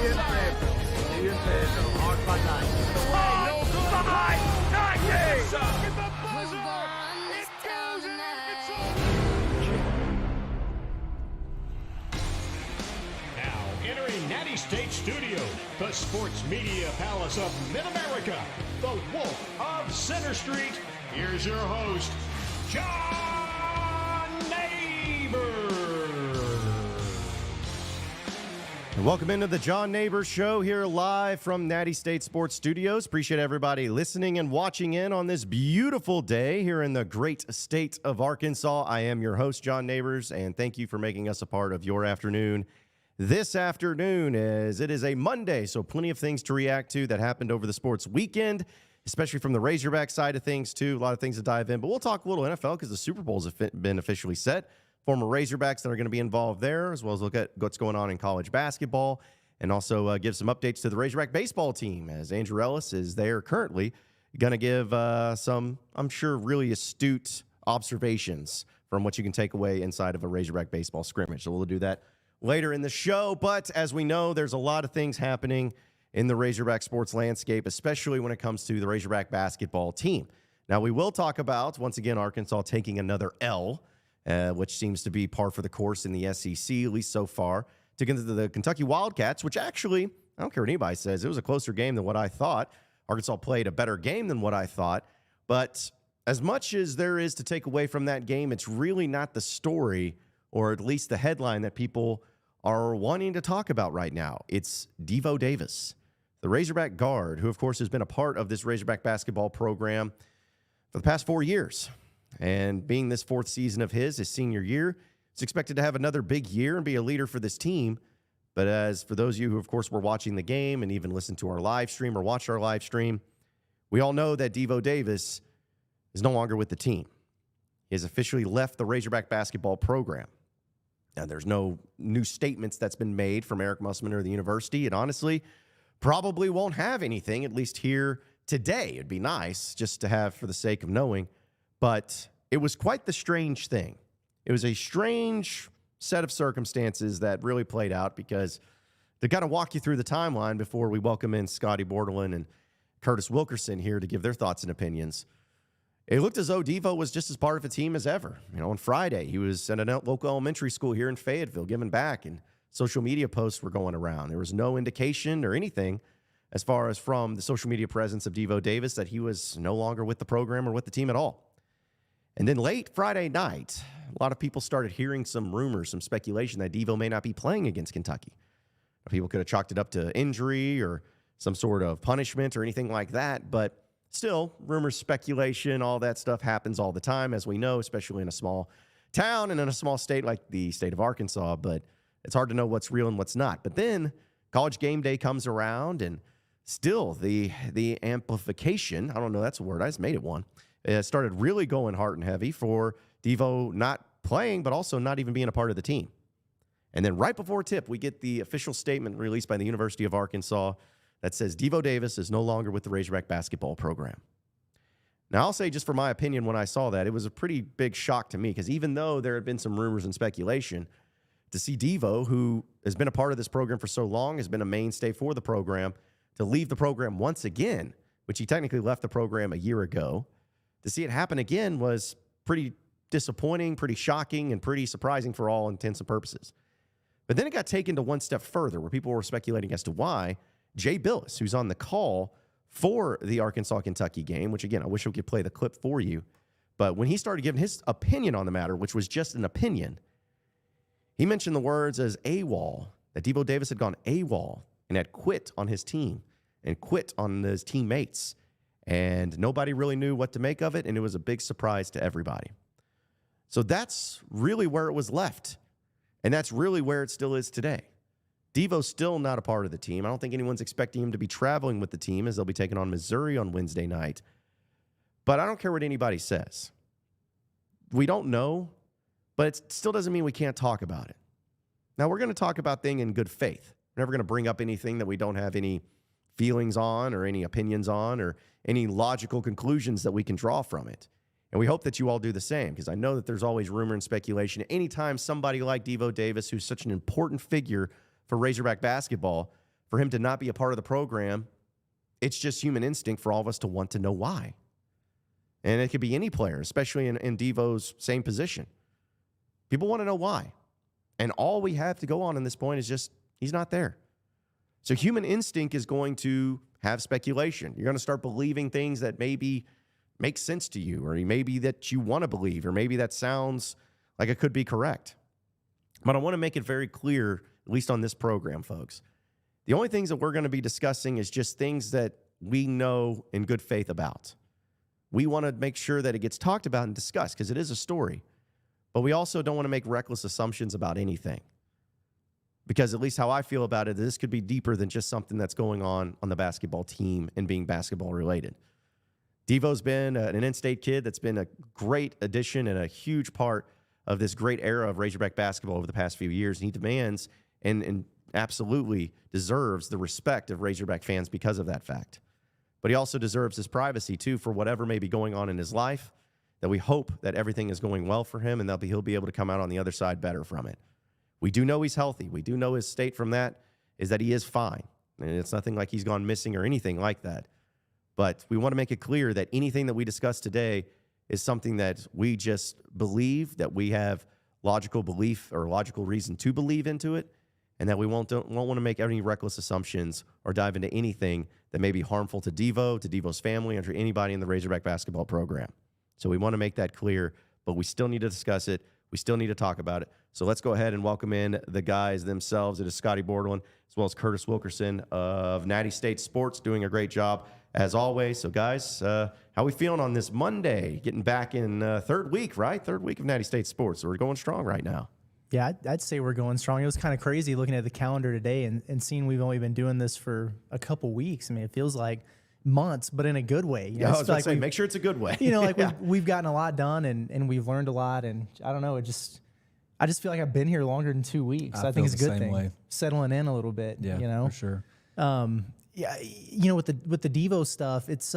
See you in Fayetteville. Hogs by 9. Hogs by 90! Now, entering Natty State Studio, the sports media palace of Mid-America, the Wolf of Center Street, here's your host, John Nabors. And welcome into the John Nabors Show here live from Natty State Sports Studios. Appreciate everybody listening and watching in on this beautiful day here in the great state of Arkansas. I am your host, John Nabors, and thank you for making us a part of your afternoon. This afternoon, as it is a Monday, so plenty of things to react to that happened over the sports weekend, especially from the Razorback side of things, too. A lot of things to dive in, but we'll talk a little NFL because the Super Bowls have been officially set. Former Razorbacks that are going to be involved there, as well as look at what's going on in college basketball, and also give some updates to the Razorback baseball team, as Andrew Ellis is there currently going to give some, I'm sure, really astute observations from what you can take away inside of a Razorback baseball scrimmage. So we'll do that later in the show, but as we know, there's a lot of things happening in the Razorback sports landscape, especially when it comes to the Razorback basketball team. Now, we will talk about, once again, Arkansas taking another L, which seems to be par for the course in the SEC, at least so far, to get into the Kentucky Wildcats, which actually, I don't care what anybody says, it was a closer game than what I thought. Arkansas played a better game than what I thought, but as much as there is to take away from that game, it's really not the story, or at least the headline that people are wanting to talk about right now. It's Devo Davis, the Razorback guard, who, of course, has been a part of this Razorback basketball program for the past 4 years. And being this fourth season of his senior year, he's expected to have another big year and be a leader for this team. But as for those of you who, of course, were watching the game and even listened to our live stream or watched our live stream, we all know that Devo Davis is no longer with the team. He has officially left the Razorback basketball program. Now, there's no new statements that's been made from Eric Muselman or the university, and honestly, probably won't have anything, at least here today. It'd be nice just to have for the sake of knowing. But it was quite the strange thing. It was a strange set of circumstances that really played out, because to kind of walk you through the timeline before we welcome in Scotty Bordelin and Curtis Wilkerson here to give their thoughts and opinions, it looked as though Devo was just as part of the team as ever. You know, on Friday, he was at a local elementary school here in Fayetteville giving back, and social media posts were going around. There was no indication or anything as far as from the social media presence of Devo Davis that he was no longer with the program or with the team at all. And then late Friday night, a lot of people started hearing some rumors, some speculation that Devo may not be playing against Kentucky. People could have chalked it up to injury or some sort of punishment or anything like that, but still, rumors, speculation, all that stuff happens all the time, as we know, especially in a small town and in a small state like the state of Arkansas, but it's hard to know what's real and what's not. But then College game day comes around, and still the amplification, I don't know, that's a word, I just made it one, started really going hard and heavy for Devo not playing, but also not even being a part of the team. And then right before tip, we get the official statement released by the University of Arkansas that says Devo Davis is no longer with the Razorback basketball program. Now, I'll say just for my opinion, when I saw that, it was a pretty big shock to me, because even though there had been some rumors and speculation, to see Devo, who has been a part of this program for so long, has been a mainstay for the program, to leave the program once again, which he technically left the program a year ago, to see it happen again was pretty disappointing, pretty shocking, and pretty surprising for all intents and purposes. But then it got taken to one step further, where people were speculating as to why Jay Billis, who's on the call for the Arkansas-Kentucky game, which, again, I wish we could play the clip for you, but when he started giving his opinion on the matter, which was just an opinion, he mentioned the words as AWOL, that Devo Davis had gone AWOL and had quit on his team and quit on his teammates. And nobody really knew what to make of it, and it was a big surprise to everybody. So that's really where it was left, and that's really where it still is today. Devo's still not a part of the team. I don't think anyone's expecting him to be traveling with the team, as they'll be taking on Missouri on Wednesday night. But I don't care what anybody says. We don't know, but it still doesn't mean we can't talk about it. Now, we're going to talk about things in good faith. We're never going to bring up anything that we don't have any feelings on or any opinions on or any logical conclusions that we can draw from it. And we hope that you all do the same, because I know that there's always rumor and speculation. Anytime somebody like Devo Davis, who's such an important figure for Razorback basketball, for him to not be a part of the program, it's just human instinct for all of us to want to know why. And it could be any player, especially in Devo's same position. People want to know why. And all we have to go on in this point is just he's not there. So human instinct is going to have speculation. You're going to start believing things that maybe make sense to you, or maybe that you want to believe, or maybe that sounds like it could be correct. But I want to make it very clear, at least on this program, folks. The only things that we're going to be discussing is just things that we know in good faith about. We want to make sure that it gets talked about and discussed because it is a story. But we also don't want to make reckless assumptions about anything. Because at least how I feel about it, this could be deeper than just something that's going on the basketball team and being basketball related. Devo's been an in-state kid that's been a great addition and a huge part of this great era of Razorback basketball over the past few years. And he demands and absolutely deserves the respect of Razorback fans because of that fact. But he also deserves his privacy, too, for whatever may be going on in his life, that we hope that everything is going well for him and that he'll be able to come out on the other side better from it. We do know he's healthy. We do know his state from that is that he is fine. And it's nothing like he's gone missing or anything like that. But we want to make it clear that anything that we discuss today is something that we just believe, that we have logical belief or logical reason to believe into it, and that we won't want to make any reckless assumptions or dive into anything that may be harmful to Devo, to Devo's family, or to anybody in the Razorback basketball program. So we want to make that clear, but we still need to discuss it. We still need to talk about it. So let's go ahead and welcome in the guys themselves. It is Scotty Bordwin as well as Curtis Wilkerson of Natty State Sports, doing a great job as always. So guys, how we feeling on this Monday? Getting back in third week, right? Third week of Natty State Sports. So we're going strong right now. Yeah, I'd say we're going strong. It was kind of crazy looking at the calendar today and seeing we've only been doing this for a couple weeks. I mean, it feels like months, but in a good way. You know, I was going to say, like make sure it's a good way. You know, like yeah. we've gotten a lot done and we've learned a lot. And I don't know, I just feel like I've been here longer than 2 weeks. I think it's a good thing. Way. Settling in a little bit, yeah, you know? For sure. Yeah, you know, with the Devo stuff, it's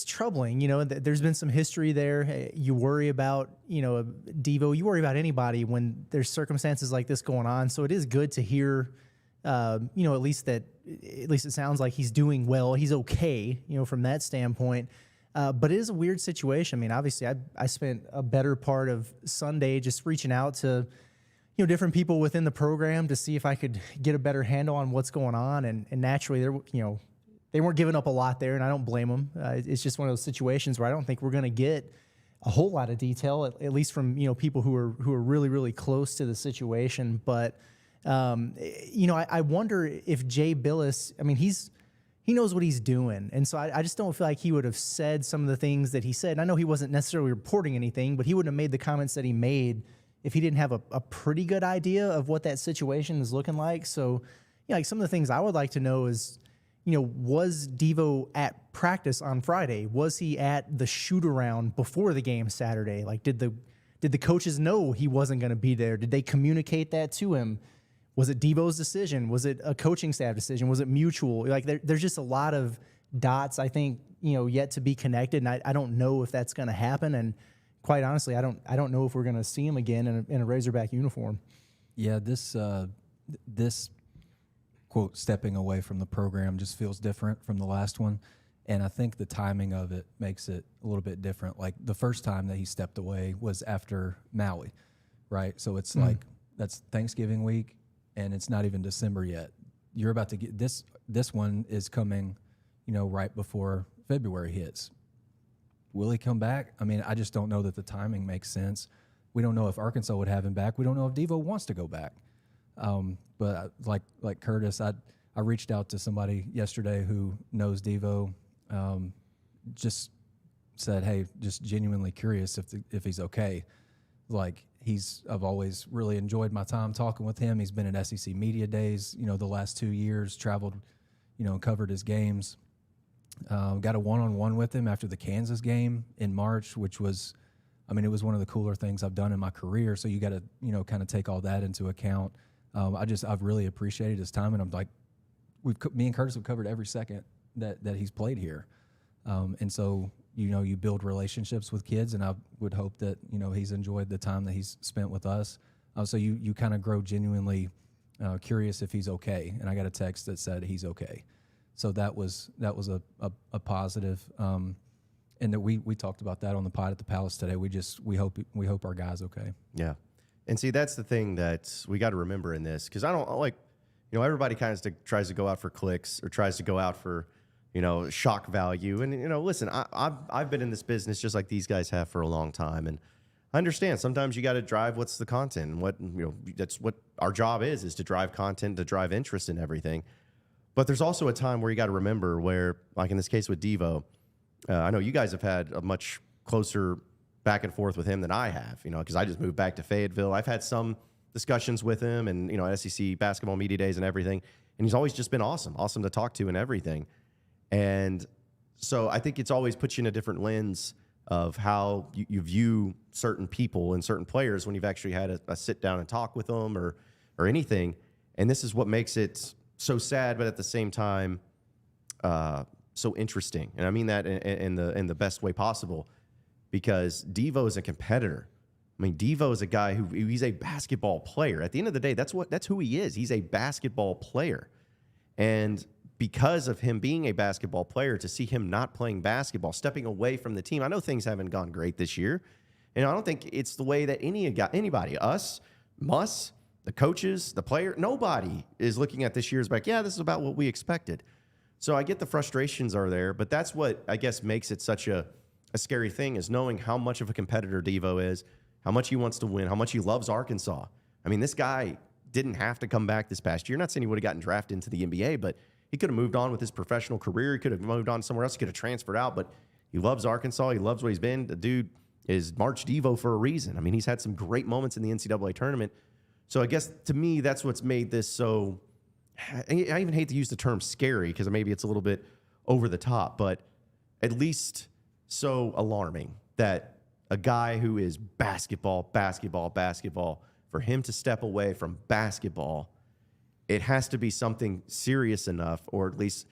troubling. You know, there's been some history there. You worry about, you know, Devo. You worry about anybody when there's circumstances like this going on. So it is good to hear, you know, at least it sounds like he's doing well. He's okay, you know, from that standpoint. But it is a weird situation. I mean, obviously, I spent a better part of Sunday just reaching out to, you know, different people within the program to see if I could get a better handle on what's going on. And naturally, they weren't giving up a lot there, and I don't blame them. It's just one of those situations where I don't think we're going to get a whole lot of detail, at least from, you know, people who are really, really close to the situation. But, you know, I wonder if Jay Billis, I mean, he knows what he's doing. And so I just don't feel like he would have said some of the things that he said. And I know he wasn't necessarily reporting anything, but he wouldn't have made the comments that he made if he didn't have a pretty good idea of what that situation is looking like. So, yeah, like some of the things I would like to know is, you know, was Devo at practice on Friday? Was he at the shoot around before the game Saturday? Like, did the coaches know he wasn't going to be there? Did they communicate that to him? Was it Devo's decision? Was it a coaching staff decision? Was it mutual? Like, there's just a lot of dots, I think, you know, yet to be connected, and I don't know if that's going to happen. And quite honestly, I don't know if we're going to see him again in a Razorback uniform. Yeah, this quote stepping away from the program just feels different from the last one, and I think the timing of it makes it a little bit different. Like the first time that he stepped away was after Maui, right? So it's like that's Thanksgiving week, and it's not even December yet. You're about to get this one is coming, you know, right before February hits. Will he come back? I mean, I just don't know that the timing makes sense. We don't know if Arkansas would have him back. We don't know if Devo wants to go back. But like Curtis, I reached out to somebody yesterday who knows Devo, just said, hey, just genuinely curious if he's okay. Like I've always really enjoyed my time talking with him. He's been at SEC Media Days, you know, the last 2 years, traveled, you know, covered his games. Got a one-on-one with him after the Kansas game in March, which was, I mean, it was one of the cooler things I've done in my career. So you got to, you know, kind of take all that into account. I've really appreciated his time, and I'm like, me and Curtis have covered every second that he's played here. And so, you know, you build relationships with kids, and I would hope that, you know, he's enjoyed the time that he's spent with us. So you kind of grow genuinely curious if he's okay, and I got a text that said he's okay. So that was a positive. And that we talked about that on the pod at the Palace today. We hope our guy's okay. Yeah. And see, that's the thing that we got to remember in this, because I don't like, everybody kind of tries to go out for clicks or tries to go out for, shock value. And, listen, I've been in this business just like these guys have for a long time. And I understand sometimes you got to drive what's the content. And that's what our job is to drive content, to drive interest in everything. But there's also a time where you got to remember where, like in this case with Devo, I know you guys have had a much closer back and forth with him than I have, because I just moved back to Fayetteville. I've had some discussions with him and, SEC basketball media days and everything. And he's always just been awesome to talk to and everything. And so I think it's always puts you in a different lens of how you view certain people and certain players when you've actually had a sit down and talk with them or anything. And this is what makes it so sad, but at the same time, so interesting. And I mean that in the best way possible, because Devo is a competitor. I mean, Devo is a guy he's a basketball player. At the end of the day, that's who he is. He's a basketball player. And because of him being a basketball player, to see him not playing basketball, stepping away from the team, I know things haven't gone great this year. And I don't think it's the way that anybody, us, the coaches, the player, nobody is looking at this year as like, yeah, this is about what we expected. So I get the frustrations are there, but that's what I guess makes it such a scary thing, is knowing how much of a competitor Devo is, how much he wants to win, how much he loves Arkansas. I mean, this guy didn't have to come back this past year. Not saying he would have gotten drafted into the NBA, but he could have moved on with his professional career. He could have moved on somewhere else. He could have transferred out, but he loves Arkansas. He loves what he's been. The dude is March Devo for a reason. I mean, he's had some great moments in the NCAA tournament. So I guess to me, that's what's made this so, I even hate to use the term scary because maybe it's a little bit over the top, but at least so alarming that a guy who is basketball, for him to step away from basketball, it has to be something serious enough, or at least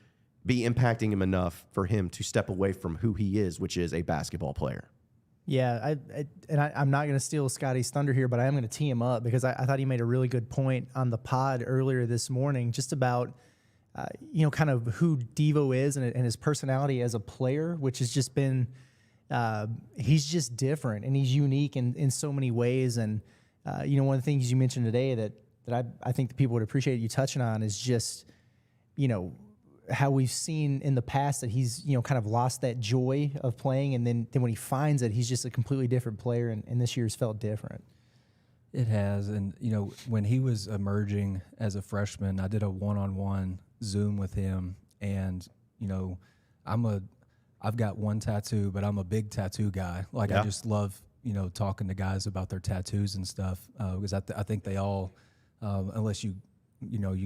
be impacting him enough for him to step away from who he is, which is a basketball player. Yeah, I'm not going to steal Scotty's thunder here, but I am going to tee him up because I thought he made a really good point on the pod earlier this morning, just about kind of who Devo is and his personality as a player, which has just been he's just different and he's unique in so many ways. And one of the things you mentioned today that I think the people would appreciate you touching on is just how we've seen in the past that he's, kind of lost that joy of playing. And then when he finds it, he's just a completely different player. And this year's felt different. It has. And, when he was emerging as a freshman, I did a one-on-one Zoom with him. And, I've got one tattoo, but I'm a big tattoo guy. Like, yeah. I just love, talking to guys about their tattoos and stuff. Because I think they all, unless you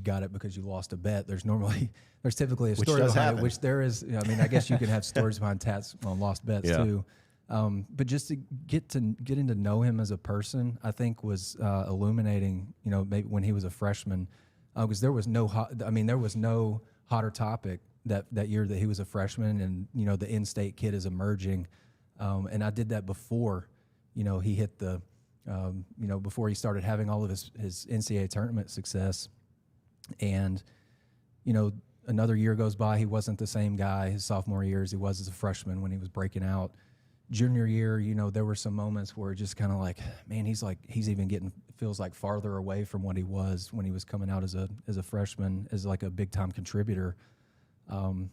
got it because you lost a bet. There's typically a story behind it, which there is. I mean, I guess you can have stories behind tats on lost bets too. But just to getting to know him as a person, I think was illuminating. Maybe when he was a freshman, because there was no hotter topic that year that he was a freshman, and the in-state kid is emerging, and I did that before, he hit the. Before he started having all of his NCAA tournament success. And, another year goes by, he wasn't the same guy his sophomore year as he was as a freshman when he was breaking out. Junior year, there were some moments where just kind of like, man, he's even feels like farther away from what he was when he was coming out as a freshman, as like a big-time contributor. And,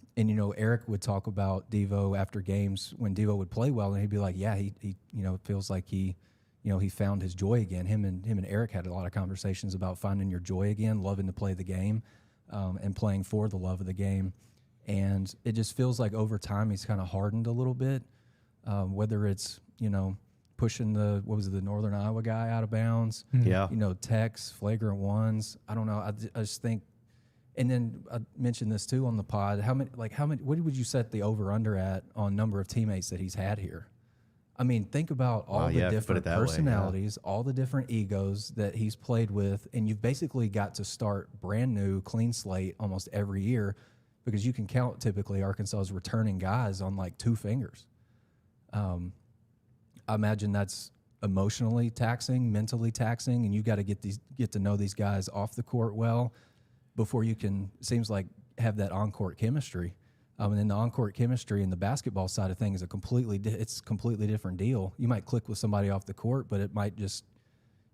Eric would talk about Devo after games when Devo would play well, and he'd be like, yeah, he it feels like he found his joy again. Him and Eric had a lot of conversations about finding your joy again, loving to play the game, and playing for the love of the game. And it just feels like over time he's kind of hardened a little bit, whether it's, pushing the Northern Iowa guy out of bounds, techs, flagrant ones. I don't know. I just think, and then I mentioned this too on the pod, how many, what would you set the over-under at on number of teammates that he's had here? I mean, think about all the different personalities, all the different egos that he's played with, and you've basically got to start brand new, clean slate almost every year, because you can count typically Arkansas's returning guys on like two fingers. I imagine that's emotionally taxing, mentally taxing, and you got to get to know these guys off the court well before you can, seems like, have that on-court chemistry. And then the on-court chemistry and the basketball side of things is it's a completely different deal. You might click with somebody off the court, but it might just,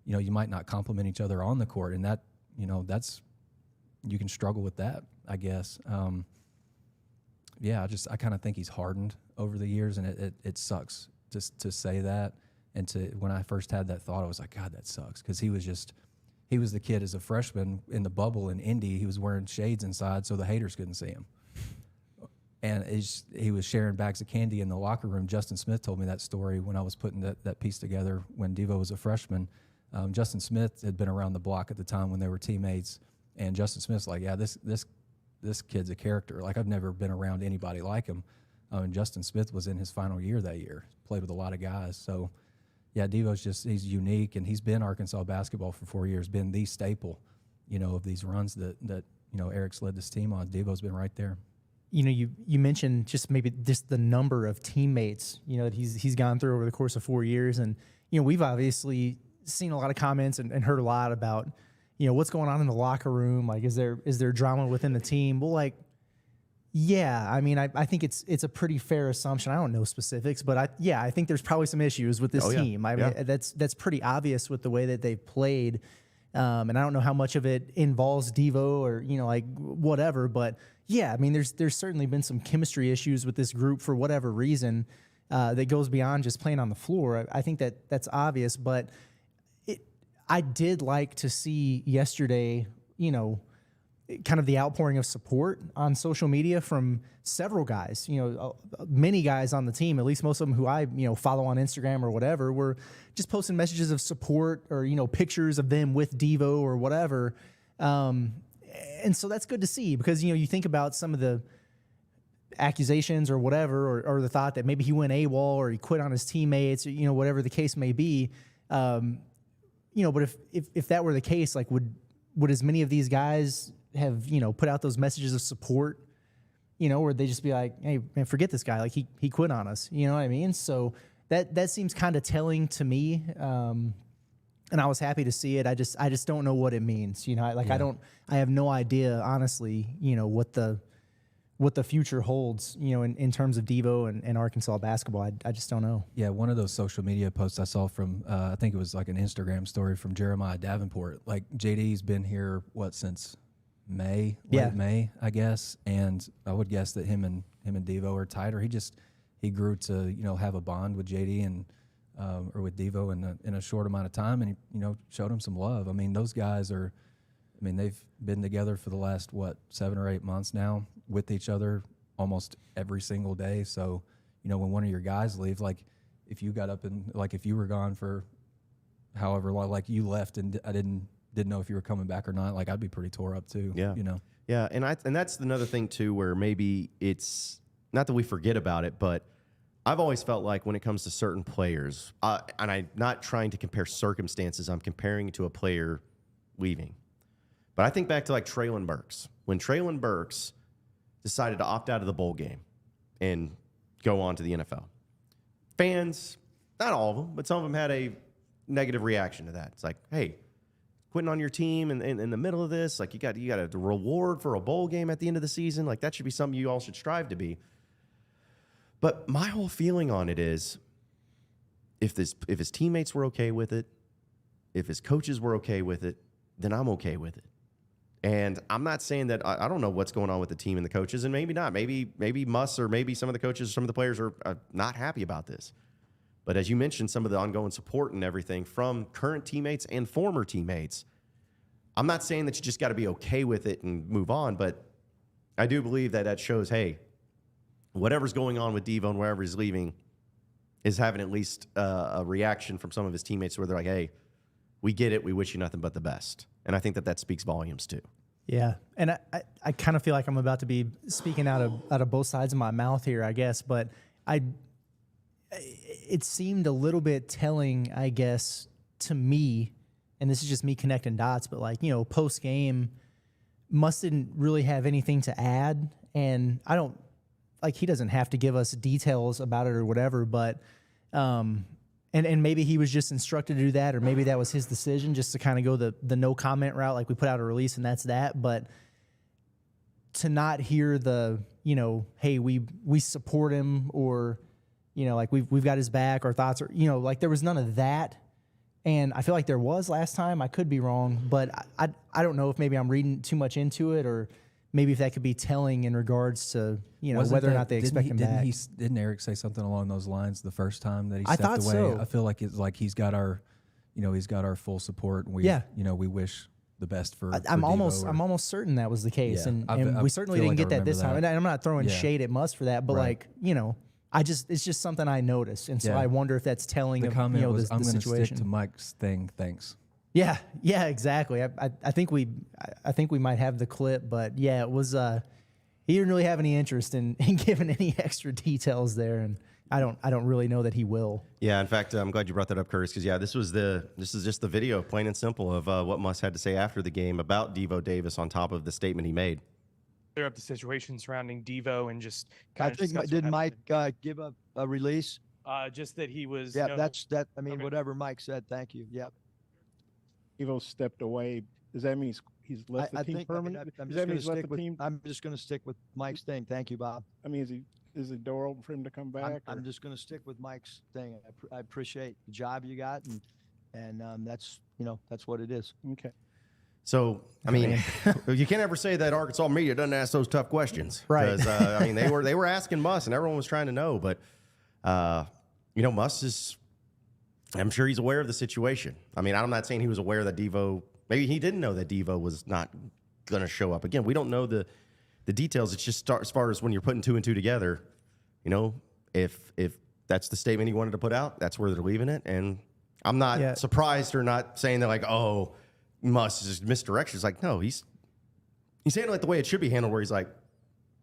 you might not compliment each other on the court, and that, you can struggle with that, I guess. I kind of think he's hardened over the years, and it sucks to say that. And when I first had that thought, I was like, God, that sucks, because he was the kid as a freshman in the bubble in Indy. He was wearing shades inside so the haters couldn't see him. And he was sharing bags of candy in the locker room. Justin Smith told me that story when I was putting that piece together when Devo was a freshman. Justin Smith had been around the block at the time when they were teammates, and Justin Smith's like, yeah, this kid's a character. Like, I've never been around anybody like him. And Justin Smith was in his final year that year, played with a lot of guys. So, yeah, Devo's he's unique, and he's been Arkansas basketball for 4 years, been the staple, of these runs that Eric's led this team on. Devo's been right there. You mentioned just the number of teammates, that he's gone through over the course of 4 years. And, we've obviously seen a lot of comments and heard a lot about, what's going on in the locker room. Like, is there drama within the team? Well, like, yeah, I mean, I think it's a pretty fair assumption. I don't know specifics, but I think there's probably some issues with this team. I mean, that's pretty obvious with the way that they've played. And I don't know how much of it involves Devo or, like whatever, but yeah, I mean, there's certainly been some chemistry issues with this group for whatever reason that goes beyond just playing on the floor. I think that's obvious, but I did like to see yesterday, kind of the outpouring of support on social media from several guys, many guys on the team, at least most of them who I, follow on Instagram or whatever, were just posting messages of support or, pictures of them with Devo or whatever. And so that's good to see because, you think about some of the accusations or whatever, or the thought that maybe he went AWOL or he quit on his teammates, or, whatever the case may be. But if that were the case, like would as many of these guys have, put out those messages of support, or they just be like, hey, man, forget this guy. Like he quit on us. You know what I mean? So that seems kind of telling to me. And I was happy to see it. I just don't know what it means. I have no idea, honestly, what the future holds, in terms of Devo and Arkansas basketball. I just don't know. Yeah, one of those social media posts I saw from, I think it was like an Instagram story from Jeremiah Davenport. Like, JD's been here, since May, late May, I guess. And I would guess that him and Devo are tighter. He grew to, have a bond with JD and, or with Devo in a short amount of time. And he, showed him some love. I mean, those guys they've been together for the last, 7 or 8 months now with each other almost every single day. So, when one of your guys leaves, like if you got up and if you were gone for however long, like you left and I didn't know if you were coming back or not, like I'd be pretty tore up too. Yeah. Yeah. And that's another thing too, where maybe it's not that we forget about it, but I've always felt like when it comes to certain players, and I'm not trying to compare circumstances, I'm comparing it to a player leaving. But I think back to Traylon Burks. When Traylon Burks decided to opt out of the bowl game and go on to the NFL, fans, not all of them, but some of them had a negative reaction to that. It's like, hey, quitting on your team in the middle of this, you got a reward for a bowl game at the end of the season. That should be something you all should strive to be. But my whole feeling on it is, if his teammates were okay with it, if his coaches were okay with it, then I'm okay with it. And I'm not saying that I don't know what's going on with the team and the coaches, and maybe not. Maybe Muss or maybe some of the coaches, some of the players are not happy about this. But as you mentioned, some of the ongoing support and everything from current teammates and former teammates, I'm not saying that you just got to be okay with it and move on, but I do believe that shows, hey, whatever's going on with Devo and wherever he's leaving is having at least a reaction from some of his teammates where they're like, hey, we get it. We wish you nothing but the best. And I think that speaks volumes too. Yeah. And I kind of feel like I'm about to be speaking out of both sides of my mouth here, I guess, but it seemed a little bit telling, I guess, to me, and this is just me connecting dots, but post game, Muss didn't really have anything to add. And I don't, he doesn't have to give us details about it or whatever, but, And maybe he was just instructed to do that, or maybe that was his decision just to kind of go the no comment route, like we put out a release and that's that. But to not hear the, hey, we support him, or, like we've got his back, our thoughts are, like there was none of that. And I feel like there was last time. I could be wrong, but I don't know if maybe I'm reading too much into it, or maybe if that could be telling in regards to, whether or not they expect him back. Didn't Eric say something along those lines the first time that he I stepped thought away? so. I feel like it's like he's got our full support. And we wish the best for. I'm Devo almost certain that was the case, Yeah, and we certainly feel didn't like get I that this time. remember And I'm not throwing Yeah. shade at Muss for that, but Right. it's just something I noticed, and so Yeah. I wonder if that's telling The of comment was, the "I'm going to situation. stick to Mike's thing. Thanks." Yeah, exactly. I think we might have the clip, but yeah, it was. He didn't really have any interest in giving any extra details there, and I don't really know that he will. Yeah, in fact, I'm glad you brought that up, Curtis, because this is just the video, plain and simple, of what Muss had to say after the game about Devo Davis on top of the statement he made. Clear up the situation surrounding Devo and just I kind of think, discuss did what Mike happened. give a release? Just that he was. Yeah, no- that's that. I mean, Okay. whatever Mike said, thank you. Yep. Evo stepped away. Does that mean he's left the team permanently? I'm Does just that mean going he's to left stick the with. team? I'm just going to stick with Mike's thing. Thank you, Bob. I mean, is the door open for him to come back? I'm just going to stick with Mike's thing. I appreciate the job you got, and that's that's what it is. Okay. So, I mean, you can't ever say that Arkansas media doesn't ask those tough questions. Right. Because, I mean, they were asking Muss, and everyone was trying to know. But, Muss is, I'm sure he's aware of the situation. I mean, I'm not saying he was aware that Devo, maybe he didn't know that Devo was not going to show up. Again, we don't know the details. It's just as far as when you're putting two and two together, if that's the statement he wanted to put out, that's where they're leaving it. And I'm not surprised or not saying that, like, oh, Muss is misdirection. It's like, no, he's handling it the way it should be handled, where he's like,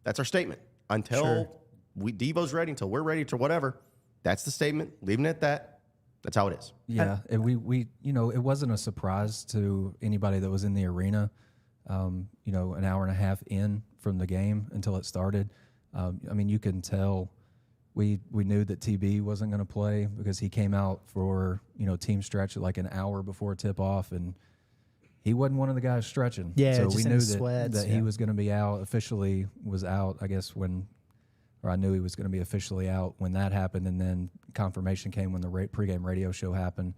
that's our statement. Until Devo's ready, until we're ready to whatever, that's the statement. Leaving it at that. That's how it is. Yeah, and we it wasn't a surprise to anybody that was in the arena. An hour and a half in from the game until it started. I mean, you can tell we knew that TB wasn't going to play because he came out for team stretch at like an hour before tip off, and he wasn't one of the guys stretching. Yeah, so just we in knew his that, sweats, that he was going to be out. Officially was out, I guess, I knew he was going to be officially out when that happened, and then confirmation came when the pregame radio show happened.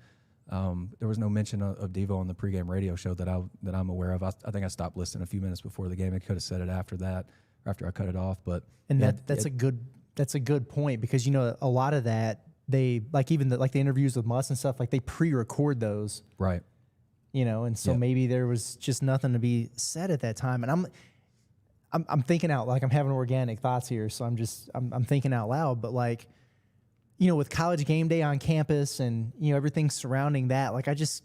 There was no mention of Devo on the pregame radio show that I'm aware of. I think I stopped listening a few minutes before the game. I could have said it after that, after I cut it off. But that's a good point, because a lot of that they like, even the interviews with Muss and stuff, like they pre-record those, right. And so maybe there was just nothing to be said at that time. And I'm thinking out, like I'm having organic thoughts here, so I'm thinking out loud. But like, with college game day on campus and everything surrounding that, like I just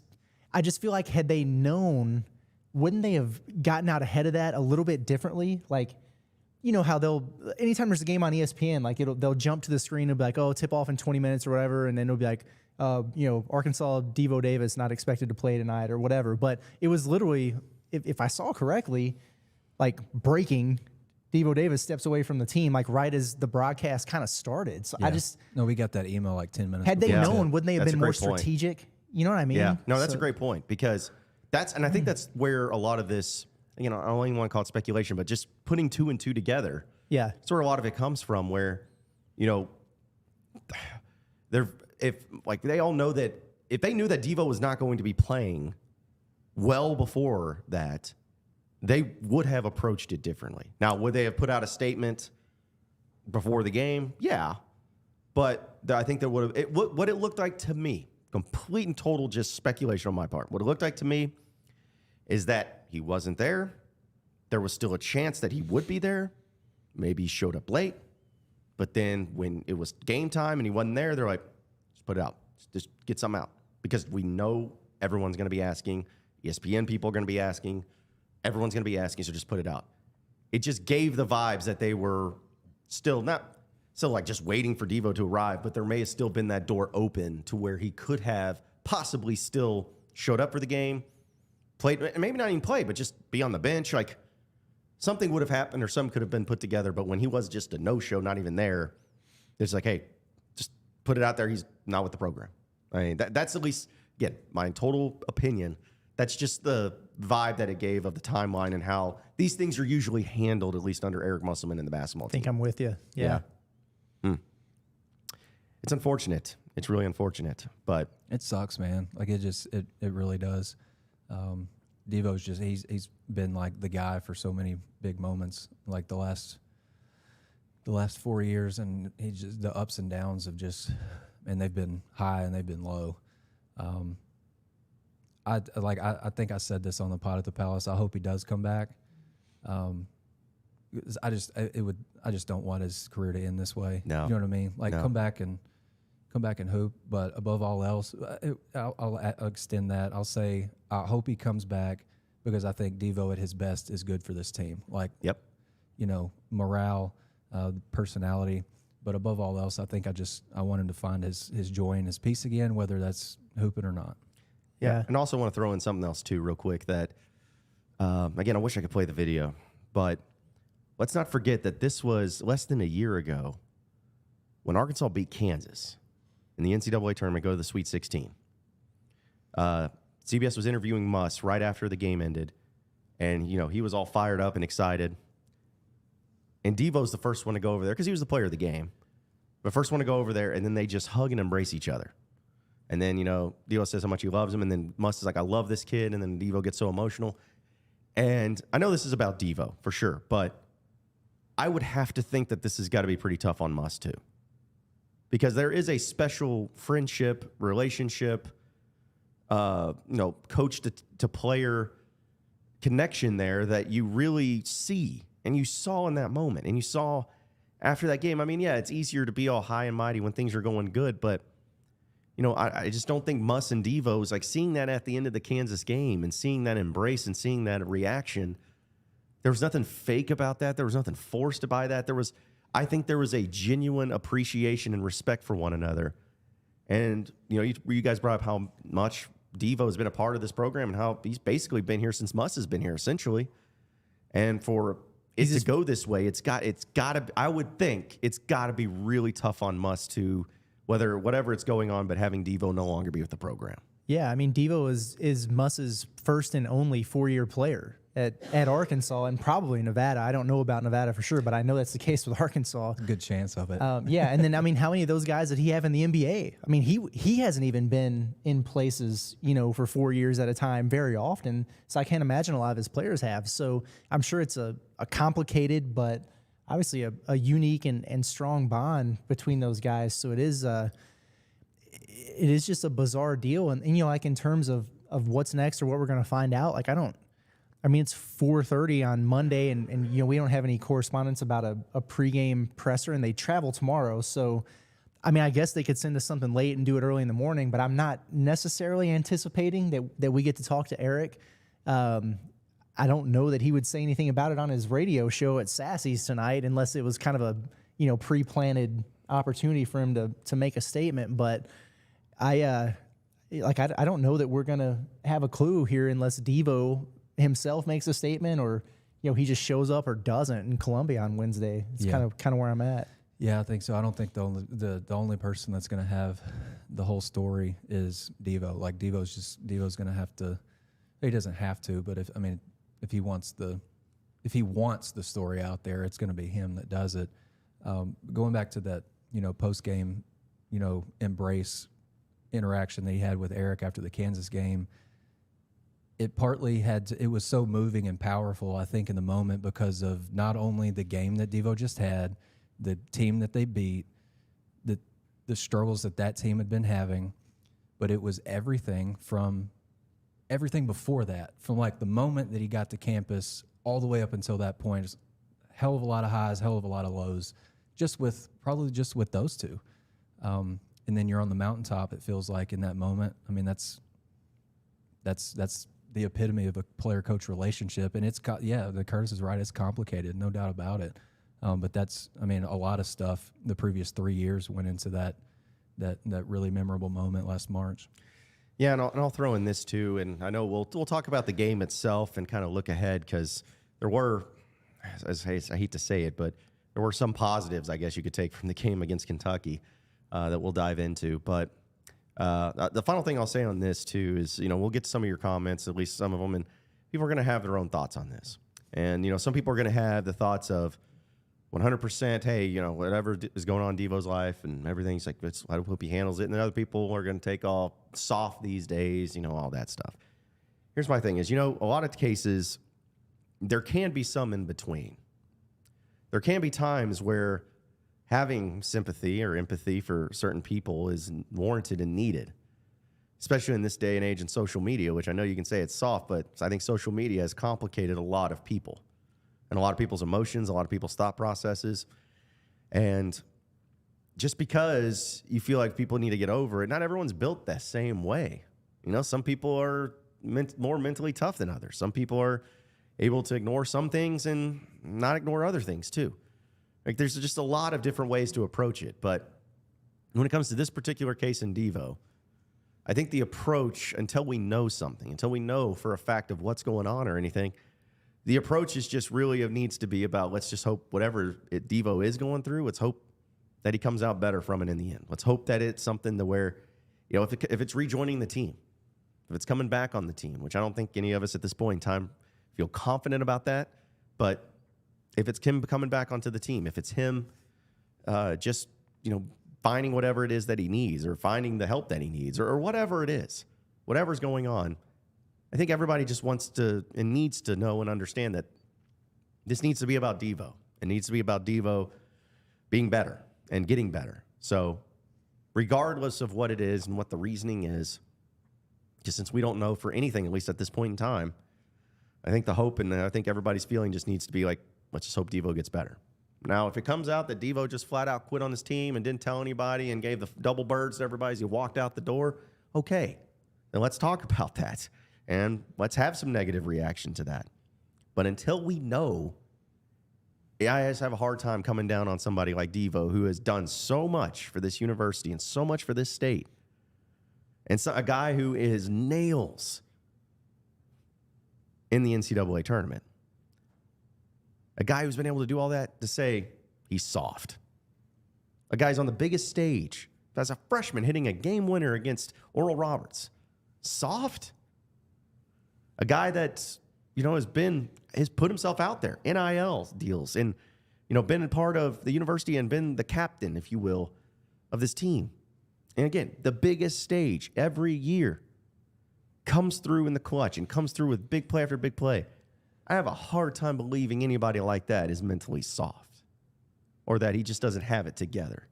feel like, had they known, wouldn't they have gotten out ahead of that a little bit differently? Like, how anytime there's a game on ESPN, like they'll jump to the screen and be like, oh, tip off in 20 minutes or whatever, and then it'll be like, Arkansas Devo Davis not expected to play tonight or whatever. But it was literally, if I saw correctly, like breaking, Devo Davis steps away from the team, like right as the broadcast kind of started. So No, we got that email like 10 minutes. Had they before. known, wouldn't they have That's been a more great point. strategic? You know what I mean? Yeah. No, that's a great point, because and I think that's where a lot of this, I don't even want to call it speculation, but just putting two and two together. Yeah. That's where a lot of it comes from, where, they all know that if they knew that Devo was not going to be playing well before that, they would have approached it differently. Now, would they have put out a statement before the game? Yeah. But I think that what it looked like to me, complete and total just speculation on my part, what it looked like to me is that he wasn't there. There was still a chance that he would be there. Maybe he showed up late. But then when it was game time and he wasn't there, they're like, just put it out. Just get something out. Because we know everyone's going to be asking. ESPN people are going to be asking. Everyone's going to be asking, so just put it out. It just gave the vibes that they were still like just waiting for Devo to arrive, but there may have still been that door open to where he could have possibly still showed up for the game, played, maybe not even play, but just be on the bench. Like something would have happened or some could have been put together, but when he was just a no-show, not even there, it's like, hey, just put it out there. He's not with the program. I mean, that's at least, again, my total opinion. That's just the vibe that it gave of the timeline and how these things are usually handled, at least under Eric Musselman in the basketball team. I think I'm with you. Yeah. It's unfortunate. It's really unfortunate, but it sucks, man. Like it really does. Devo's just he's been like the guy for so many big moments, like the last 4 years, and he just the ups and downs of just, and they've been high and they've been low. I think I said this on the pod at the Palace. I hope he does come back. I just don't want his career to end this way. No. You know what I mean? Like No. come back and hoop. But above all else, I'll extend that. I'll say I hope he comes back because I think Devo at his best is good for this team. Like, yep. You know, morale, personality. But above all else, I think I want him to find his joy and his peace again, whether that's hooping or not. Yeah. And also want to throw in something else too, real quick. That again, I wish I could play the video, but let's not forget that this was less than a year ago when Arkansas beat Kansas in the NCAA tournament, go to the Sweet 16. CBS was interviewing Muss right after the game ended, and he was all fired up and excited. And Devo's the first one to go over there because he was the player of the game. The first one to go over there, and then they just hug and embrace each other. And then, Devo says how much he loves him, and then Muss is like, I love this kid, and then Devo gets so emotional. And I know this is about Devo, for sure, but I would have to think that this has got to be pretty tough on Muss, too. Because there is a special friendship, relationship, coach to player connection there that you really see and you saw in that moment. And you saw after that game, I mean, yeah, it's easier to be all high and mighty when things are going good, but I just don't think Muss and Devo is like seeing that at the end of the Kansas game and seeing that embrace and seeing that reaction. There was nothing fake about that. There was nothing forced by that. I think there was a genuine appreciation and respect for one another. And, you guys brought up how much Devo has been a part of this program and how he's basically been here since Muss has been here, essentially. And for it to go this way, it's got to, I would think it's got to be really tough on Muss to, whatever it's going on, but having Devo no longer be with the program. Yeah, I mean, Devo is Muss's first and only 4-year player at Arkansas and probably Nevada. I don't know about Nevada for sure, but I know that's the case with Arkansas. Good chance of it. Yeah, and then, I mean, how many of those guys did he have in the NBA? I mean, he hasn't even been in places, for 4 years at a time very often, so I can't imagine a lot of his players have. So I'm sure it's a complicated but obviously a unique and strong bond between those guys. So it is just a bizarre deal. And like in terms of what's next or what we're going to find out, like it's 4:30 on Monday and we don't have any correspondence about a pregame presser and they travel tomorrow. So, I mean, I guess they could send us something late and do it early in the morning, but I'm not necessarily anticipating that we get to talk to Eric. I don't know that he would say anything about it on his radio show at Sassy's tonight, unless it was kind of a pre-planted opportunity for him to make a statement. But I don't know that we're gonna have a clue here unless Devo himself makes a statement or he just shows up or doesn't in Columbia on Wednesday. It's kind of where I'm at. Yeah, I think so. I don't think the only person that's gonna have the whole story is Devo. Like Devo's gonna have to. He doesn't have to, but if he wants the story out there, it's going to be him that does it. Going back to that, post game, embrace interaction that he had with Eric after the Kansas game. It partly it was so moving and powerful, I think, in the moment because of not only the game that Devo just had, the team that they beat, the struggles that team had been having, but it was everything before that, from like the moment that he got to campus all the way up until that point. Just hell of a lot of highs, hell of a lot of lows, just with those two. And then you're on the mountaintop, it feels like, in that moment. I mean, that's the epitome of a player-coach relationship. And the Curtis is right, it's complicated, no doubt about it. But a lot of stuff the previous 3 years went into that really memorable moment last March. Yeah, and I'll throw in this too, and I know we'll talk about the game itself and kind of look ahead because there were, I hate to say it, but there were some positives I guess you could take from the game against Kentucky that we'll dive into. But The final thing I'll say on this, too, is, we'll get to some of your comments, at least some of them, and people are going to have their own thoughts on this. And, some people are going to have the thoughts of 100%, hey, whatever is going on in Devo's life and everything's like, I hope he handles it. And then other people are going to take all soft these days, all that stuff. Here's my thing is, a lot of cases, there can be some in between. There can be times where having sympathy or empathy for certain people is warranted and needed, especially in this day and age in social media, which I know you can say it's soft, but I think social media has complicated a lot of people and a lot of people's emotions, a lot of people's thought processes. And just because you feel like people need to get over it, not everyone's built the same way. Some people are more mentally tough than others. Some people are able to ignore some things and not ignore other things too. Like there's just a lot of different ways to approach it. But when it comes to this particular case in Devo, I think the approach, until we know something, until we know for a fact of what's going on or anything, the approach is just really needs to be about, let's just hope whatever Devo is going through, let's hope that he comes out better from it in the end. Let's hope that it's something to where, if it's rejoining the team, if it's coming back on the team, which I don't think any of us at this point in time feel confident about that, but if it's him coming back onto the team, if it's him just, finding whatever it is that he needs or finding the help that he needs or whatever it is, whatever's going on, I think everybody just wants to and needs to know and understand that this needs to be about Devo. It needs to be about Devo being better and getting better. So regardless of what it is and what the reasoning is, just since we don't know for anything, at least at this point in time, I think the hope and I think everybody's feeling just needs to be like, let's just hope Devo gets better. Now, if it comes out that Devo just flat out quit on his team and didn't tell anybody and gave the double birds to everybody as he walked out the door, okay, then let's talk about that. And let's have some negative reaction to that. But until we know, I just have a hard time coming down on somebody like Devo who has done so much for this university and so much for this state. And so a guy who is nails in the NCAA tournament. A guy who's been able to do all that to say he's soft. A guy's on the biggest stage as a freshman hitting a game winner against Oral Roberts. Soft? A guy that, has put himself out there, NIL deals, and, been a part of the university and been the captain, if you will, of this team. And again, the biggest stage every year comes through in the clutch and comes through with big play after big play. I have a hard time believing anybody like that is mentally soft or that he just doesn't have it together.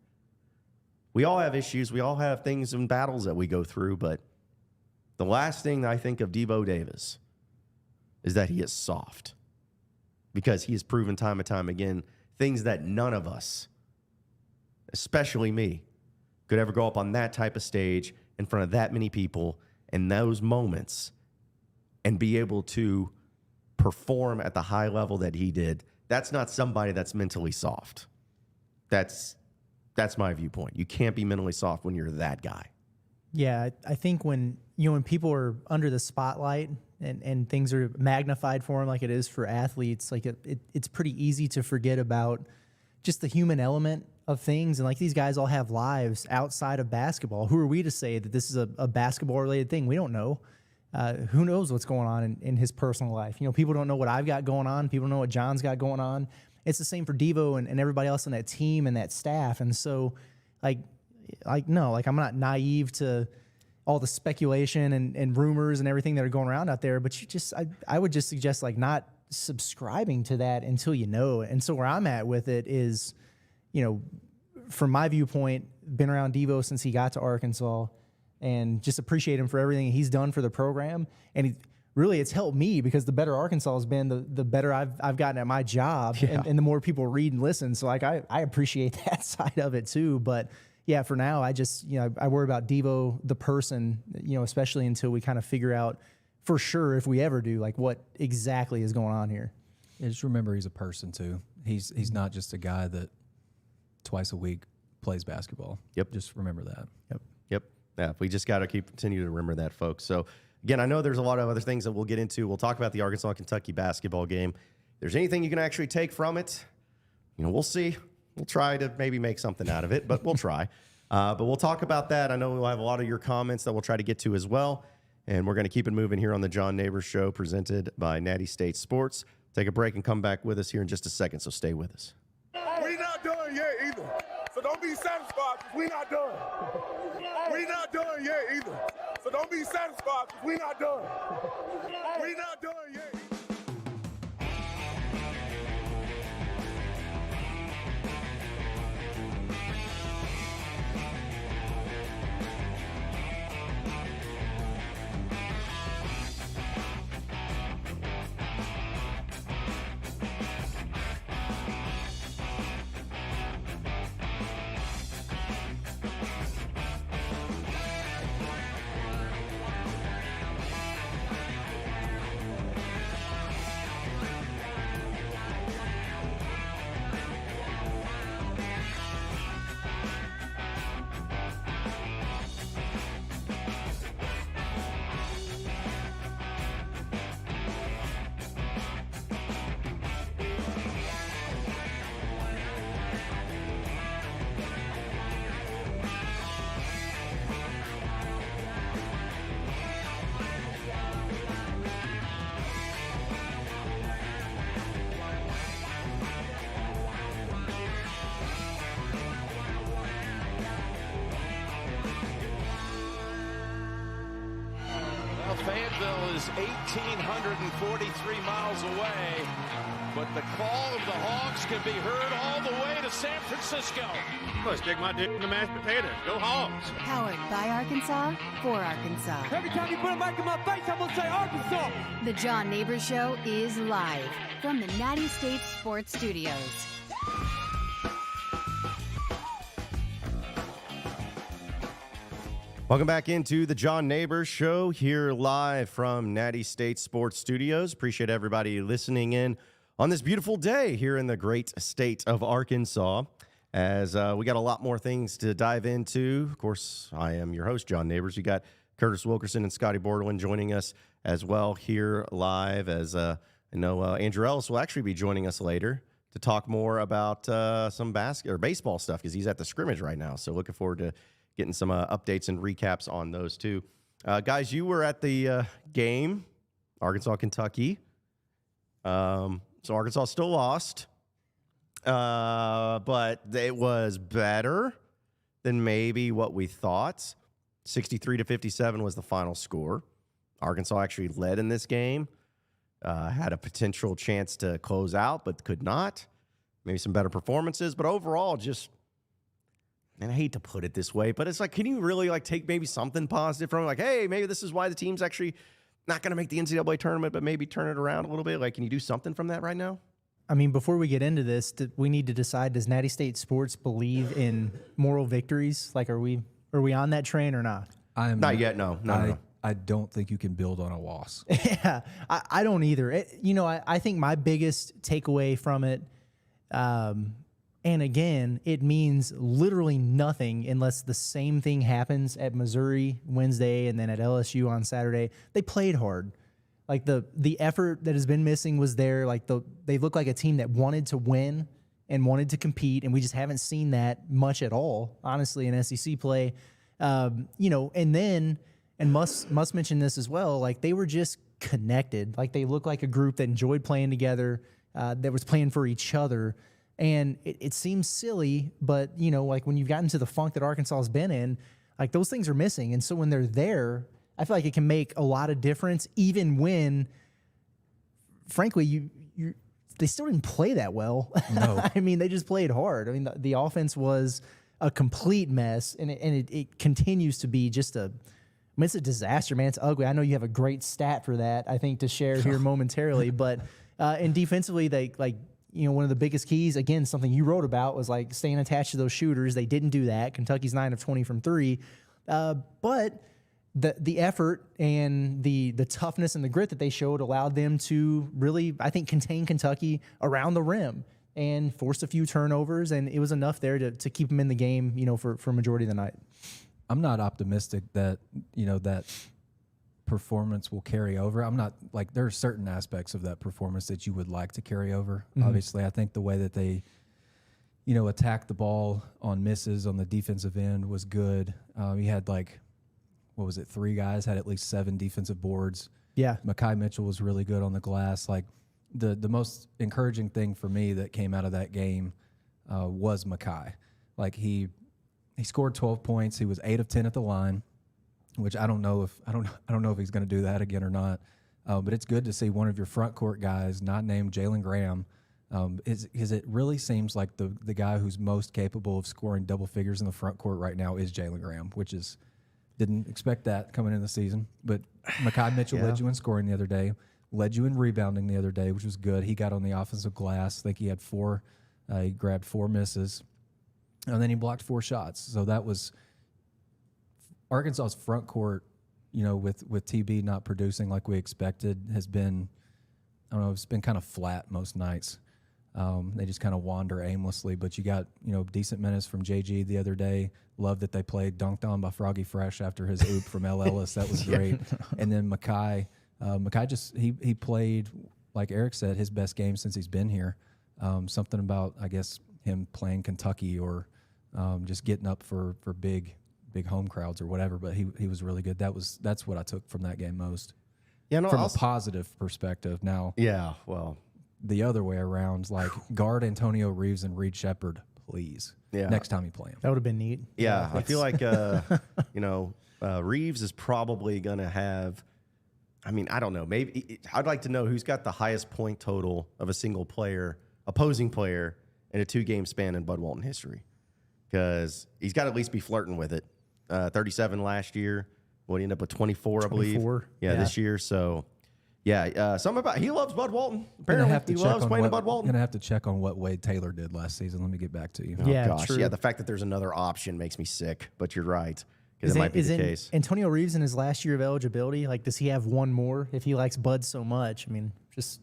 We all have issues. We all have things and battles that we go through, but the last thing that I think of Devo Davis is that he is soft because he has proven time and time again things that none of us, especially me, could ever go up on that type of stage in front of that many people in those moments and be able to perform at the high level that he did. That's not somebody that's mentally soft. That's my viewpoint. You can't be mentally soft when you're that guy. Yeah, I think when people are under the spotlight and things are magnified for them like it is for athletes, like it's pretty easy to forget about just the human element of things. And like these guys all have lives outside of basketball. Who are we to say that this is a basketball related thing? We don't know. Who knows what's going on in his personal life? People don't know what I've got going on. People don't know what John's got going on. It's the same for Devo and everybody else on that team and that staff. And so no, I'm not naive to all the speculation and rumors and everything that are going around out there, but I would just suggest not subscribing to that until you know. And so where I'm at with it is, from my viewpoint, been around Devo since he got to Arkansas and just appreciate him for everything he's done for the program. And it's helped me because the better Arkansas has been, the better I've gotten at my job and the more people read and listen. So I appreciate that side of it too. But yeah, for now, I just, I worry about Devo, the person, especially until we kind of figure out for sure, if we ever do, what exactly is going on here. Yeah, just remember he's a person too. He's not just a guy that twice a week plays basketball. Yep. Just remember that. Yep. Yeah, we just got to continue to remember that, folks. So again, I know there's a lot of other things that we'll get into. We'll talk about the Arkansas-Kentucky basketball game. If there's anything you can actually take from it, we'll see. We'll try to maybe make something out of it, but we'll try. But we'll talk about that. I know we'll have a lot of your comments that we'll try to get to as well. And we're going to keep it moving here on the John Nabors Show, presented by Natty State Sports. Take a break and come back with us here in just a second, so stay with us. We're not done yet either. So don't be satisfied because we're not done. We're not done yet either. So don't be satisfied because we're not done. We're not done yet either. Fayetteville is 1,843 miles away, but the call of the Hogs can be heard all the way to San Francisco. Let's stick my dick in the mashed potatoes. Go Hogs. Powered by Arkansas, for Arkansas. Every time you put a mic in my face, I'm going to say Arkansas. The John Nabors Show is live from the Natty State Sports Studios. Welcome back into the John Nabors Show here live from Natty State Sports Studios. Appreciate everybody listening in on this beautiful day here in the great state of Arkansas. As we got a lot more things to dive into. Of course, I am your host, John Nabors. You got Curtis Wilkerson and Scotty Bordelin joining us as well here live. As I know Andrew Ellis will actually be joining us later to talk more about some baseball stuff because he's at the scrimmage right now. So looking forward to getting some updates and recaps on those too. Guys, you were at the game, Arkansas-Kentucky. So Arkansas still lost, but it was better than maybe what we thought. 63-57 was the final score. Arkansas actually led in this game, had a potential chance to close out, but could not. Maybe some better performances, but overall just, and I hate to put it this way, but it's like, can you really like take maybe something positive from it? Like, hey, maybe this is why the team's actually not going to make the NCAA tournament, but maybe turn it around a little bit. Like, can you do something from that right now? I mean, before we get into this, we need to decide, does Natty State Sports believe in moral victories? Like, are we on that train or not? I am not yet. No. I don't think you can build on a loss. Yeah, I don't either. I think my biggest takeaway from it, and again, it means literally nothing unless the same thing happens at Missouri Wednesday and then at LSU on Saturday. They played hard. Like the effort that has been missing was there. Like they look like a team that wanted to win and wanted to compete, and we just haven't seen that much at all, honestly, in SEC play. And Musk mentioned this as well. Like they were just connected. Like they looked like a group that enjoyed playing together, that was playing for each other. And it seems silly, but, like when you've gotten to the funk that Arkansas has been in, like those things are missing. And so when they're there, I feel like it can make a lot of difference, even when, frankly, they still didn't play that well. No. I mean, they just played hard. I mean, the offense was a complete mess, and it continues to be just it's a disaster, man. It's ugly. I know you have a great stat for that, I think, to share here momentarily, but and defensively, they one of the biggest keys, again, something you wrote about, was like staying attached to those shooters. They didn't do that. Kentucky's 9 of 20 from 3. But the effort and the toughness and the grit that they showed allowed them to really, I think, contain Kentucky around the rim and forced a few turnovers. And it was enough there to keep them in the game, for a majority of the night. I'm not optimistic that, that performance will carry over. I'm not like, there are certain aspects of that performance that you would like to carry over. Mm-hmm. Obviously, I think the way that they, attacked the ball on misses on the defensive end was good. He had 3 guys had at least 7 defensive boards. Yeah. Mekhi Mitchell was really good on the glass. Like the most encouraging thing for me that came out of that game was Mekhi. Like he scored 12 points. He was 8 of 10 at the line, which I don't know if he's going to do that again or not. But it's good to see one of your front court guys, not named Jalen Graham, is it really seems like the guy who's most capable of scoring double figures in the front court right now is Jalen Graham, which is didn't expect that coming into the season. But Mekhi Mitchell led you in scoring the other day, led you in rebounding the other day, which was good. He got on the offensive glass. I think he had 4. He grabbed 4 misses, and then he blocked 4 shots. So that was Arkansas's front court. With TB not producing like we expected, has been, I don't know, it's been kind of flat most nights. They just kind of wander aimlessly, but you got, decent minutes from JG the other day. Love that they played dunked on by Froggy Fresh after his oop from L. Ellis. That was great. And then Mekhi just, he played, like Eric said, his best game since he's been here. Something about, I guess, him playing Kentucky or just getting up for big home crowds or whatever, but he was really good. That's what I took from that game most. Yeah, no, from a positive perspective. Now, yeah, well, the other way around, like guard Antonio Reeves and Reed Shepherd, please. Yeah, next time you play him. That would have been neat. Yeah, I feel like Reeves is probably gonna have. I mean, I don't know. Maybe I'd like to know who's got the highest point total of a single player, opposing player, in a 2-game span in Bud Walton history, because he's got to at least be flirting with it. 37 last year. What, he ended up with 24, I believe. Yeah, this year. So, something about he loves Bud Walton. Apparently, he loves playing Bud Walton. I'm gonna have to check on what Wade Taylor did last season. Let me get back to you. Oh, gosh. True. Yeah, the fact that there's another option makes me sick. But you're right, because it might be the case. Antonio Reeves in his last year of eligibility, like, does he have one more if he likes Bud so much? I mean, just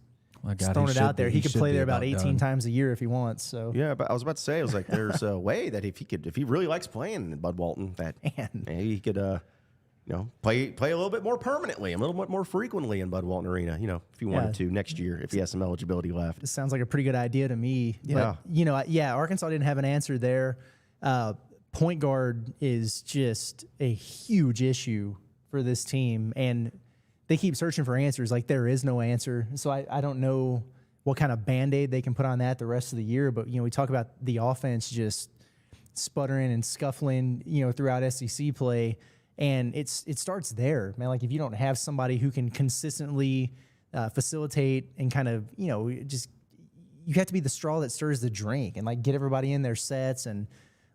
throwing it out there. He could play there about 18 times a year if he wants. So yeah, but I was about to say, I was like, there's a way that if he really likes playing in Bud Walton, that maybe he could play a little bit more permanently, a little bit more frequently in Bud Walton Arena. If he wanted to next year, if he has some eligibility left. This sounds like a pretty good idea to me. Yeah, but, Arkansas didn't have an answer there. Point guard is just a huge issue for this team, and they keep searching for answers. Like, there is no answer. So I don't know what kind of Band-Aid they can put on that the rest of the year. But, we talk about the offense just sputtering and scuffling, throughout SEC play. And it starts there, man. Like, if you don't have somebody who can consistently facilitate and kind of, you have to be the straw that stirs the drink and, like, get everybody in their sets and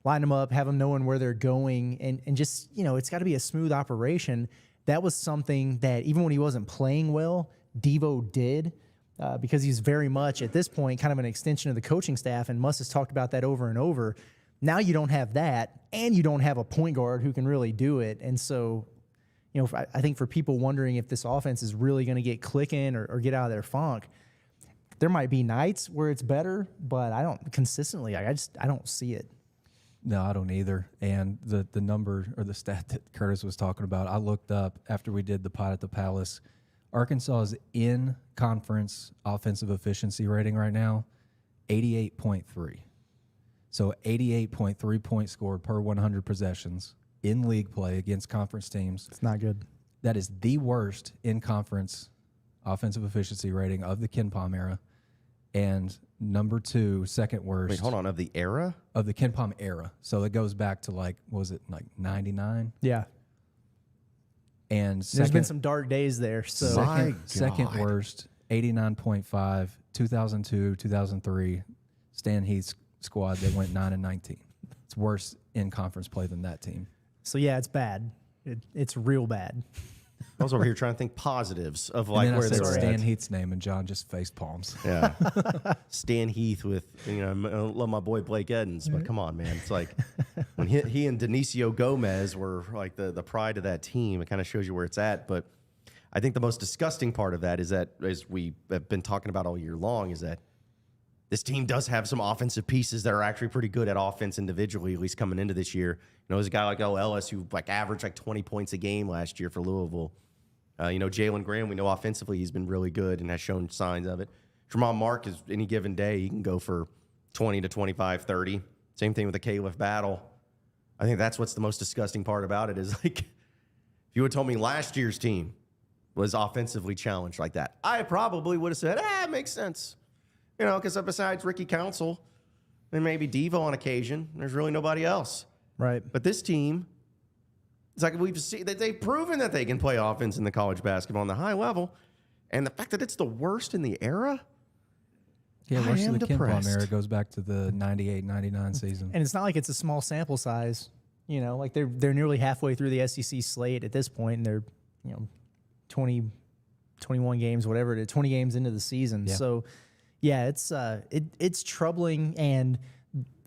line them up, have them knowing where they're going. And just, it's got to be a smooth operation. That was something that even when he wasn't playing well, Devo did, because he's very much at this point kind of an extension of the coaching staff, and Muss has talked about that over and over. Now you don't have that, and you don't have a point guard who can really do it. And so, I think for people wondering if this offense is really going to get clicking or get out of their funk, there might be nights where it's better, but I don't consistently. I don't see it. No, I don't either. And the number or the stat that Curtis was talking about, I looked up after we did the pod at the Palace. Arkansas's in-conference offensive efficiency rating right now, 88.3. So 88.3 points scored per 100 possessions in league play against conference teams. It's not good. That is the worst in-conference offensive efficiency rating of the Ken Pom era. And number 2, second worst. Wait, hold on. Of the era? Of the Ken Pom era. So it goes back to, like, what was it, like 99? Yeah. And there's been some dark days there. So second worst, 89.5, 2002, 2003. Stan Heath's squad, they went 9-19. It's worse in conference play than that team. So, yeah, it's bad. It's real bad. I was over here trying to think positives of, like, where they were Stan at. Heath's name, and John just face palms. Yeah. Stan Heath with, I love my boy Blake Edens, but come on, man. It's like when he and Dionisio Gomez were, like, the pride of that team, it kind of shows you where it's at. But I think the most disgusting part of that is that, as we have been talking about all year long, is that this team does have some offensive pieces that are actually pretty good at offense individually, at least coming into this year. There's a guy like L. Ellis who, like, averaged like 20 points a game last year for Louisville. Jalen Graham, we know offensively he's been really good and has shown signs of it. Tremont Mark is any given day, he can go for 20 to 25, 30. Same thing with the Caliph battle. I think that's what's the most disgusting part about it is like, if you had told me last year's team was offensively challenged like that, I probably would have said, it makes sense. You know, because besides Ricky Council and maybe Devo on occasion, there's really nobody else. Right. But this team, it's like we've seen that they've proven that they can play offense in the college basketball on the high level. And the fact that it's the worst in the era, yeah, I most am of the depressed. KenPom era goes back to the 98, 99 season. And it's not like it's a small sample size. You know, like they're nearly halfway through the SEC slate at this point, and they're, 20, 21 games, whatever it is, 20 games into the season. Yeah. So, yeah, it's troubling. And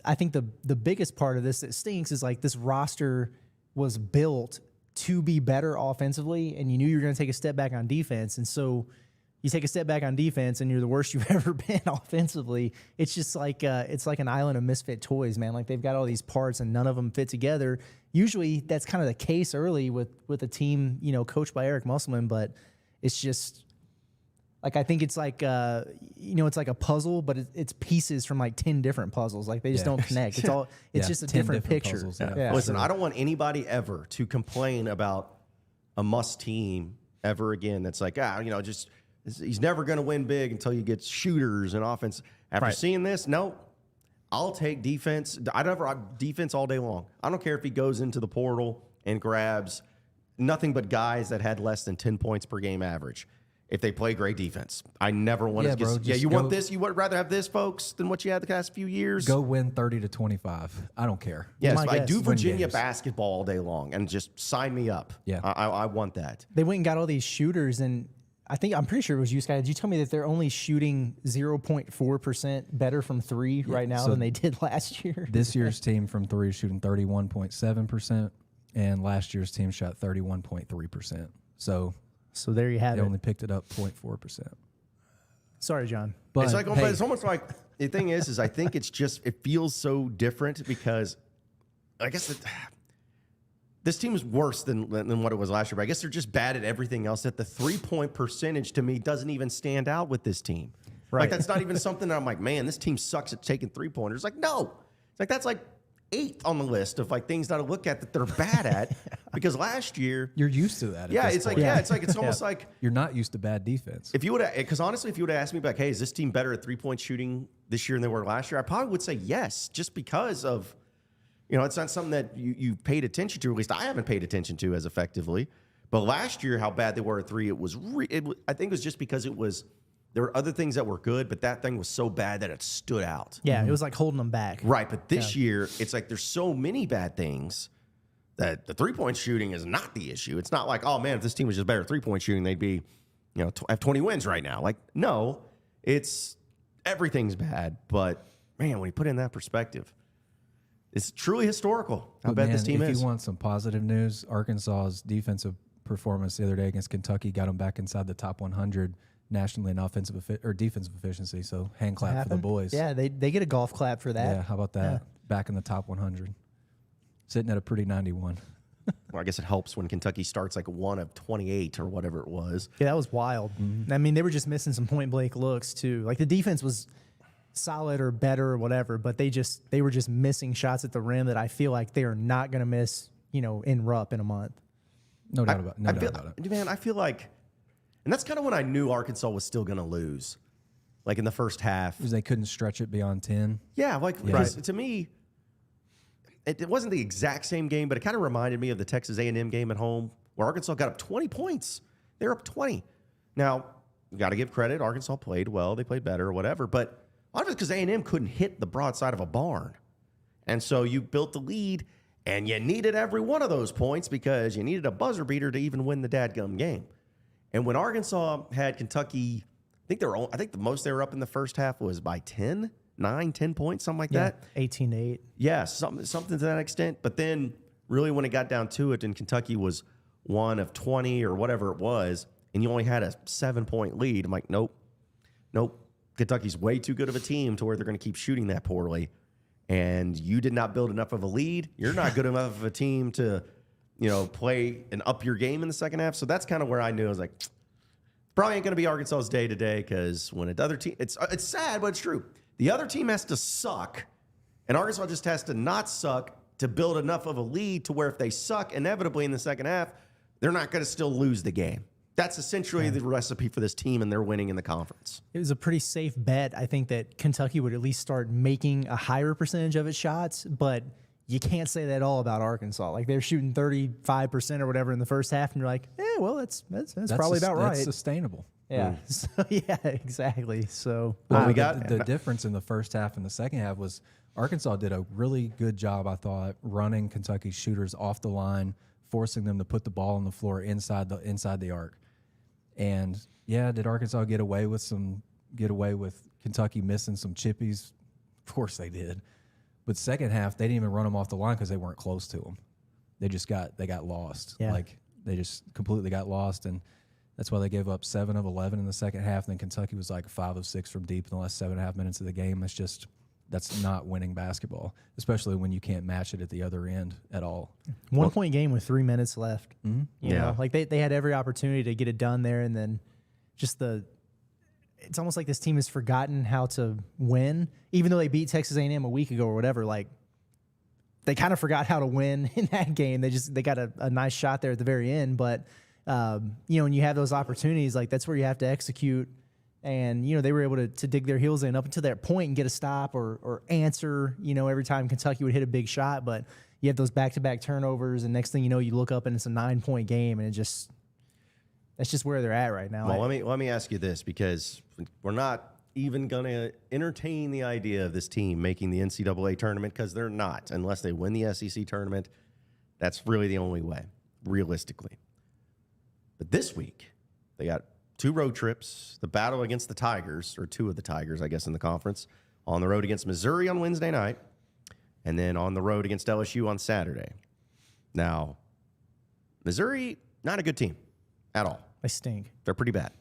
I think the biggest part of this that stinks is like this roster was built to be better offensively, and you knew you were going to take a step back on defense. And so you take a step back on defense and you're the worst you've ever been offensively. It's just like it's like an island of misfit toys, man. Like they've got all these parts and none of them fit together. Usually that's kind of the case early with a team, coached by Eric Muselman, but it's just like I think it's like it's like a puzzle, but it's pieces from like 10 different puzzles. Like they just don't connect. It's just a different picture. Puzzles, Listen, I don't want anybody ever to complain about a Muss team ever again. That's like just. He's never going to win big until you get shooters and offense. After seeing this, no, I'll take defense. Defense all day long. I don't care if he goes into the portal and grabs nothing but guys that had less than 10 points per game average. If they play great defense, I never want to. Bro, you want this? You would rather have this, folks, than what you had the past few years. Go win 30 to 25. I don't care. Yes, I do Virginia basketball all day long, and just sign me up. Yeah, I want that. They went and got all these shooters, and I'm pretty sure it was you, Sky. Did you tell me that they're only shooting 0.4% better from three right now than they did last year? This year's team from three is shooting 31.7%, and last year's team shot 31.3%. So there you have it. They only picked it up 0.4%. Sorry, John. But it's almost like the thing is I think it feels so different because I guess this team is worse than what it was last year, but I guess they're just bad at everything else. That the 3-point percentage to me doesn't even stand out with this team. Right. Like that's not even something that I'm like, man, this team sucks at taking 3-pointers. Like, no. It's like that's like 8th on the list of like things that I look at that they're bad at. Because last year you're used to that. It's almost like you're not used to bad defense. If you would, because honestly, if you would have asked me like, hey, is this team better at 3-point shooting this year than they were last year? I probably would say yes, just because of. It's not something that you paid attention to. At least I haven't paid attention to as effectively. But last year, how bad they were at 3, I think it was just because there were other things that were good, but that thing was so bad that it stood out. Yeah, it was like holding them back. Right, but this year, it's like there's so many bad things that the 3-point shooting is not the issue. It's not like, oh man, if this team was just better at 3-point shooting, they'd be, have 20 wins right now. Like, no, it's everything's bad. But man, when you put it in that perspective, it's truly historical how bad this team is. If you want some positive news, Arkansas's defensive performance the other day against Kentucky got them back inside the top 100 nationally in defensive efficiency. So hand clap for the boys. Yeah, they get a golf clap for that. Yeah, how about that? Yeah. Back in the top 100, sitting at a pretty 91. Well, I guess it helps when Kentucky starts like 1 of 28 or whatever it was. Yeah, that was wild. Mm-hmm. I mean, they were just missing some point blank looks too. Like the defense was solid or better or whatever, but they were just missing shots at the rim that I feel like they are not going to miss, in Rupp in a month. No doubt about it. Man, I feel like, and that's kind of when I knew Arkansas was still going to lose, like in the first half. Because they couldn't stretch it beyond 10. Yeah, because to me, it wasn't the exact same game, but it kind of reminded me of the Texas A&M game at home where Arkansas got up 20 points. They were up 20. Now, you got to give credit. Arkansas played well. They played better or whatever, but a lot of it's because A&M couldn't hit the broadside of a barn. And so you built the lead, and you needed every one of those points because you needed a buzzer beater to even win the dadgum game. And when Arkansas had Kentucky, I think the most they were up in the first half was by 10 points, something like that. 18-8. Yeah, something to that extent. But then really when it got down to it and Kentucky was 1 of 20 or whatever it was, and you only had a 7-point lead, I'm like, nope. Kentucky's way too good of a team to where they're going to keep shooting that poorly. And you did not build enough of a lead. You're not good enough of a team to, play and up your game in the second half. So that's kind of where I knew. I was like, probably ain't going to be Arkansas's day today because when another team, it's sad, but it's true. The other team has to suck, and Arkansas just has to not suck to build enough of a lead to where if they suck inevitably in the second half, they're not going to still lose the game. That's essentially the recipe for this team, and they're winning in the conference. It was a pretty safe bet. I think that Kentucky would at least start making a higher percentage of its shots, but you can't say that all about Arkansas. Like, they're shooting 35% or whatever in the first half, and you're like, well, that's probably about right. That's sustainable. Yeah. So, yeah, exactly. So the difference in the first half and the second half was Arkansas did a really good job, I thought, running Kentucky's shooters off the line, forcing them to put the ball on the floor inside the arc. And did Arkansas get away with Kentucky missing some chippies? Of course they did. But second half, they didn't even run them off the line because they weren't close to them. They got lost. Yeah. Like, they just completely got lost, and that's why they gave up 7 of 11 in the second half. And then Kentucky was like 5 of 6 from deep in the last 7.5 minutes of the game. That's not winning basketball, especially when you can't match it at the other end at all. 1 point game with 3 minutes left. Mm-hmm. You know, like they had every opportunity to get it done there, and then just it's almost like this team has forgotten how to win. Even though they beat Texas A&M a week ago or whatever, like, they kind of forgot how to win in that game. They got a nice shot there at the very end, but when you have those opportunities, like, that's where you have to execute. And, they were able to dig their heels in up until that point and get a stop or answer, every time Kentucky would hit a big shot. But you have those back-to-back turnovers, and next thing you know, you look up and it's a 9-point game, and that's just where they're at right now. Well, let me ask you this, because we're not even going to entertain the idea of this team making the NCAA tournament, because they're not. Unless they win the SEC tournament, that's really the only way, realistically. But this week, they got 2 road trips, the battle against the Tigers, or 2 of the Tigers, I guess, in the conference, on the road against Missouri on Wednesday night, and then on the road against LSU on Saturday. Now, Missouri, not a good team at all. They stink. They're pretty bad.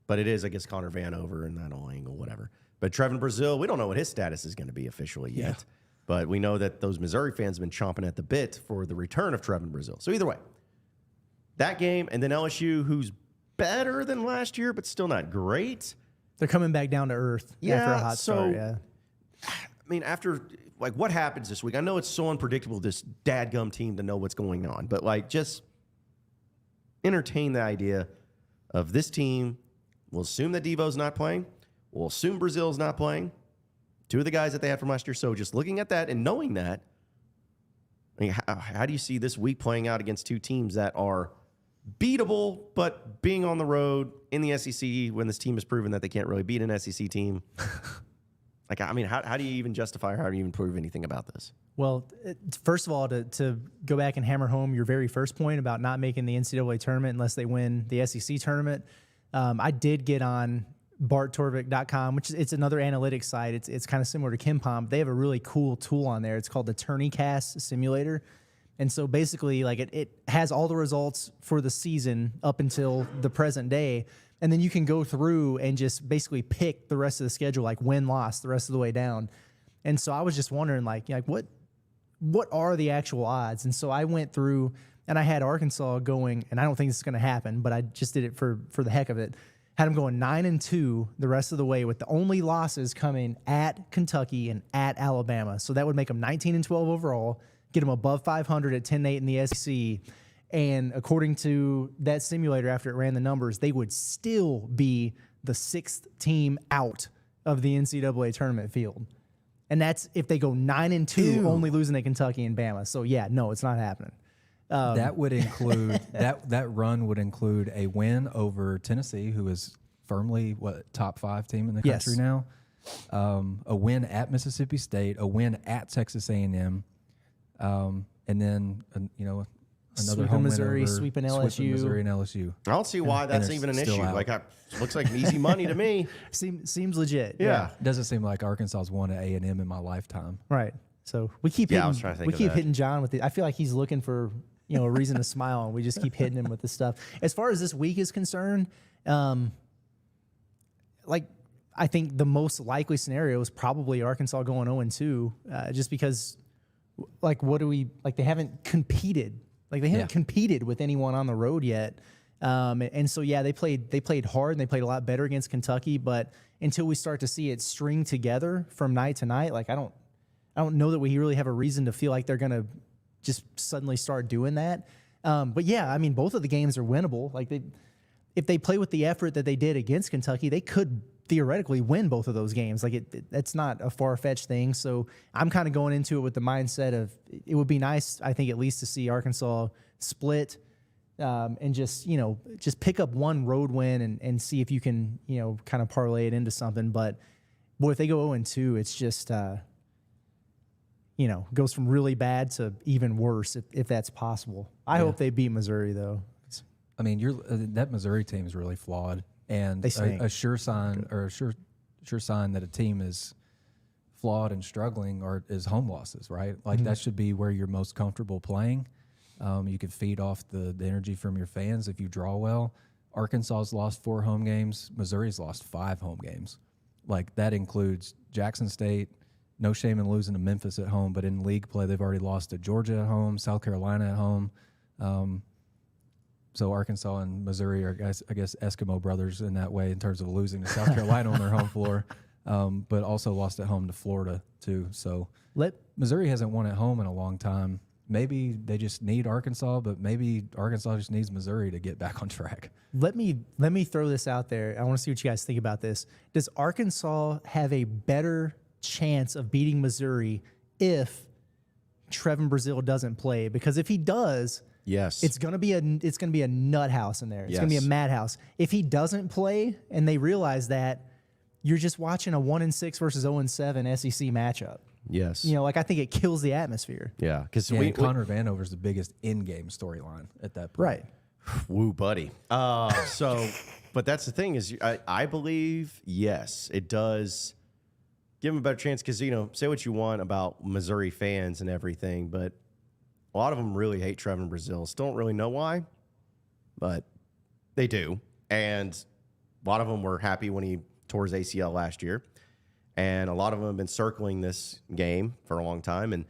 But it is, I guess, Connor Vanover and that whole angle, whatever. But Trevin Brazile, we don't know what his status is going to be officially yet. Yeah. But we know that those Missouri fans have been chomping at the bit for the return of Trevin Brazile. So either way, that game, and then LSU, who's better than last year, but still not great. They're coming back down to earth after a hot start. Yeah. I mean, after, like, what happens this week? I know it's so unpredictable, this dadgum team, to know what's going on, but, like, just entertain the idea of this team. We'll assume that Devo's not playing. We'll assume Brazile's not playing. 2 of the guys that they had from last year. So just looking at that and knowing that, I mean, how do you see this week playing out against 2 teams that are beatable, but being on the road in the SEC when this team has proven that they can't really beat an SEC team? Like, I mean, how do you even justify, or how do you even prove anything about this? Well, first of all, to go back and hammer home your very first point about not making the NCAA tournament unless they win the SEC tournament, I did get on BartTorvik.com, which it's another analytics site. It's kind of similar to KenPom. They have a really cool tool on there. It's called the TourneyCast Simulator. And so basically, like, it has all the results for the season up until the present day. And then you can go through and just basically pick the rest of the schedule, like win, loss, the rest of the way down. And so I was just wondering, like what are the actual odds? And so I went through and I had Arkansas going, and I don't think this is going to happen, but I just did it for the heck of it. Had them going 9-2 the rest of the way, with the only losses coming at Kentucky and at Alabama. So that would make them 19-12 overall, get them above 500 at 10-8 in the SEC. And according to that simulator, after it ran the numbers, they would still be the 6th team out of the NCAA tournament field. And that's if they go 9-2, only losing to Kentucky and Bama. So, yeah, no, it's not happening. That would include that run would include a win over Tennessee, who is firmly top 5 team in the country now. A win at Mississippi State, a win at Texas A&M, and then another home Missouri, win over sweeping LSU. Sweeping Missouri and LSU. I don't see why that's even an issue. Out. Like, looks like easy money to me. Seems legit. Yeah. Doesn't seem like Arkansas's won at A&M in my lifetime. Right. So we keep hitting John with it. I feel like he's looking for a reason to smile, and we just keep hitting him with this stuff. As far as this week is concerned, I think the most likely scenario is probably Arkansas going 0-2, just because, they haven't competed. Like, they haven't competed with anyone on the road yet. And so, yeah, they played hard and they played a lot better against Kentucky. But until we start to see it string together from night to night, like I don't know that we really have a reason to feel like they're going to just suddenly start doing that. But yeah, I mean, both of the games are winnable. Like if they play with the effort that they did against Kentucky, they could theoretically win both of those games. Like that's not a far-fetched thing. So I'm kind of going into it with the mindset of it would be nice, I think, at least to see Arkansas split and just pick up one road win and see if you can, kind of parlay it into something. But boy, if they go 0-2, it's just, goes from really bad to even worse if that's possible. I hope they beat Missouri though. I mean, that Missouri team is really flawed. And a sure sign or a sure sign that a team is flawed and struggling is home losses, right? Like that should be where you're most comfortable playing. You can feed off the energy from your fans if you draw well. Arkansas's lost 4 home games. Missouri's lost 5 home games. Like that includes Jackson State. No shame in losing to Memphis at home, but in league play they've already lost to Georgia at home, South Carolina at home. So Arkansas and Missouri are, I guess, Eskimo brothers in that way in terms of losing to South Carolina on their home floor, but also lost at home to Florida too. So Missouri hasn't won at home in a long time. Maybe they just need Arkansas, but maybe Arkansas just needs Missouri to get back on track. Let me throw this out there. I want to see what you guys think about this. Does Arkansas have a better chance of beating Missouri if Trevin Brazile doesn't play? Because if he does, yes, it's gonna be a nut house in there. It's gonna be a madhouse. If he doesn't play and they realize that, you're just watching a 1-6 versus 0-7 SEC matchup. Yes, like I think it kills the atmosphere. Yeah, because Connor Vanover's the biggest in-game storyline at that point. Right. Woo, buddy. But that's the thing is, I believe yes, it does give him a better chance because say what you want about Missouri fans and everything, but a lot of them really hate Trevin Brazile. Still don't really know why, but they do. And a lot of them were happy when he tore his ACL last year. And a lot of them have been circling this game for a long time. And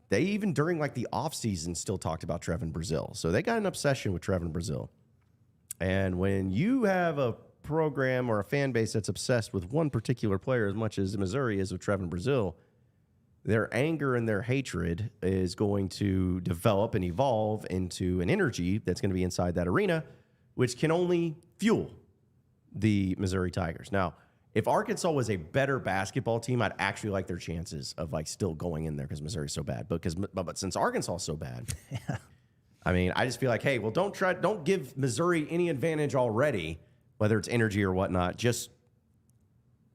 they even during the offseason still talked about Trevin Brazile. So they got an obsession with Trevin Brazile. And when you have a program or a fan base that's obsessed with one particular player as much as Missouri is with Trevin Brazile, their anger and their hatred is going to develop and evolve into an energy that's going to be inside that arena, which can only fuel the Missouri Tigers. Now, if Arkansas was a better basketball team, I'd actually like their chances of still going in there because Missouri's so bad. But since Arkansas is so bad, I mean, I just feel like, hey, well, don't give Missouri any advantage already, whether it's energy or whatnot. Just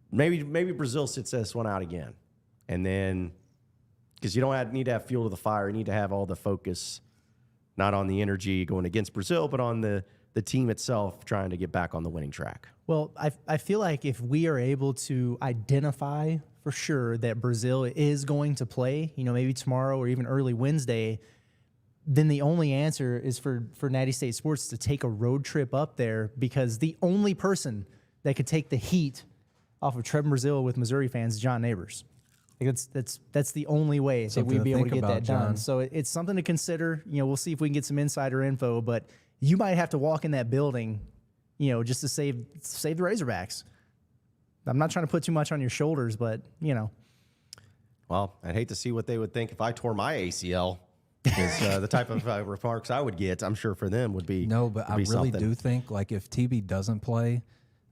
maybe Brazile sits this one out again. And then, because you don't need to have fuel to the fire, you need to have all the focus, not on the energy going against Brazile, but on the team itself trying to get back on the winning track. Well, I feel like if we are able to identify for sure that Brazile is going to play, maybe tomorrow or even early Wednesday, then the only answer is for Natty State Sports to take a road trip up there, because the only person that could take the heat off of Trevin Brazile with Missouri fans is John Nabors. That's the only way that we'd be able to get that done. So it's something to consider. We'll see if we can get some insider info, but you might have to walk in that building, just to save the Razorbacks. I'm not trying to put too much on your shoulders, but Well, I'd hate to see what they would think if I tore my ACL, because the type of remarks I would get, I'm sure for them would be no. But I really do think if TB doesn't play,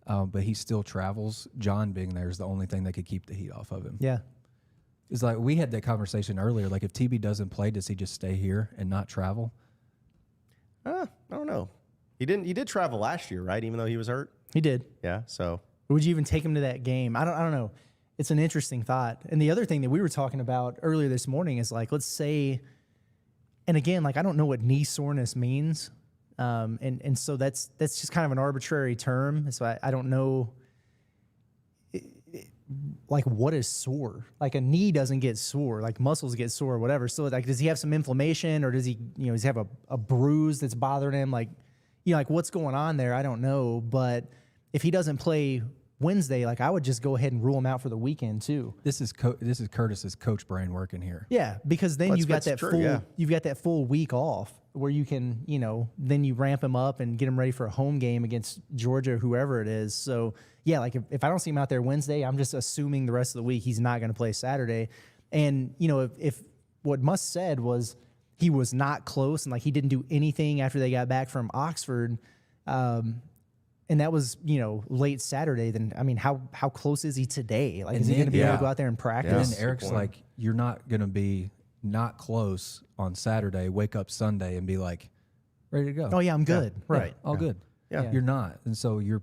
but he still travels, John being there is the only thing that could keep the heat off of him. Yeah. It's we had that conversation earlier. If TB doesn't play, does he just stay here and not travel? I don't know. He did travel last year, right? Even though he was hurt. He did. Yeah. So would you even take him to that game? I don't know. It's an interesting thought. And the other thing that we were talking about earlier this morning is let's say, and again, I don't know what knee soreness means, and so that's just kind of an arbitrary term. So I don't know. What is sore? A knee doesn't get sore, muscles get sore or whatever. So does he have some inflammation, or does he have a bruise that's bothering him? What's going on there? I don't know. But if he doesn't play Wednesday, like I would just go ahead and rule them out for the weekend too. This is Curtis's coach brain working here. Yeah, because then you've got that you've got that full week off where you can, then you ramp him up and get him ready for a home game against Georgia or whoever it is. So yeah, like if I don't see him out there Wednesday, I'm just assuming the rest of the week he's not going to play Saturday. And if what Muss said was he was not close and like he didn't do anything after they got back from Oxford, and that was, late Saturday, then, I mean, how close is he today? Like, is he going to be able to go out there and practice? And Eric's like, you're not going to be not close on Saturday, wake up Sunday and be like, ready to go. Oh, yeah, I'm good. Right. Yeah, all good. Yeah. You're not. And so you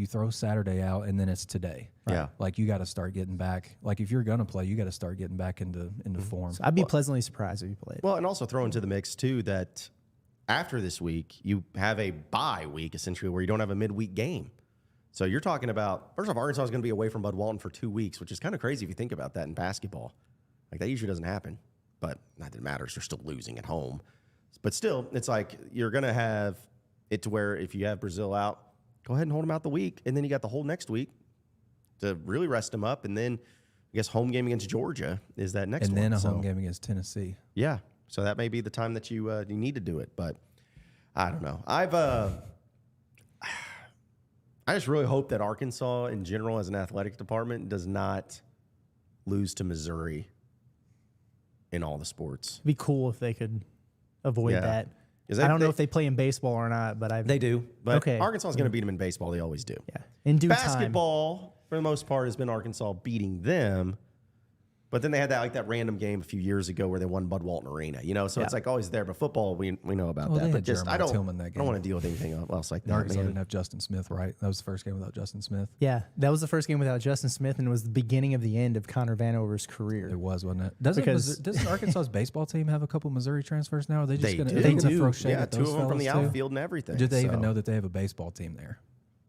throw Saturday out and then it's today. Right? Yeah. Like, you got to start getting back. Like, if you're going to play, you got to start getting back into form. So I'd be pleasantly surprised if you played. Well, and also throw into the mix, too, that after this week, you have a bye week, essentially, where you don't have a midweek game. So you're talking about, first off, Arkansas is going to be away from Bud Walton for 2 weeks, which is kind of crazy if you think about that in basketball. Like, that usually doesn't happen. But not that it matters. They're still losing at home. But still, it's like you're going to have it to where if you have Brazil out, go ahead and hold him out the week. And then you got the whole next week to really rest him up. And then, I guess, home game against Georgia is that next one. And then a home game against Tennessee. Yeah. So that may be the time that you need to do it. But I don't know. I just really hope that Arkansas in general as an athletic department does not lose to Missouri in all the sports. It'd be cool if they could avoid that. I don't know if they play in baseball or not, but they do. But okay. Arkansas is going to beat them in baseball. They always do. Yeah. In due time. Basketball, for the most part, has been Arkansas beating them. But then they had that random game a few years ago where they won Bud Walton Arena, so it's like always there. But football, we know about that. But just I don't want to deal with anything else like that. Arkansas didn't have Justin Smith, right? That was the first game without Justin Smith. Yeah, that was the first game without Justin Smith, and it was the beginning of the end of Connor Vanover's career. It was, wasn't it? Doesn't Arkansas's baseball team have a couple Missouri transfers now? Are they just going to throw shade at those 2 of them from the outfield and everything. Did they even know that they have a baseball team there?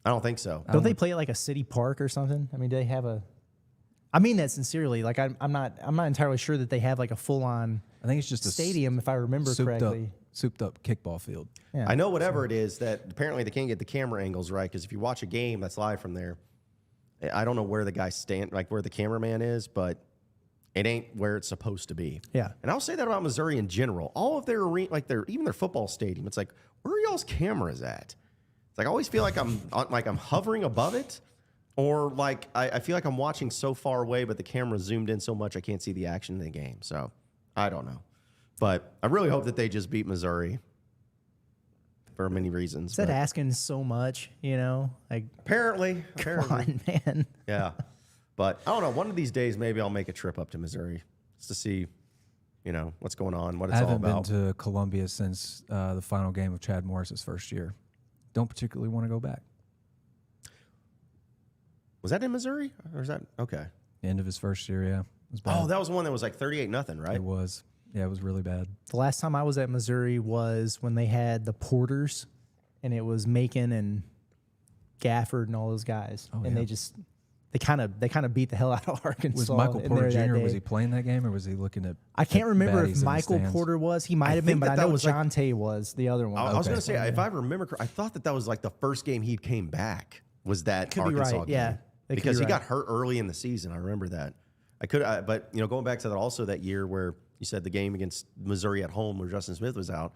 I don't think so. Don't they play at like a city park or something? I mean, do they have a? I mean that sincerely. Like I'm not entirely sure that they have like a full on. I think it's just a stadium, if I remember correctly. Souped up kickball field. Yeah. I know whatever it is that apparently they can't get the camera angles right because if you watch a game that's live from there, I don't know where the guy where the cameraman is, but it ain't where it's supposed to be. Yeah. And I'll say that about Missouri in general. All of their even their football stadium, it's like where are y'all's cameras at? It's like I always feel like I'm hovering above it. Or like I feel like I'm watching so far away, but the camera zoomed in so much I can't see the action in the game. So I don't know, but I really hope that they just beat Missouri for many reasons. Is that asking so much? Like apparently. Come on, man. Yeah, but I don't know. One of these days, maybe I'll make a trip up to Missouri just to see, what's going on, what it's all about. I haven't been to Columbia since the final game of Chad Morris's first year. Don't particularly want to go back. Was that in Missouri? Or is that okay? End of his first year, yeah. It was bad. Oh, that was one that was like 38-0, right? It was. Yeah, it was really bad. The last time I was at Missouri was when they had the Porters, and it was Macon and Gafford and all those guys. Oh, and yeah. they kind of beat the hell out of Arkansas. Was Michael Porter Jr., was he playing that game, or was he looking at I can't remember if Michael Porter was. He might have been, but I know John Tay was the other one. I was going to say, if I remember correctly, I thought that was like the first game he came back was that Arkansas game. Yeah. Because he got hurt early in the season. I remember that. But going back to that also that year where you said the game against Missouri at home where Justin Smith was out.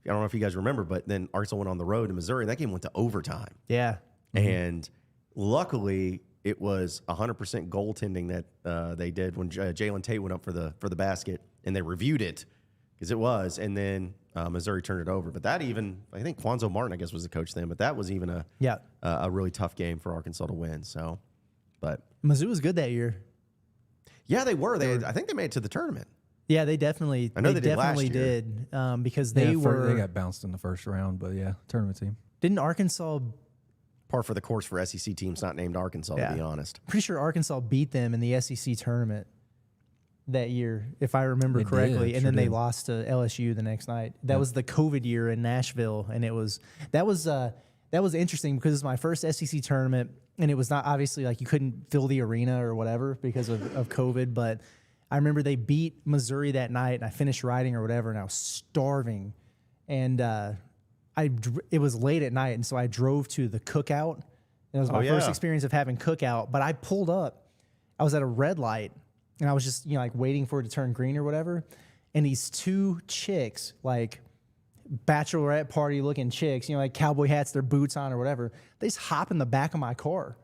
I don't know if you guys remember, but then Arkansas went on the road in Missouri, and that game went to overtime. Yeah. Mm-hmm. And luckily, it was 100% goaltending that they did when Jalen Tate went up for the basket, and they reviewed it because it was, and then Missouri turned it over. But that even, I think Quanzo Martin, I guess, was the coach then, but that was even a really tough game for Arkansas to win. So, but Mizzou was good that year. Yeah, they were. I think they made it to the tournament. Yeah, they definitely. I know they did definitely last year. did because they got bounced in the first round, but yeah, tournament team. Didn't Arkansas? Par for the course for SEC teams not named Arkansas, to be honest. Pretty sure Arkansas beat them in the SEC tournament that year, if I remember correctly, and then they lost to LSU the next night. That was the COVID year in Nashville, and that was interesting because it's my first SEC tournament, and it was not obviously like you couldn't fill the arena or whatever because of COVID, but I remember they beat Missouri that night, and I finished riding or whatever, and I was starving, and it was late at night, and so I drove to the cookout It was my first experience of having cookout, but I pulled up. I was at a red light, and I was just, like waiting for it to turn green or whatever. And these two chicks, like bachelorette party looking chicks, like cowboy hats, their boots on or whatever, they just hop in the back of my car.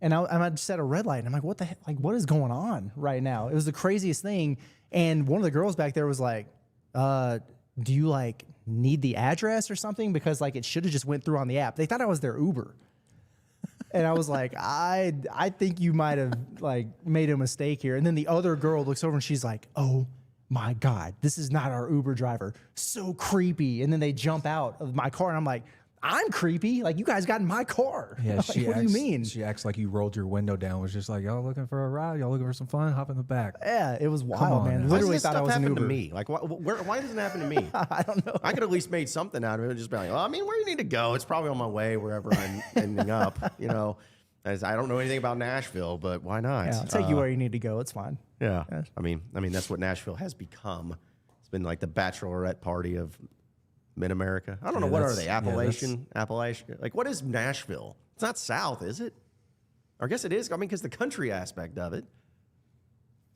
And I'm just at a red light, and I'm like, what the heck? Like, what is going on right now? It was the craziest thing. And one of the girls back there was like, do you like need the address or something? Because like it should have just went through on the app. They thought I was their Uber. And I was like, I think you might have like made a mistake here. And then the other girl looks over and she's like, oh my God, this is not our Uber driver. So creepy. And then they jump out of my car and I'm like, I'm creepy. Like, you guys got in my car. Yeah, like, what do you mean? She acts like you rolled your window down. Was just like, y'all looking for a ride? Y'all looking for some fun? Hop in the back. Yeah, it was wild, man. Literally thought I was an Uber. To me? Like, why doesn't it happen to me? I don't know. I could at least made something out of it. Just be like, well, I mean, where you need to go? It's probably on my way wherever I'm ending up. As I don't know anything about Nashville, but why not? Yeah, I'll take you where you need to go. It's fine. Yeah. I mean, that's what Nashville has become. It's been like the bachelorette party of Mid-America. I don't know, what are they? Appalachian? Like, what is Nashville? It's not South, is it? Or I guess it is. I mean, because the country aspect of it.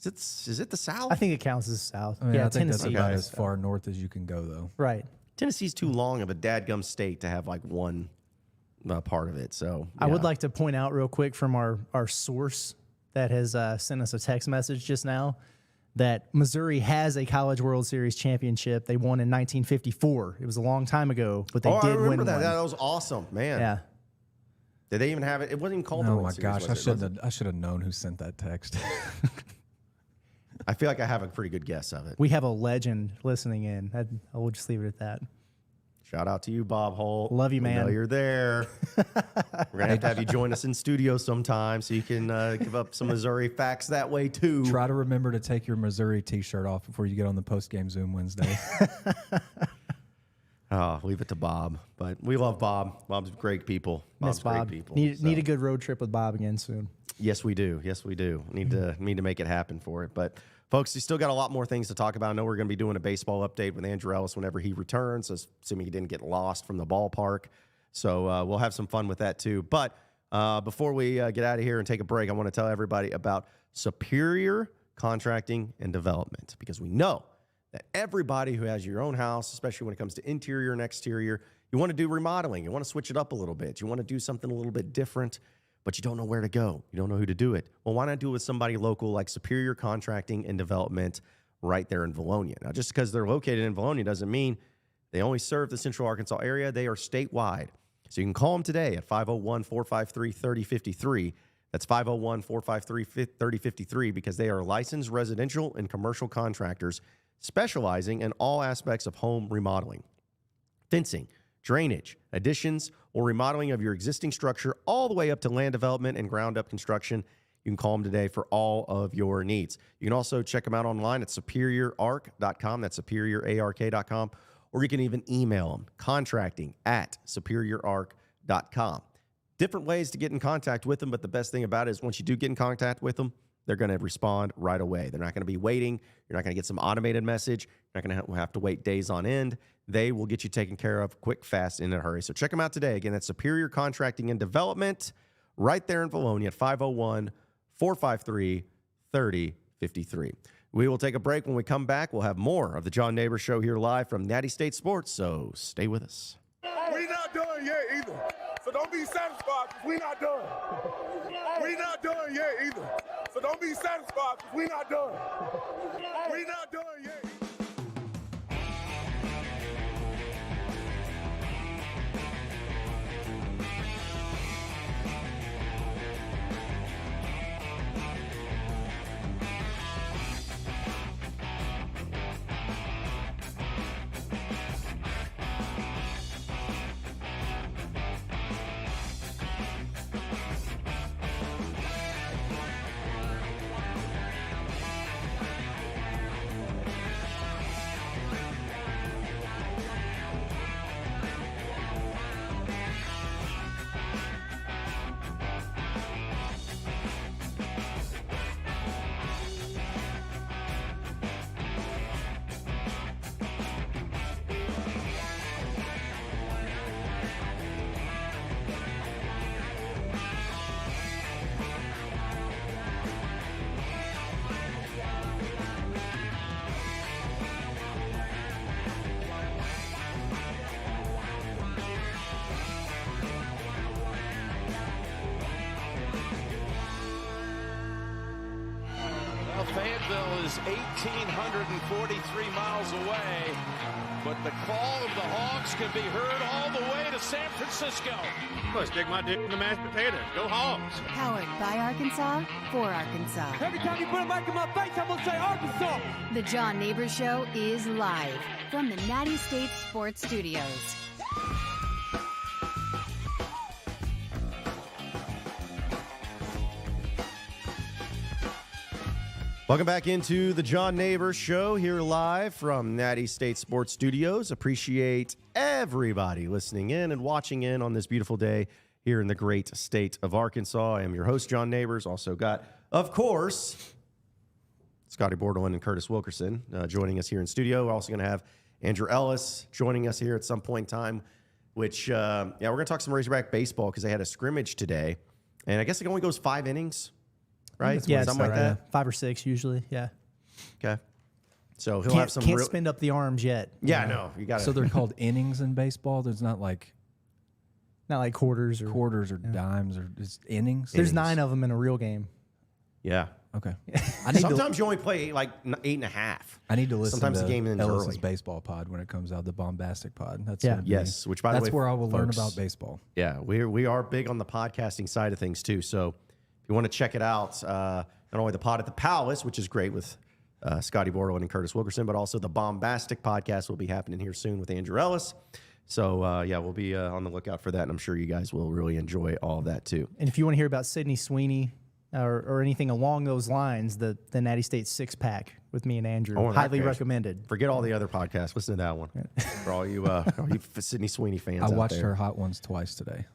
Is it the South? I think it counts as South. I mean, I think Tennessee. that's about as far north as you can go, though. Right. Tennessee's too long of a dadgum state to have like one part of it. So I would like to point out real quick from our source that has sent us a text message just now that Missouri has a College World Series championship. They won in 1954. It was a long time ago, but they did win. I remember that. One. That was awesome, man. Yeah. Did they even have it? It wasn't even called the World Series. Oh my gosh, I should have known who sent that text. I feel like I have a pretty good guess of it. We have a legend listening in. I will just leave it at that. Shout out to you, Bob Holt. Love you, man. I know you're there. We're going to have you join us in studio sometime so you can give up some Missouri facts that way, too. Try to remember to take your Missouri T-shirt off before you get on the post-game Zoom Wednesday. Leave it to Bob. But we love Bob. Bob's great people. Miss Bob. Great people. Need a good road trip with Bob again soon. Yes, we do. Yes, we do. Need to make it happen for it. But folks, you still got a lot more things to talk about. I know we're going to be doing a baseball update with Andrew Ellis whenever he returns, assuming he didn't get lost from the ballpark. So we'll have some fun with that too. But before we get out of here and take a break, I want to tell everybody about Superior Contracting and Development, because we know that everybody who has your own house, especially when it comes to interior and exterior, you want to do remodeling. You want to switch it up a little bit. You want to do something a little bit different, but you don't know where to go. You don't know who to do it. Well, why not do it with somebody local like Superior Contracting and Development right there in Valonia? Now, just because they're located in Valonia doesn't mean they only serve the Central Arkansas area. They are statewide. So you can call them today at 501-453-3053. That's 501-453-3053 because they are licensed residential and commercial contractors specializing in all aspects of home remodeling, fencing, drainage, additions, or remodeling of your existing structure, all the way up to land development and ground-up construction. You can call them today for all of your needs. You can also check them out online at superiorarc.com. That's superiorark.com. Or you can even email them, contracting@superiorarc.com. Different ways to get in contact with them, but the best thing about it is once you do get in contact with them, they're going to respond right away. They're not going to be waiting. You're not going to get some automated message. You're not going to have to wait days on end. They will get you taken care of quick, fast, in a hurry. So check them out today. Again, that's Superior Contracting and Development right there in Valonia at 501-453-3053. We will take a break. When we come back, we'll have more of the John Nabors Show here live from Natty State Sports, so stay with us. We not done yet either. So don't be satisfied because we not done. We not done yet either. So don't be satisfied because we not done. We not done yet either. Fayetteville is 1,843 miles away, but the call of the Hogs can be heard all the way to San Francisco. Well, stick my dick in the mashed potatoes. Go Hogs. Powered by Arkansas, for Arkansas. Every time you put a mic in my face, I'm gonna say Arkansas. The John Nabors Show is live from the Natty State Sports Studios. Welcome back into the John Nabors Show here live from Natty State Sports Studios. Appreciate everybody listening in and watching in on this beautiful day here in the great state of Arkansas. I am your host, John Nabors. Also got, of course, Scotty Bordelin and Curtis Wilkerson joining us here in studio. We're also going to have Andrew Ellis joining us here at some point in time, which, we're going to talk some Razorback baseball because they had a scrimmage today. And I guess it only goes 5 innings. Right? Yeah, something like that. 5 or 6 usually. Yeah. Okay. So he'll have some. Can't spin up the arms yet. Yeah, no, you got. So they're called innings in baseball. There's not like quarters or dimes or just innings. There's innings. 9 of them in a real game. Yeah. Okay. Sometimes you only play like 8.5. I need to listen. Sometimes to the game ends Ellis's early. baseball pod when it comes out, the bombastic pod. That's Yes. Which by the way, that's where I will learn folks, about baseball. Yeah, we are big on the podcasting side of things too. So if you want to check it out, not only the pod at the Palace, which is great with Scotty Bordelin and Curtis Wilkerson, but also the Bombastic podcast will be happening here soon with Andrew Ellis. So, we'll be on the lookout for that, and I'm sure you guys will really enjoy all of that too. And if you want to hear about Sydney Sweeney or anything along those lines, the Natty State 6-pack with me and Andrew, highly recommended. Forget all the other podcasts. Listen to that one for all you Sydney Sweeney fans I out watched there. her Hot Ones twice today.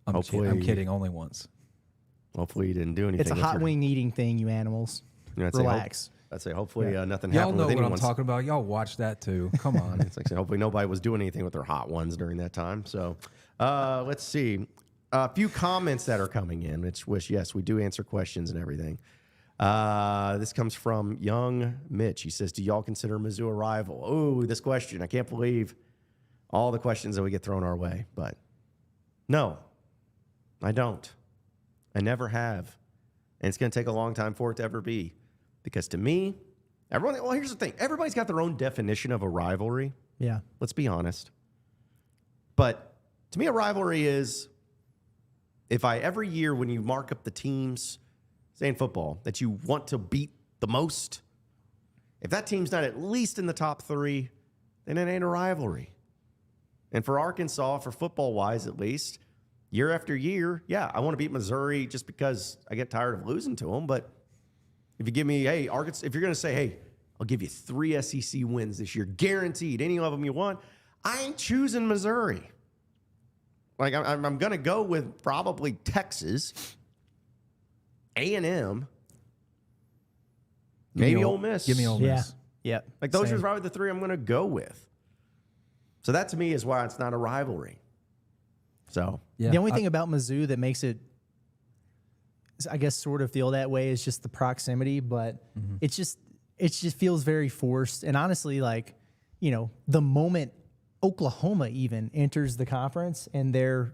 I'm Hopefully- kidding, only once. Hopefully you didn't do anything. It's a hot wing eating thing, you animals. Relax. I'd say hopefully nothing Y'all happened know with what I'm anyone's. talking about. Y'all watch that too. Come on. It's like saying hopefully nobody was doing anything with their hot ones during that time. So let's see. A few comments that are coming in, which yes, we do answer questions and everything. This comes from Young Mitch. He says, do y'all consider Mizzou a rival? Oh, this question. I can't believe all the questions that we get thrown our way. But no, I don't. I never have. And it's going to take a long time for it to ever be. Because to me, here's the thing. Everybody's got their own definition of a rivalry. Yeah. Let's be honest. But to me, a rivalry is if every year when you mark up the teams, say in football, that you want to beat the most, if that team's not at least in the top 3, then it ain't a rivalry. And for Arkansas, for football-wise at least, year after year, yeah, I want to beat Missouri just because I get tired of losing to them. But if you give me, hey, Arkansas, if you're going to say, hey, I'll give you 3 SEC wins this year, guaranteed, any of them you want, I ain't choosing Missouri. Like, I'm going to go with probably Texas, A&M, maybe Ole Miss. Give me Ole Miss. Yeah. Like, those are probably the 3 I'm going to go with. So that, to me, is why it's not a rivalry. So the only thing about Mizzou that makes it, I guess, sort of feel that way is just the proximity, but it just feels very forced. And honestly, like, the moment Oklahoma even enters the conference and they're,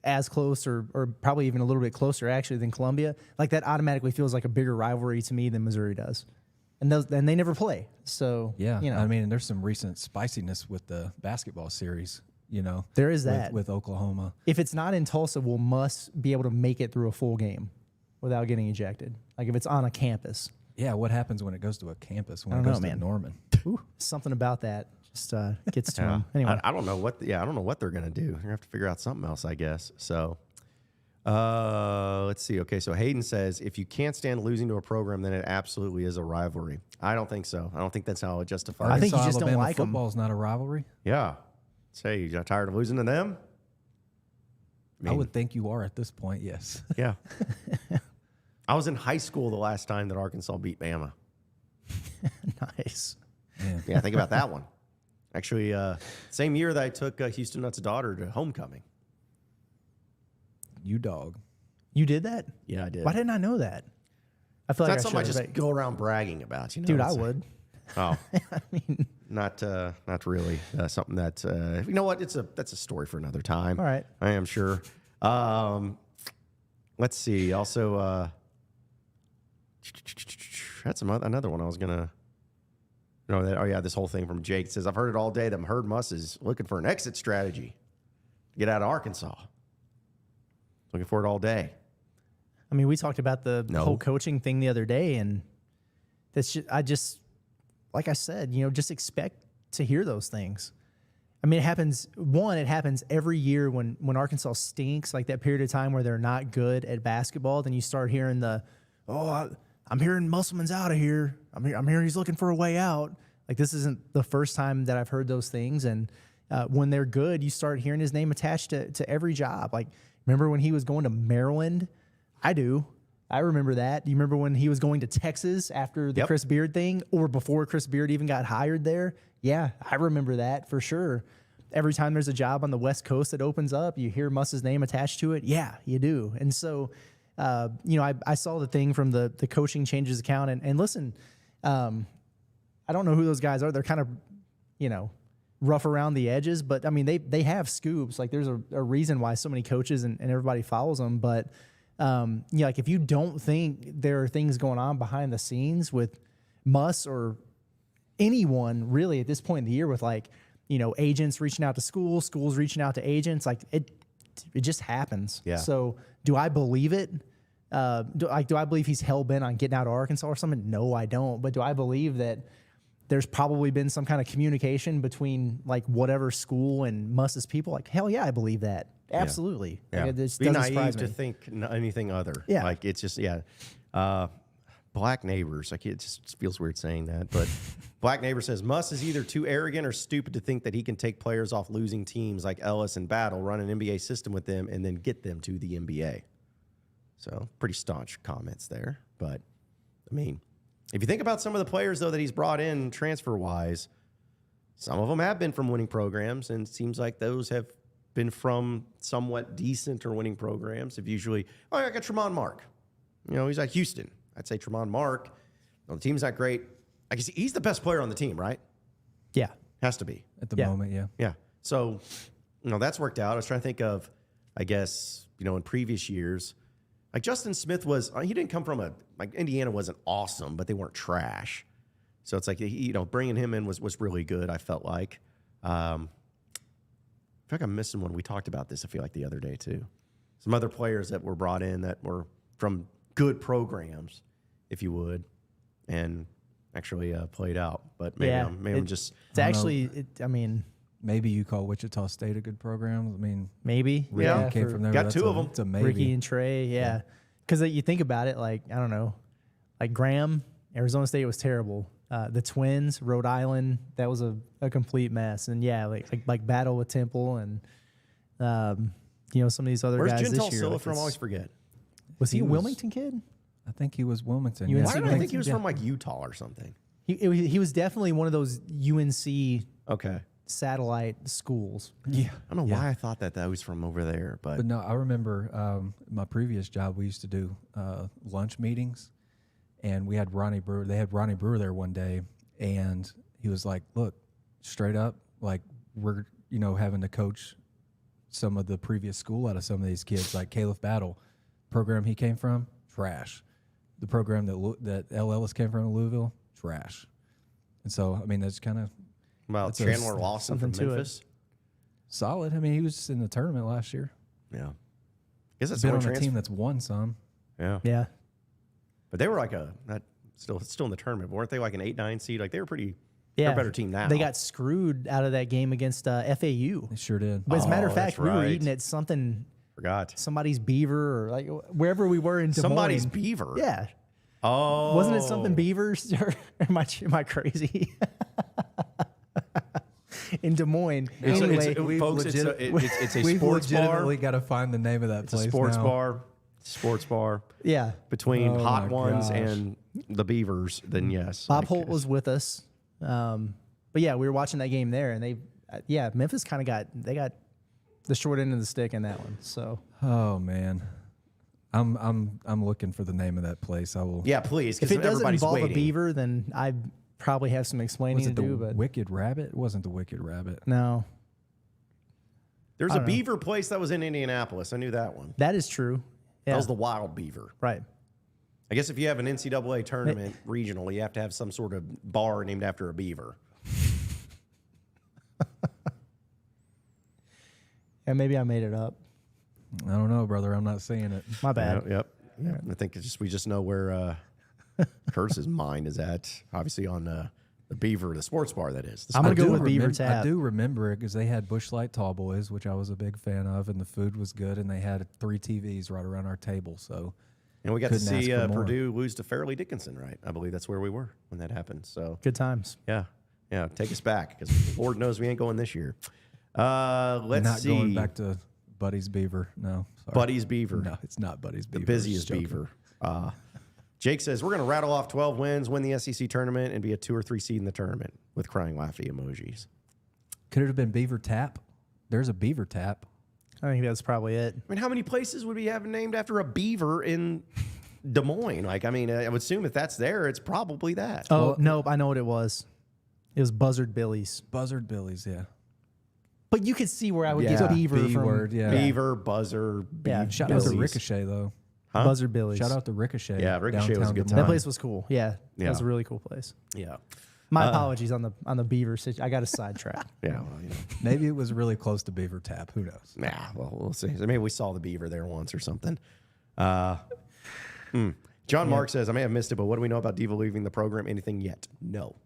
as close or probably even a little bit closer actually than Columbia, like that automatically feels like a bigger rivalry to me than Missouri does. And they never play. So, I mean, there's some recent spiciness with the basketball series. There is that with Oklahoma. If it's not in Tulsa, we'll must be able to make it through a full game without getting ejected. Like if it's on a campus. Yeah, what happens when it goes to a campus? When I it don't goes know, to man. Norman? Something about that just gets to them. Anyway, I don't know what. I don't know what they're gonna do. They're gonna have to figure out something else, I guess. So, let's see. Okay, so Hayden says if you can't stand losing to a program, then it absolutely is a rivalry. I don't think so. I don't think that's how it justifies. I think you just don't Alabama like them. football's not a rivalry. Yeah. Say you got tired of losing to them? I would think you are at this point. Yes. Yeah. I was in high school the last time that Arkansas beat Bama. Nice. Yeah, think about that one. Actually, same year that I took Houston Nutt's daughter to homecoming. You dog. You did that? Yeah, I did. Why didn't I know that? I feel It's like not I something I should. just go around bragging about. Dude, I would. Oh, I mean, not really something that you know what? That's a story for another time. All right, I am sure. Let's see. Also, That's another one I was gonna. No, this whole thing from Jake says, I've heard it all day that Herd Muss is looking for an exit strategy to get out of Arkansas. Looking for it all day. I mean, we talked about the whole coaching thing the other day, and that's like I said, just expect to hear those things. I mean, it happens every year when Arkansas stinks, like that period of time where they're not good at basketball. Then you start hearing I'm hearing Muselman's out of here. I'm hearing he's looking for a way out. Like, this isn't the first time that I've heard those things. And when they're good, you start hearing his name attached to every job. Like, remember when he was going to Maryland? I do. I remember that. Do you remember when he was going to Texas after the Chris Beard thing, or before Chris Beard even got hired there? Yeah, I remember that for sure. Every time there's a job on the West Coast that opens up, you hear Muss's name attached to it. Yeah, you do. And so, I saw the thing from the coaching changes account, and listen, I don't know who those guys are. They're kind of, rough around the edges, but I mean, they have scoops. Like, there's a reason why so many coaches and everybody follows them. But, like, if you don't think there are things going on behind the scenes with Muss or anyone really at this point in the year with, like, agents reaching out to schools reaching out to agents, like, it just happens. Yeah. So do I believe it? Do I believe he's hell-bent on getting out of Arkansas or something? No, I don't. But do I believe that there's probably been some kind of communication between, like, whatever school and Muss's people? Like, hell yeah, I believe that. Absolutely. Yeah. Like, it Be doesn't naive surprise to me. think anything other. Yeah. Like, it's just, Black Neighbors. Like, it just feels weird saying that. But Black Neighbor says, Muss is either too arrogant or stupid to think that he can take players off losing teams like Ellis and Battle, run an NBA system with them, and then get them to the NBA. So, pretty staunch comments there. But, I mean, if you think about some of the players, though, that he's brought in transfer-wise, some of them have been from winning programs, and it seems like those have been from somewhat decent or winning programs. If usually, I got Tremont Mark. He's at Houston. I'd say Tremont Mark. The team's not great. I guess he's the best player on the team, right? Yeah. Has to be. At the moment, yeah. Yeah. So, that's worked out. I was trying to think of, I guess, in previous years, like Justin Smith he didn't come from Indiana wasn't awesome, but they weren't trash. So it's like, bringing him in was really good, I felt like. I feel like I'm missing one. We talked about this, I feel like, the other day, too. Some other players that were brought in that were from good programs, if you would, and actually played out. But maybe I'm just... It's actually, maybe you call Wichita State a good program. I mean, maybe. Ricky came from there. Got two of them. It's a maybe. Ricky and Trey, yeah. Because you think about it, like, I don't know, like Graham, Arizona State was terrible. The Twins, Rhode Island, that was a complete mess. And like Battle with Temple and some of these other Where's guys Gental this year. Silla from? I always forget. Was he a Wilmington kid? I think he was Wilmington. UNC Why did I think he was Yeah. from Utah or something? He was definitely one of those UNC Okay. satellite schools. Yeah. I don't know why I thought that was from over there, but no, I remember my previous job, we used to do lunch meetings, and we had Ronnie Brewer. They had Ronnie Brewer there one day, and he was like, look, straight up, like, we're, having to coach some of the previous school out of some of these kids, like Caleb Battle, program he came from, trash. The program that L. Ellis came from in Louisville, trash. And so, I mean, that's kind of... Well, Chandler Lawson from Memphis. Solid. I mean, he was in the tournament last year. Yeah. Guess that's been on a team that's won some. Yeah. Yeah. But they were like still in the tournament. Weren't they like an 8-9 seed? Like, they were pretty... Yeah. They're a better team now. They got screwed out of that game against FAU. They sure did. But as a matter of that's fact, we were right. eating at something... Forgot. Somebody's Beaver or like wherever we were in Des Moines. Somebody's Beaver. Yeah. Oh. Wasn't it something Beavers? Or am I crazy? In Des Moines. Anyway, it's a we've sports bar. legitimately got to find the name of that It's place a sports now. bar. Sports bar. Yeah. Between Oh Hot my Ones gosh. and the Beavers, then yes. Bob I Holt guess. was with us. But yeah, we were watching that game there, and Memphis kind of got the short end of the stick in that one. So. Oh man, I'm looking for the name of that place. I will. Yeah, please. If it doesn't everybody's involve waiting. a beaver, then I probably have some explaining Was it to the do. But Wicked Rabbit? It wasn't the Wicked Rabbit. no, There's I a don't know. beaver place that was in Indianapolis. I knew that one. that is true. Yeah. That was the Wild Beaver. Right. I guess if you have an NCAA tournament regional, you have to have some sort of bar named after a beaver. Yeah, maybe I made it up. I don't know, brother. I'm not saying it. My bad. Yep. I think we just know where Curtis's mind is at. Obviously on the Beaver, the sports bar, that is. I'm going to go with Beaver Tap. I do remember it because they had Busch Light Tall Boys, which I was a big fan of, and the food was good, and they had 3 TVs right around our table. So, and we got to see Purdue lose to Fairleigh Dickinson, right? I believe that's where we were when that happened. So good times. Yeah. Take us back because Lord knows we ain't going this year. Let's see. Not going back to Buddy's Beaver. No. Sorry. Buddy's Beaver. No, it's not Buddy's Beaver. The busiest Beaver. Jake says, we're going to rattle off 12 wins, win the SEC tournament, and be a 2 or 3 seed in the tournament with crying laughy emojis. Could it have been Beaver Tap? There's a Beaver Tap. I think that's probably it. I mean, how many places would we have named after a beaver in Des Moines? I would assume if that's there, it's probably that. Oh, well, nope. I know what it was. It was Buzzard Billy's. Buzzard Billy's, yeah. But you could see where I would get beaver from. Word, yeah. Beaver, buzzer, yeah. Shout out to Ricochet, though. Huh? Buzzard Billy's. Shout out to Ricochet. Yeah, Ricochet was a good time. That place was cool. Yeah, that was a really cool place. Yeah. My apologies on the beaver situation. I got a sidetrack. Yeah, well, maybe it was really close to Beaver Tap. Who knows? Yeah, well, we'll see. Maybe we saw the beaver there once or something. John Mark says, I may have missed it, but what do we know about Devo leaving the program? Anything yet? No.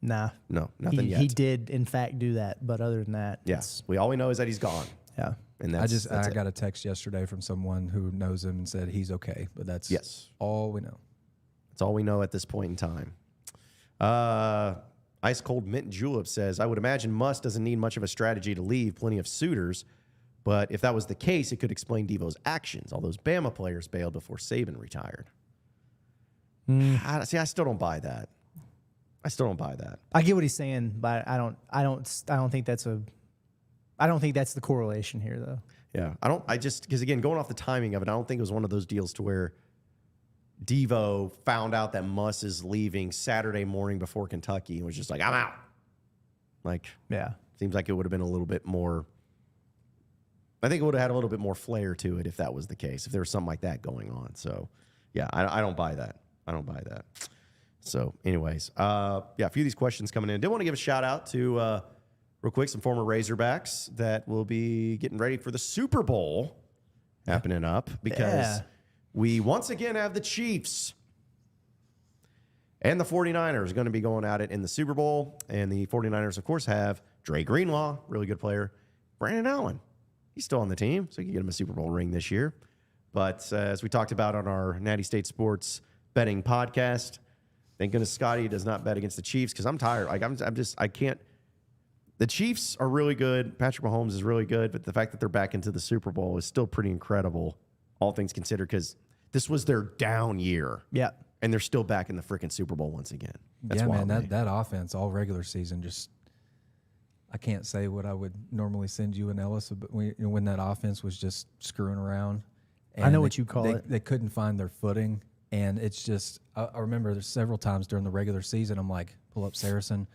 Nah. No, nothing yet. He did, in fact, do that, but other than that, yes. All we know is that he's gone. Yeah. And I got a text yesterday from someone who knows him and said he's okay, but that's all we know. That's all we know at this point in time. Ice Cold Mint Julep says, I would imagine Muss doesn't need much of a strategy to leave, plenty of suitors, but if that was the case, it could explain Devo's actions. All those Bama players bailed before Saban retired. I still don't buy that. I get what he's saying, but I don't think that's the correlation here, though. Yeah, because again, going off the timing of it, I don't think it was one of those deals to where Devo found out that Muss is leaving Saturday morning before Kentucky and was just like, I'm out. Seems like it would have been a little bit more. I think it would have had a little bit more flair to it if that was the case, if there was something like that going on. So, yeah, I don't buy that. So, anyways, a few of these questions coming in. I did want to give a shout out to, real quick, some former Razorbacks that will be getting ready for the Super Bowl happening up because we once again have the Chiefs and the 49ers going to be going at it in the Super Bowl. And the 49ers, of course, have Dre Greenlaw, really good player. Brandon Allen, he's still on the team, so you can get him a Super Bowl ring this year. But as we talked about on our Natty State Sports betting podcast, thank goodness Scotty does not bet against the Chiefs because I'm tired. I can't. The Chiefs are really good. Patrick Mahomes is really good, but the fact that they're back into the Super Bowl is still pretty incredible, all things considered, because this was their down year. Yeah. And they're still back in the freaking Super Bowl once again. That's wild, man. That offense, all regular season, I can't say what I would normally send you and Ellis, but when that offense was just screwing around. I know what you call it. They couldn't find their footing. And it's just, I remember there's several times during the regular season, I'm like, pull up Saracen,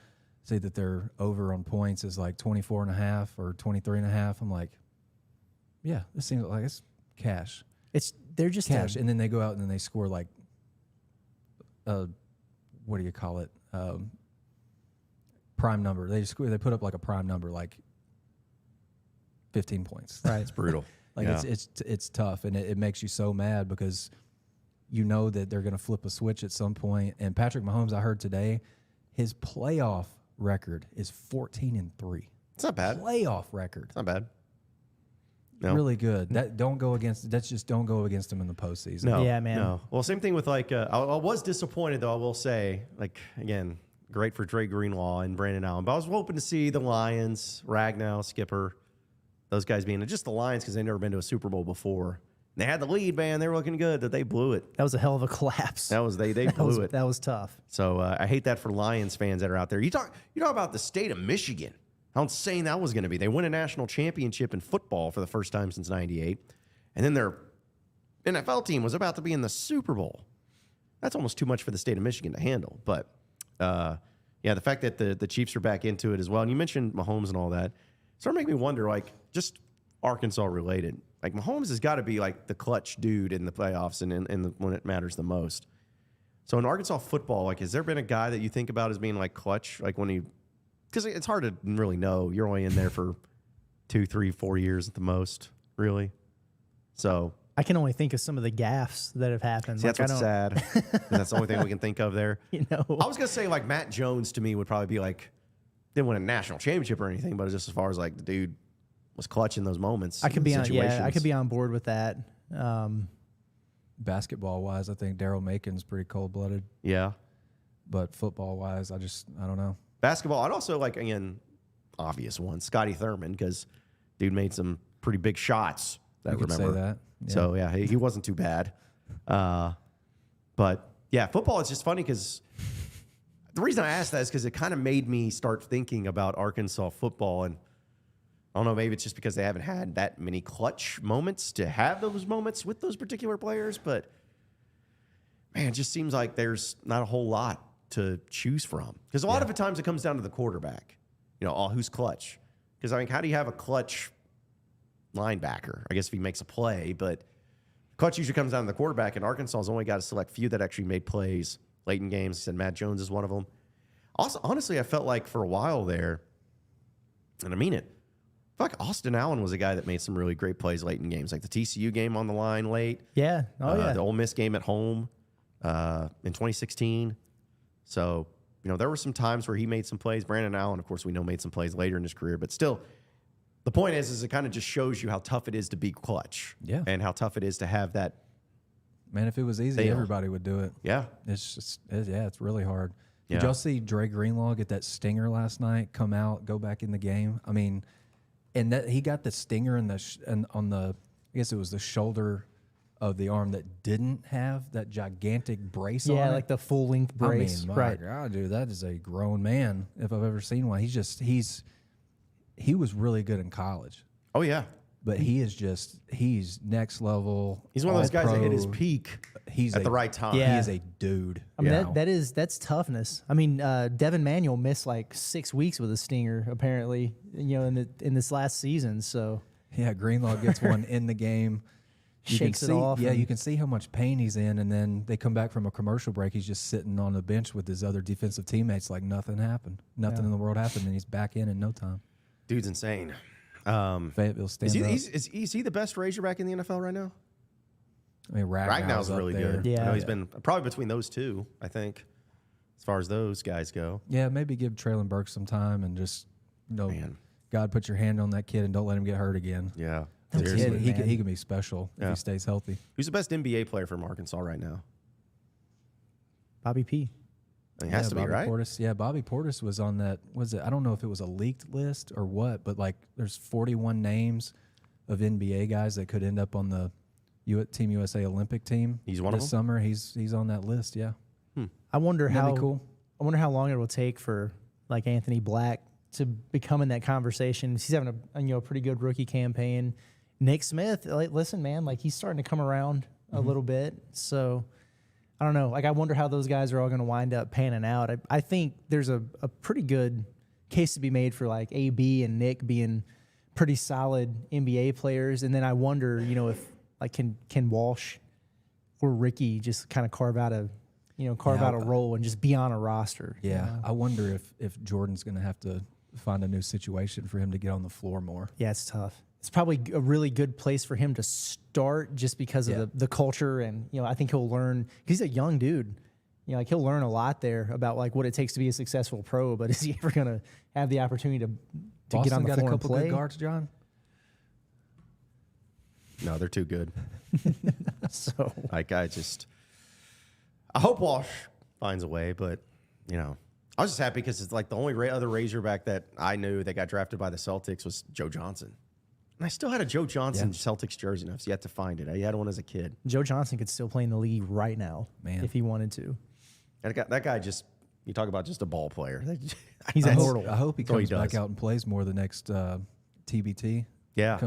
see that they're over on points is like 24.5 or 23.5. I'm like, yeah, this seems like it's cash. They're just cash. And then they go out and then they score like, what do you call it? Prime number. They put up like a prime number, like 15 points. Right. It's brutal. It's tough, and it makes you so mad because you know that they're going to flip a switch at some point. And Patrick Mahomes, I heard today, his playoff record is 14-3. It's not bad. Playoff record. It's not bad. No. Really good. Don't go against him in the postseason. No. Yeah, man. No. Well, same thing with I was disappointed though. I will say, again, great for Dre Greenlaw and Brandon Allen, but I was hoping to see the Lions, Ragnow, Skipper, those guys being just the Lions because they've never been to a Super Bowl before. They had the lead, man. They were looking good, but they blew it. That was a hell of a collapse. They blew it. That was tough. So I hate that for Lions fans that are out there. You talk about the state of Michigan. How insane that was going to be. They win a national championship in football for the first time since '98, and then their NFL team was about to be in the Super Bowl. That's almost too much for the state of Michigan to handle. But the fact that the Chiefs are back into it as well, and you mentioned Mahomes and all that, started making me wonder, just Arkansas related. Mahomes has got to be the clutch dude in the playoffs and when it matters the most. So in Arkansas football, like, has there been a guy that you think about as being like clutch? Like when he, because it's hard to really know. You're only in there for 2, 3, 4 years at the most, really. So I can only think of some of the gaffes that have happened. See, that's what's sad. That's the only thing we can think of there. You know, I was gonna say like Matt Jones to me would probably be like, didn't win a national championship or anything, but just as far as like the dude was clutch in those moments. I could be on. Yeah, I could be on board with that. Basketball wise, I think Daryl Macon's pretty cold blooded. Yeah, but football wise, I don't know. Basketball, I'd also like, again, obvious one, Scotty Thurman, because dude made some pretty big shots. I could say that. Yeah. So yeah, he wasn't too bad. But yeah, football is just funny because the reason I asked that is because it kind of made me start thinking about Arkansas football, and I don't know, maybe it's just because they haven't had that many clutch moments to have those moments with those particular players, but man, it just seems like there's not a whole lot to choose from. Because a lot of the times it comes down to the quarterback, who's clutch. Because, I mean, how do you have a clutch linebacker? I guess if he makes a play, but clutch usually comes down to the quarterback, and Arkansas's only got a select few that actually made plays late in games. I said Matt Jones is one of them. Also, honestly, I felt like for a while there, and I mean it, I feel like Austin Allen was a guy that made some really great plays late in games, like the TCU game on the line late. Yeah. The Ole Miss game at home in 2016. So, there were some times where he made some plays. Brandon Allen, of course, we know made some plays later in his career. But still, the point is it kind of just shows you how tough it is to be clutch. Yeah. And how tough it is to have that. Man, if it was easy, everybody would do it. Yeah. It's really hard. Yeah. Did y'all see Dre Greenlaw get that stinger last night, come out, go back in the game? I mean, and that he got the stinger on the, I guess it was the shoulder of the arm that didn't have that gigantic brace on it. Yeah, like the full length brace. I mean, right. God, dude, that is a grown man if I've ever seen one. He was really good in college. Oh, yeah. But he's next level. He's one of those guys that hit his peak at the right time. Yeah. He is a dude. I mean, that's toughness. I mean, Devin Manuel missed like 6 weeks with a stinger, apparently, in this last season. So yeah, Greenlaw gets one in the game. Shakes it off. Yeah, you can see how much pain he's in, and then they come back from a commercial break. He's just sitting on the bench with his other defensive teammates like nothing happened. Nothing in the world happened, and he's back in no time. Dude's insane. Fayetteville stands up. Is he the best Razorback in the NFL right now? I mean, Ragnow's really good. Yeah. I know he's been probably between those two, I think, as far as those guys go. Yeah, maybe give Traylon Burks some time and just, God, put your hand on that kid and don't let him get hurt again. Yeah. Seriously, he can be special if he stays healthy. Who's the best NBA player from Arkansas right now? Bobby P. He has to be, right? Portis. Yeah, Bobby Portis was on that. I don't know if it was a leaked list or what, but like there's 41 names of NBA guys that could end up on the Team USA Olympic team. He's one of them? This summer. He's on that list, yeah. I wonder how cool. I wonder how long it will take for like Anthony Black to become in that conversation. He's having a pretty good rookie campaign. Nick Smith, listen, man, like he's starting to come around a little bit. So I don't know. Like I wonder how those guys are all going to wind up panning out. I think there's a pretty good case to be made for like AB and Nick being pretty solid NBA players. And then I wonder, if like can Walsh or Ricky just kind of carve out a role and just be on a roster. Yeah, I wonder if Jordan's going to have to find a new situation for him to get on the floor more. Yeah, it's tough. It's probably a really good place for him to start just because of the culture. And, I think he'll learn, because he's a young dude. Like he'll learn a lot there about like what it takes to be a successful pro, but is he ever going to have the opportunity to get on the floor and play? Got a couple good guards, John? No, they're too good. So I hope Walsh finds a way, but, I was just happy because it's like the only other Razorback that I knew that got drafted by the Celtics was Joe Johnson. And I still had a Joe Johnson Celtics jersey, and I've yet to find it. I had one as a kid. Joe Johnson could still play in the league right now, if he wanted to. That guy just, you talk about just a ball player. He's immortal. I hope he comes back out and plays more the next TBT. Yeah.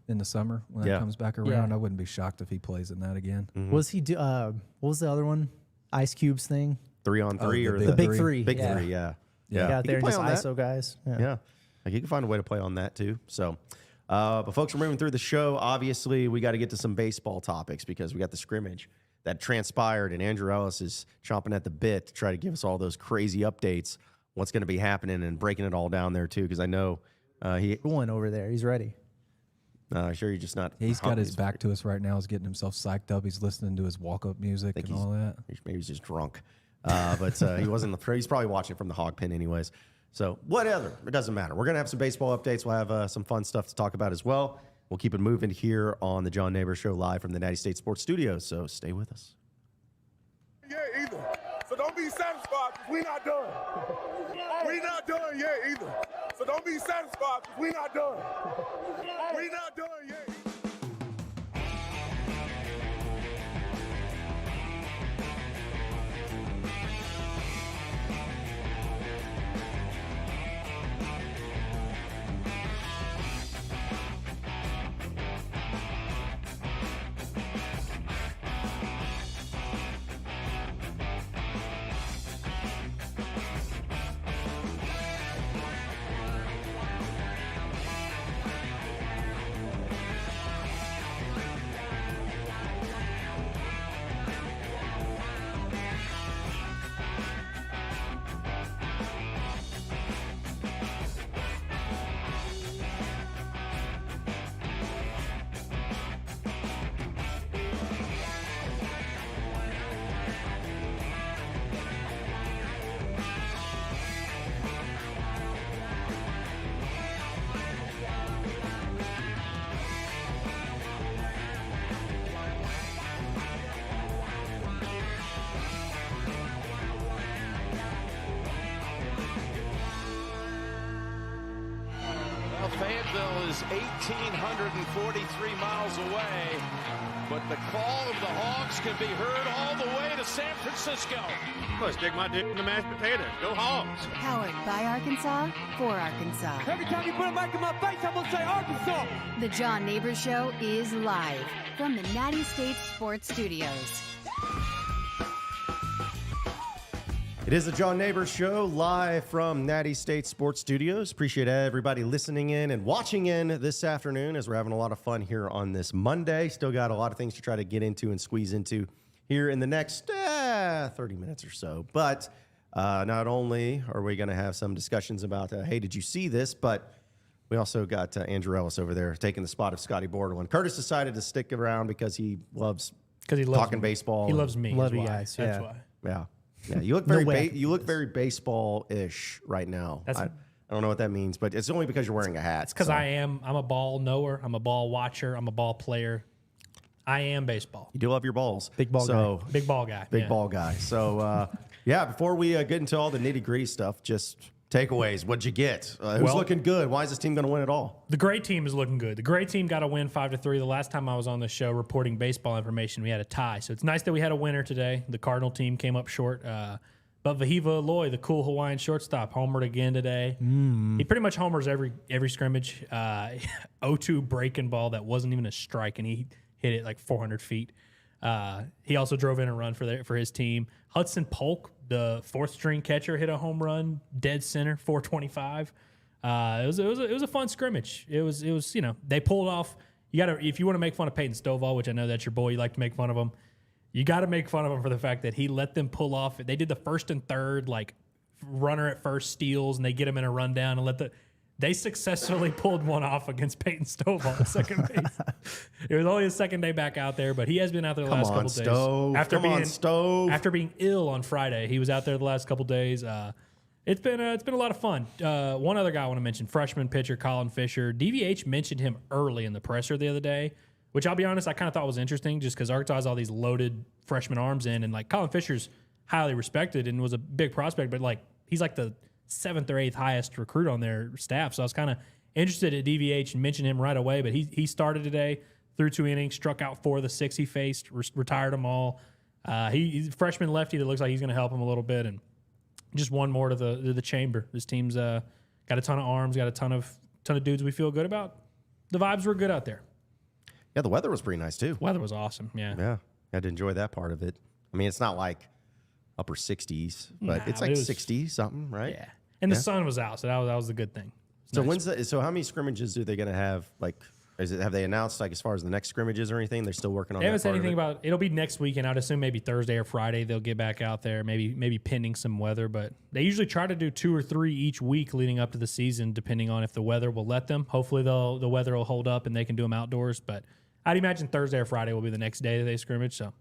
In the summer when that comes back around. I wouldn't be shocked if he plays in that again. Mm-hmm. Was he what was the other one? Ice Cube's thing? 3-on-3 or the big three. Big three, yeah. Out there and just ISO guys. Yeah. Like you can find a way to play on that too. So, but folks, we're moving through the show. Obviously, we got to get to some baseball topics because we got the scrimmage that transpired, and Andrew Ellis is chomping at the bit to try to give us all those crazy updates, what's going to be happening, and breaking it all down there too, because I know he going over there. He's ready. Sure, you're just not. He's got his back to us right now. He's getting himself psyched up. He's listening to his walk-up music and all that. Maybe he's just drunk, but he wasn't. He's probably watching from the hog pen anyways. So whatever, it doesn't matter. We're gonna have some baseball updates. We'll have some fun stuff to talk about as well. We'll keep it moving here on the John Nabors Show live from the Natty State Sports Studios. So stay with us. Yeah, either. So don't be satisfied because we're not done. We're not done yet either. So don't be satisfied because we're not done. We're not done yet. Fayetteville is 1,843 miles away, but the call of the Hogs can be heard all the way to San Francisco. I'm gonna stick my dick in the mashed potatoes. Go Hogs. Powered by Arkansas, for Arkansas. Every time you put a mic in my face, I'm gonna say Arkansas. The John Nabors Show is live from the Natty State Sports Studios. It is the John Nabors Show live from Natty State Sports Studios. Appreciate everybody listening in and watching in this afternoon as we're having a lot of fun here on this Monday. Still got a lot of things to try to get into and squeeze into here in the next 30 minutes or so. But not only are we going to have some discussions about, hey, did you see this? But we also got Andrew Ellis over there taking the spot of Scotty Bordelon. Curtis decided to stick around because he loves talking baseball. He loves me. Love you guys. That's why. Yeah. Yeah, you look very baseball-ish right now. I don't know what that means, but it's only because you're wearing a hat. It's because I'm a ball knower. I'm a ball watcher. I'm a ball player. I am baseball. You do love your balls. Big ball guy. Big ball guy. Big ball guy. So, before we get into all the nitty-gritty stuff, just takeaways. What'd you get? Who's looking good? Why is this team going to win it all? The great team is looking good. The great team got a win 5-3. The last time I was on the show reporting baseball information, we had a tie. So it's nice that we had a winner today. The Cardinal team came up short. But Vahiva Aloy, the cool Hawaiian shortstop, homered again today. He pretty much homers every scrimmage. 0-2 breaking ball that wasn't even a strike, and he hit it like 400 feet. He also drove in a run for his team. Hudson Polk, the fourth string catcher, hit a home run, dead center, 425. It was a fun scrimmage. It was they pulled off. If you want to make fun of Peyton Stovall, which I know that's your boy, you like to make fun of him. You got to make fun of him for the fact that he let them pull off. They did the first and third, like runner at first steals, and they get him in a rundown and they successfully pulled one off against Peyton Stovall at second base. It was only his second day back out there, but he has been out there the last couple days. After being ill on Friday, he was out there the last couple days. It's been a lot of fun. One other guy I want to mention, freshman pitcher Colin Fisher. DVH mentioned him early in the presser the other day, which I'll be honest, I kind of thought was interesting just because Arkansas has all these loaded freshman arms in, and like Colin Fisher's highly respected and was a big prospect, but like he's like the 7th or 8th highest recruit on their staff. So I was kind of interested at DVH and mentioned him right away, but he started today, threw 2 innings, struck out 4 of the 6 he faced, retired them all. He's a freshman lefty that looks like he's going to help him a little bit, and just one more to the chamber. This team's got a ton of arms, got a ton of dudes we feel good about. The vibes were good out there. Yeah, the weather was pretty nice too. Weather was awesome. Yeah, I had to enjoy that part of it. I mean, it's not like upper 60s, but it's like 60 something, right? Yeah, and the sun was out, so that was the good thing. So nice. So how many scrimmages are they going to have? Like Have they announced like as far as the next scrimmages or anything? They're still working on. They haven't said part of anything it? about. It'll be next weekend. I'd assume maybe Thursday or Friday they'll get back out there. Maybe pending some weather, but they usually try to do 2 or 3 each week leading up to the season, depending on if the weather will let them. Hopefully, the weather will hold up and they can do them outdoors. But I'd imagine Thursday or Friday will be the next day that they scrimmage. So,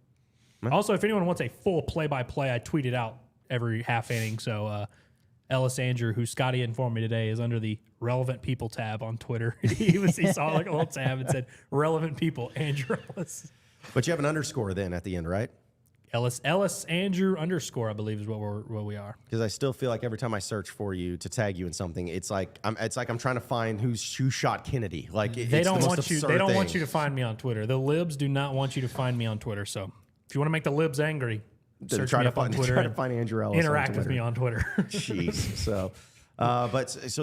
also if anyone wants a full play-by-play, I tweet it out every half inning. So. Ellis Andrew, who Scotty informed me today, is under the Relevant People tab on Twitter. he saw like a little tab and said, Relevant People, Andrew Ellis. But you have an underscore then at the end, right? Ellis Andrew _, I believe is what we are. Because I still feel like every time I search for you to tag you in something, it's like I'm trying to find who shot Kennedy. Like They don't want you to find me on Twitter. The libs do not want you to find me on Twitter. So if you want to make the libs angry, search me up on Twitter. Try to find Andrew Ellis. Interact with me on Twitter. Jeez. So,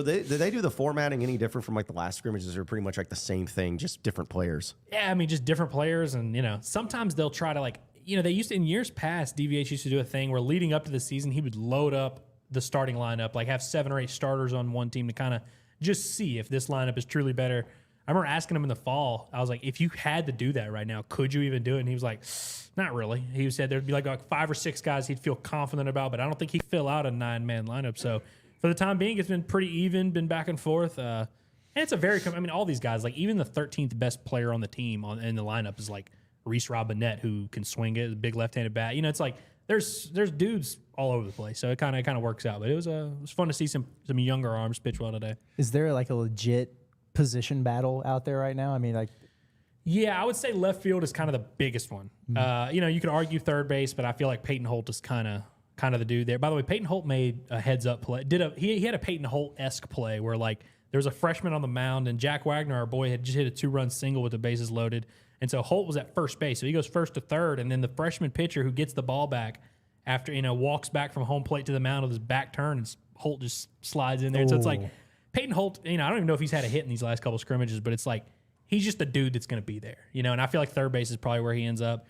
did they do the formatting any different from like the last scrimmages, or pretty much like the same thing, just different players? Yeah, I mean, just different players, and sometimes they'll try to they used to in years past. DVH used to do a thing where leading up to the season, he would load up the starting lineup, like have 7 or 8 starters on one team to kind of just see if this lineup is truly better. I remember asking him in the fall, I was like, if you had to do that right now, could you even do it? And he was like, not really. He said there'd be like 5 or 6 guys he'd feel confident about, but I don't think he'd fill out a 9-man lineup. So for the time being, it's been pretty even, been back and forth. And it's all these guys, like even the 13th best player on the team in the lineup is like Reese Robinette, who can swing it, a big left-handed bat. It's like there's dudes all over the place. So it kind of works out. But it was fun to see some younger arms pitch well today. Is there like a legit position battle out there right now? I mean, like, yeah, I would say left field is kind of the biggest one. You could argue third base, but I feel like Peyton Holt is kind of the dude there. By the way, Peyton Holt made a heads up play. He had a Peyton Holt-esque play where like there was a freshman on the mound and Jack Wagner, our boy, had just hit a 2-run single with the bases loaded, and so Holt was at first base. So he goes first to third, and then the freshman pitcher who gets the ball back after walks back from home plate to the mound with his back turned, and Holt just slides in there. And so it's like Peyton Holt, I don't even know if he's had a hit in these last couple scrimmages, but it's like he's just the dude that's going to be there, and I feel like third base is probably where he ends up.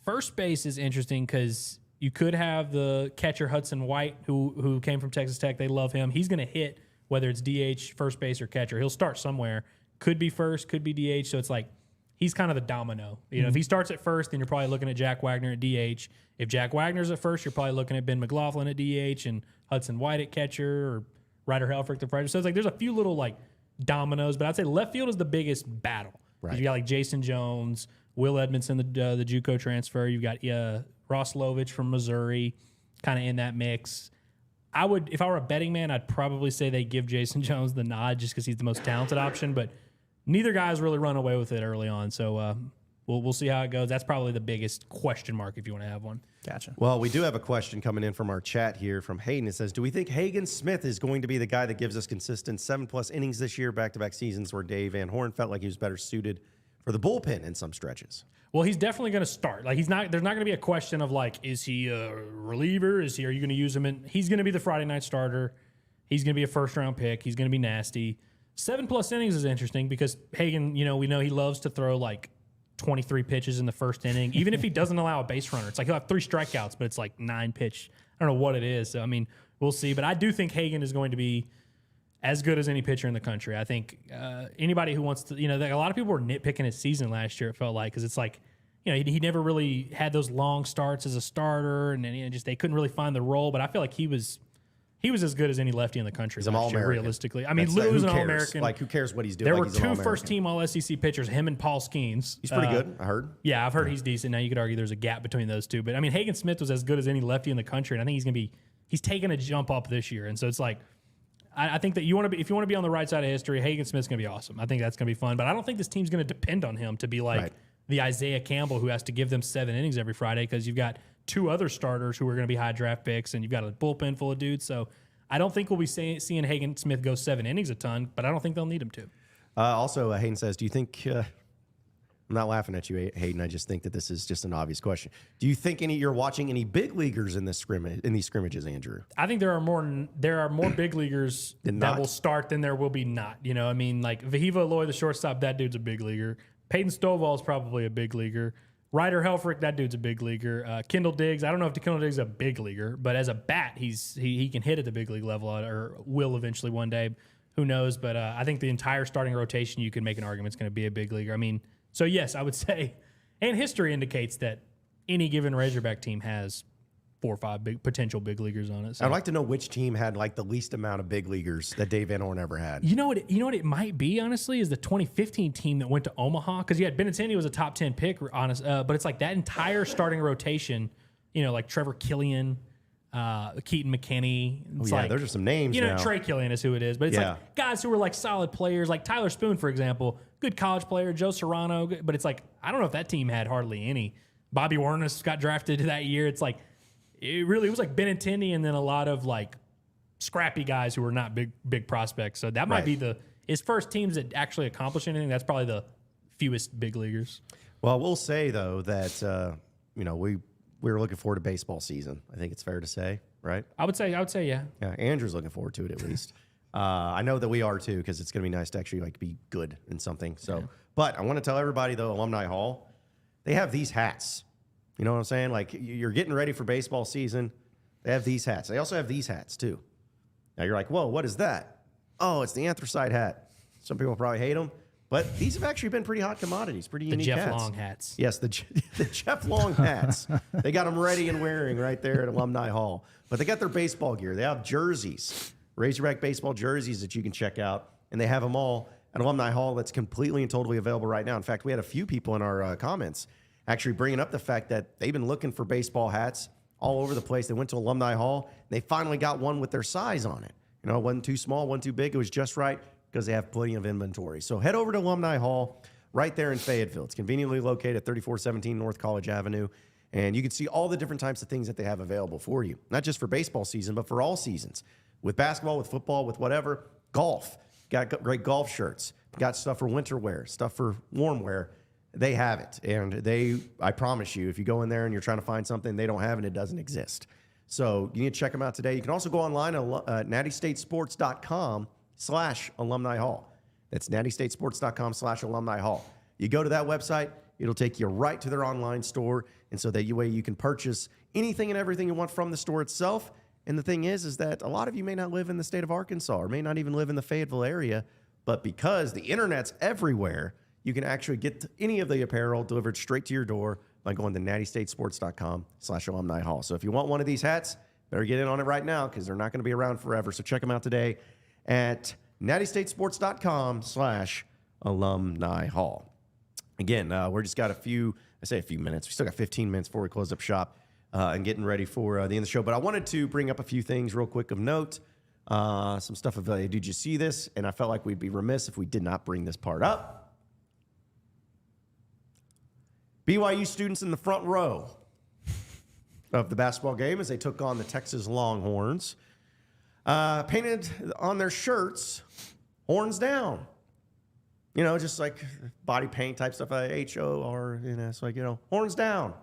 First base is interesting because you could have the catcher Hudson White, who came from Texas Tech. They love him. He's going to hit whether it's DH, first base, or catcher. He'll start somewhere. Could be first, could be DH. So it's like he's kind of the domino. If he starts at first, then you're probably looking at Jack Wagner at DH. If Jack Wagner's at first, you're probably looking at Ben McLaughlin at DH and Hudson White at catcher, or Ryder Helfrich the catcher. So it's like there's a few little like dominoes, but I'd say left field is the biggest battle. Right. You got like Jason Jones, Will Edmondson, the JUCO transfer. You've got Ross Lovich from Missouri, kind of in that mix. If I were a betting man, I'd probably say they give Jason Jones the nod just because he's the most talented option, but neither guy's really run away with it early on. So we'll see how it goes. That's probably the biggest question mark if you want to have one. Gotcha. Well, we do have a question coming in from our chat here from Hayden. It says, do we think Hagen Smith is going to be the guy that gives us consistent 7+ innings this year, back-to-back seasons where Dave Van Horn felt like he was better suited for the bullpen in some stretches? Well, he's definitely going to start. Like there's not going to be a question of like, is he a reliever? Are you going to use him he's going to be the Friday night starter. He's going to be a first-round pick. He's going to be nasty. 7+ innings is interesting because Hagen, we know he loves to throw like 23 pitches in the first inning, even if he doesn't allow a base runner. It's like he'll have 3 strikeouts, but it's like 9 pitch. I don't know what it is. So, we'll see. But I do think Hagen is going to be as good as any pitcher in the country. I think anybody who wants to, a lot of people were nitpicking his season last year, it felt like, because it's like, he never really had those long starts as a starter, and then they couldn't really find the role. But I feel like he was as good as any lefty in the country. He's an All-American. Realistically. Literally was an All-American. Like, who cares what he's doing? There were 2 first-team All-SEC pitchers, him and Paul Skeens. He's pretty good, I heard. Yeah, I've heard he's decent. Now, you could argue there's a gap between those two. But, Hagen Smith was as good as any lefty in the country, and I think he's taking a jump up this year. And so it's like, I think that if you want to be on the right side of history, Hagen Smith's going to be awesome. I think that's going to be fun. But I don't think this team's going to depend on him to be like the Isaiah Campbell who has to give them 7 innings every Friday, because you've got 2 other starters who are going to be high draft picks, and you've got a bullpen full of dudes. So I don't think we'll be seeing Hagen Smith go 7 innings a ton, but I don't think they'll need him to. Also, Hayden says, do you think I'm not laughing at you, Hayden. I just think that this is just an obvious question. Do you think you're watching any big leaguers in these scrimmages, Andrew? I think there are more big leaguers that will start than there will be not. Like Vahiva Aloy, the shortstop, that dude's a big leaguer. Peyton Stovall is probably a big leaguer. Ryder Helfrich, that dude's a big leaguer. Kendall Diggs, I don't know if Kendall Diggs is a big leaguer, but as a bat, he can hit at the big league level, or will eventually one day. who knows? But I think the entire starting rotation, you can make an argument, is going to be a big leaguer. I mean, so yes, I would say, and history indicates that any given Razorback team has 4 or 5 potential big leaguers on it. So. I'd like to know which team had like the least amount of big leaguers that Dave Van Horn ever had. You know what it might be, honestly, is the 2015 team that went to Omaha, because you had Benintendi was a top 10 pick, honest, but it's like that entire starting rotation, like Trevor Killian, Keaton McKinney. It's those are some names. Now. Trey Killian is who it is, but it's like guys who were like solid players, like Tyler Spoon, for example, good college player, Joe Serrano, but it's like, I don't know if that team had hardly any. Bobby Warnes got drafted that year. It's like, it was like Benintendi and then a lot of like scrappy guys who were not big prospects. So that might be his first teams that actually accomplish anything. That's probably the fewest big leaguers. Well, we'll say though that we were looking forward to baseball season. I think it's fair to say, right? I would say yeah. Yeah, Andrew's looking forward to it at least. I know that we are too, because it's going to be nice to actually like be good in something. So, but I want to tell everybody though, Alumni Hall, they have these hats. You know what I'm saying? Like, you're getting ready for baseball season. They have these hats. They also have these hats, too. Now, you're like, whoa, what is that? Oh, it's the anthracite hat. Some people probably hate them, but these have actually been pretty hot commodities, pretty unique hats. The Jeff Long hats. Yes, the Jeff Long hats. They got them ready and wearing right there at Alumni Hall. But they got their baseball gear. They have jerseys, Razorback Baseball jerseys that you can check out, and they have them all at Alumni Hall. That's completely and totally available right now. In fact, we had a few people in our comments actually bringing up the fact that they've been looking for baseball hats all over the place. They went to Alumni Hall, and they finally got one with their size on it. It wasn't too small, wasn't too big. It was just right because they have plenty of inventory. So head over to Alumni Hall right there in Fayetteville. It's conveniently located at 3417 North College Avenue, and you can see all the different types of things that they have available for you, not just for baseball season, but for all seasons. With basketball, with football, with whatever, golf. Got great golf shirts. Got stuff for winter wear, stuff for warm wear. They have it, and I promise you, if you go in there and you're trying to find something they don't have and it doesn't exist. So you need to check them out today. You can also go online at nattystatesports.com/alumni hall. That's nattystatesports.com/alumni hall. You go to that website, it'll take you right to their online store, and so that way you can purchase anything and everything you want from the store itself. And the thing is that a lot of you may not live in the state of Arkansas or may not even live in the Fayetteville area, but because the internet's everywhere, you can actually get any of the apparel delivered straight to your door by going to nattystatesports.com/alumni hall. So if you want one of these hats, better get in on it right now because they're not going to be around forever. So check them out today at nattystatesports.com/alumni hall. Again, we're just got a few minutes. We still got 15 minutes before we close up shop and getting ready for the end of the show. But I wanted to bring up a few things real quick of note. Some stuff of value. Did you see this? And I felt like we'd be remiss if we did not bring this part up. BYU students in the front row of the basketball game as they took on the Texas Longhorns painted on their shirts, horns down. Just like body paint type stuff, HORNS, like, horns down.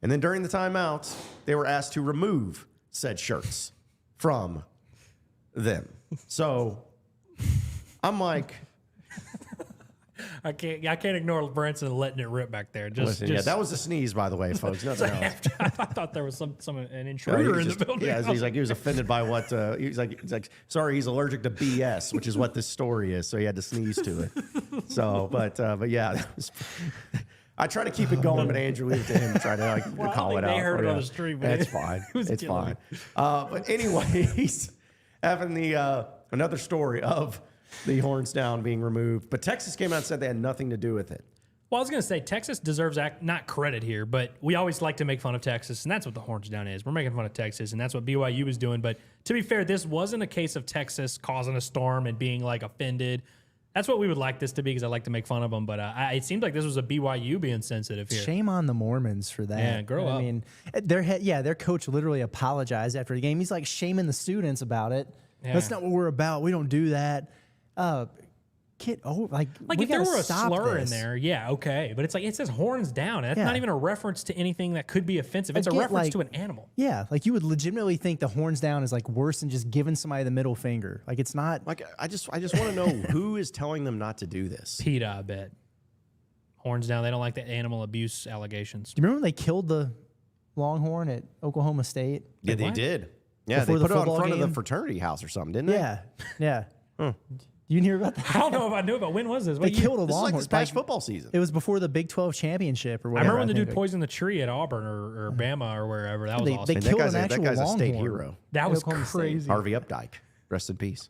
And then during the timeout, they were asked to remove said shirts from them. So I'm like, I can't ignore Branson letting it rip back there. Yeah, that was a sneeze, by the way, folks. Nothing else. I thought there was an intruder in the building. Yeah, he's like, he was offended by what he's like, sorry, he's allergic to BS, which is what this story is. So he had to sneeze to it. So, but yeah, that was, I try to keep it going, but Andrew, leave it to him to try to call it out. They heard it on the street, man. It's fine. It's fine. But anyways, having the another story of the horns down being removed, but Texas came out and said they had nothing to do with it. Well, I was going to say Texas deserves not credit here, but we always like to make fun of Texas, and that's what the horns down is. We're making fun of Texas, and that's what BYU was doing. But to be fair, this wasn't a case of Texas causing a storm and being offended. That's what we would like this to be because I like to make fun of them. But it seemed like this was a BYU being sensitive here. Shame on the Mormons for that. Yeah, grow up. I mean, their coach literally apologized after the game. He's shaming the students about it. Yeah. That's not what we're about. We don't do that. If there were a slur in there, yeah, okay. But it's it says horns down. That's not even a reference to anything that could be offensive. It's a reference to an animal. Yeah, you would legitimately think the horns down is worse than just giving somebody the middle finger. It's not. I just want to know who is telling them not to do this. PETA, I bet. Horns down. They don't like the animal abuse allegations. Do you remember when they killed the Longhorn at Oklahoma State? Yeah, they did. Yeah, before they put it on football front of the game. fraternity house or something, didn't they? Yeah. You didn't hear about that? I don't know if I knew about when was this? They What year? killed a This is longhorn. like this past football season. It was before the Big 12 championship or I whatever. remember when the think. dude poisoned the tree at Auburn or Bama or wherever. That was They- awesome. they And killed an that actual guy's a state longhorn. hero. That was Oklahoma State. crazy. Harvey Updike. Rest in peace.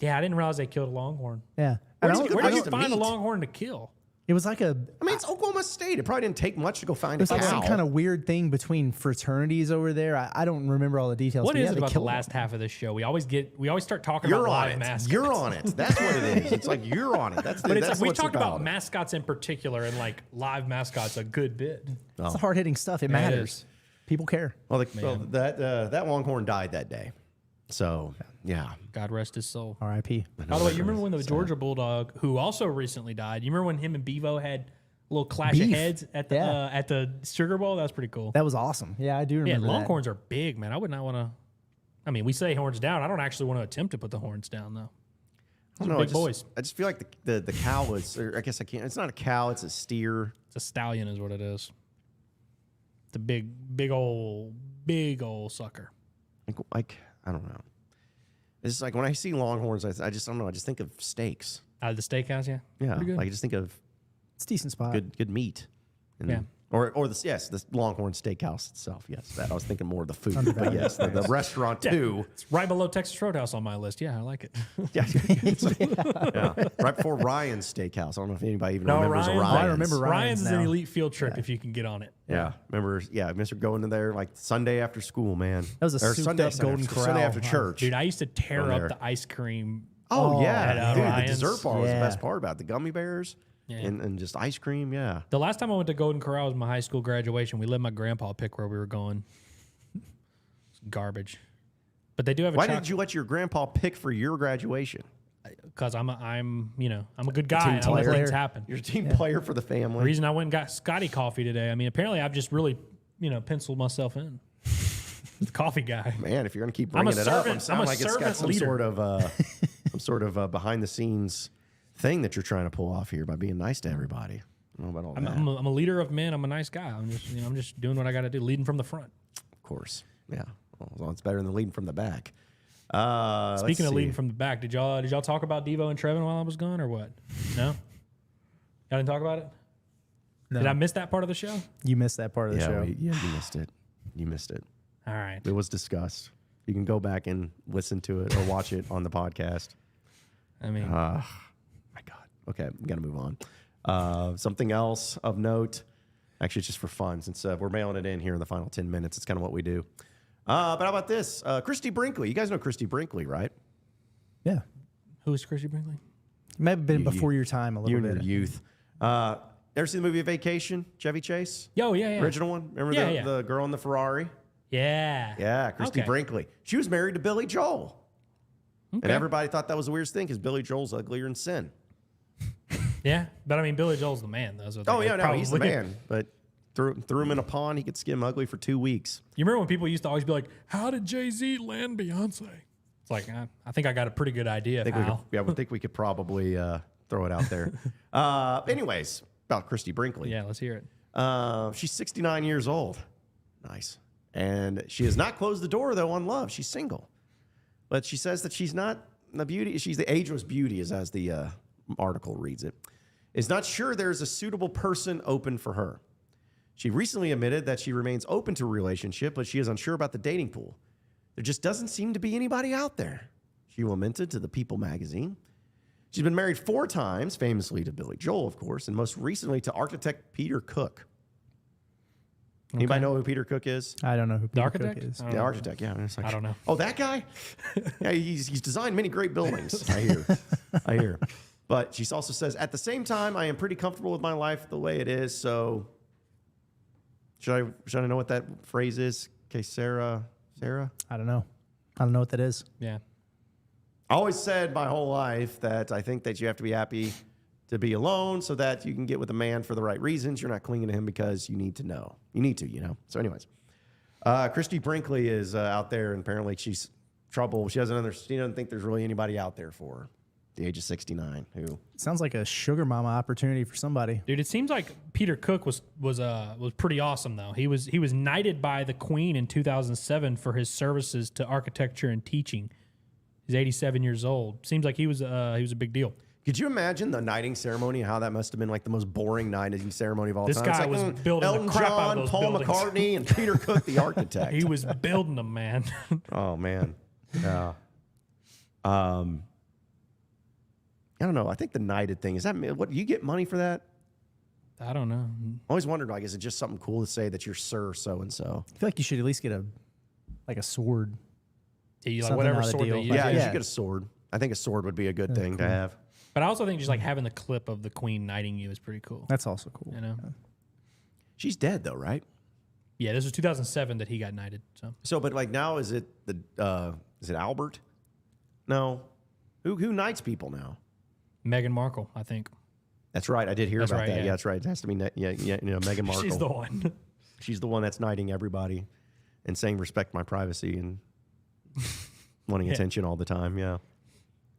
Yeah, I didn't realize they killed a longhorn. Yeah. Where And did I you, don't- where did you to find a meet. longhorn to kill? It was like a. I mean, it's Oklahoma State. It probably didn't take much to go find It a was like cow. some kind of weird thing between fraternities over there. I don't remember all the details. What but is yeah, it they about the killed last half of this show? We always start talking You're about on live it. mascots. You're on it. That's what it is. It's like you're on it. That's But it's that's like we what it's talked about mascots in particular and like live mascots a good bit. It's the hard hitting stuff. It Yeah, it matters. is. People care. Well, that longhorn died that day. So yeah, God rest his soul. R.I.P. By the way, you remember when the Georgia Bulldog, who also recently died, you remember when him and Bevo had a little clash of Beef. heads at the Sugar Bowl? That was pretty cool. That was awesome. Yeah, I do Yeah, remember that. longhorns are big, man. I would not want to. I mean, we say horns down. I don't actually want to attempt to put the horns down, though. I Those don't are know. big boys. I just feel like the cow is. Or I guess I can't. It's not a cow. It's a steer. It's a stallion, is what it is. It's a big old sucker. Like I don't know. It's like when I see longhorns, I just don't know. I just think of steaks. Out of the steakhouse, yeah. Yeah, Pretty good. like I just think of It's a decent spot. good meat. And, Yeah. Or the Longhorn Steakhouse itself. Yes, that I was thinking more of the food, but yes, the restaurant too. It's right below Texas Roadhouse on my list. Yeah, I like it. Yeah, yeah. Right before Ryan's Steakhouse. I don't know if anybody even remembers Ryan's. Ryan's. I remember Ryan's is an now. elite field trip if you can get on it. Yeah, remember? Yeah, Mr. going in there like Sunday after school, man. That was a Or souped up Golden after, Corral. Sunday after church. Dude, I used to tear Over up there. the ice cream. Oh at, yeah, dude, the Ryan's. dessert bar was the Yeah. best part about it. The gummy bears Yeah. and just ice cream. Yeah. The last time I went to Golden Corral was my high school graduation. We let my grandpa pick where we were going. It's garbage. But they do have a Why did you let your grandpa pick for your graduation? Because I'm a good guy. Team And I let player. things happen. You're a team player for the The family. reason I went and got Scotty coffee today, I mean, apparently I've just really, penciled myself in. The coffee guy. Man, if you're going to keep I'm a bringing it up, servant- sound I'm a like it's got servant some leader. sort of behind the scenes thing that you're trying to pull off here by being nice to everybody. I don't know about all that. I'm a leader of men. I'm a nice guy. I'm just doing what I got to do, leading from the front. Of course. Yeah. Well, it's better than leading from the back. Speaking of leading from the back, did y'all talk about Devo and Trevin while I was gone or what? No? Y'all didn't talk about it? No. Did I miss that part of the show? You missed that part of the show. You missed it. You missed it. All right. It was discussed. You can go back and listen to it or watch it on the podcast. I mean, my God. Okay, we got to move on. Something else of note, actually, it's just for fun, since we're mailing it in here in the final 10 minutes. It's kind of what we do. But how about this? Christy Brinkley. You guys know Christy Brinkley, right? Yeah. who is Christy Brinkley? It may have been before your time a little You bit. and your youth. Ever seen the movie Vacation? Chevy Chase? Yo, yeah. Original one? Remember the girl in the Ferrari? Yeah. Yeah, Christy Okay. Brinkley. She was married to Billy Joel. Okay. And everybody thought that was the weirdest thing because Billy Joel's uglier than sin. Yeah, but I mean, Billy Joel's the man, though. So Oh, yeah, no, he's the man. But threw him in a pond, he could skim ugly for 2 weeks. You remember when people used to always be like, how did Jay-Z land Beyonce? It's like, I think I got a pretty good idea of how. I think we could probably throw it out there. Anyways, about Christy Brinkley. Yeah, let's hear it. She's 69 years old. Nice. And she has not closed the door, though, on love. She's single. But she says that she's not the beauty. She's the ageless beauty, as the article reads it. Is not sure there's a suitable person open for her. She recently admitted that she remains open to a relationship, but she is unsure about the dating pool. There just doesn't seem to be anybody out there. She lamented to the People magazine. She's been married 4 times, famously to Billy Joel, of course, and most recently to architect Peter Cook. Anybody know who Peter Cook is? I don't know who Peter architect? Cook is. The architect, yeah. It's like, I don't know. Oh, that guy? Yeah, he's designed many great buildings, I hear. But she also says, at the same time, I am pretty comfortable with my life the way it is, so should I know what that phrase is? Okay, Sarah? I don't know. I don't know what that is. Yeah. I always said my whole life that I think that you have to be happy to be alone so that you can get with a man for the right reasons. You're not clinging to him because you need to know. You need to, you know. So anyways, Christy Brinkley is out there, and apparently she's trouble. She doesn't think there's really anybody out there for her. the age of 69. Who sounds like a sugar mama opportunity for somebody. Dude, it seems like Peter Cook was pretty awesome though. He was knighted by the Queen in 2007 for his services to architecture and teaching. He's 87 years old. Seems like he was a big deal. Could you imagine the knighting ceremony? How that must have been like the most boring knighting ceremony of all this time. This guy was building Elton the crap John, out of those Paul buildings. McCartney, and Peter Cook, the architect. He was building them, man. Oh man, yeah. I don't know. I think the knighted thing is that what you get money for that? I don't know. I always wondered, like, is it just something cool to say that you're Sir So and So? I feel like you should at least get a sword. Yeah, like whatever sword they use. Yeah, you should get a sword. I think a sword would be a good thing to have. But I also think just like having the clip of the Queen knighting you is pretty cool. That's also cool. You know, she's dead though, right? Yeah, this was 2007 that he got knighted. So, but like now, is it Albert? No, who knights people now? Meghan Markle, I think. That's right. I did hear about that. Yeah. Yeah, that's right. It has to be Meghan Markle. She's the one. She's the one that's knighting everybody and saying respect my privacy and wanting attention all the time. Yeah,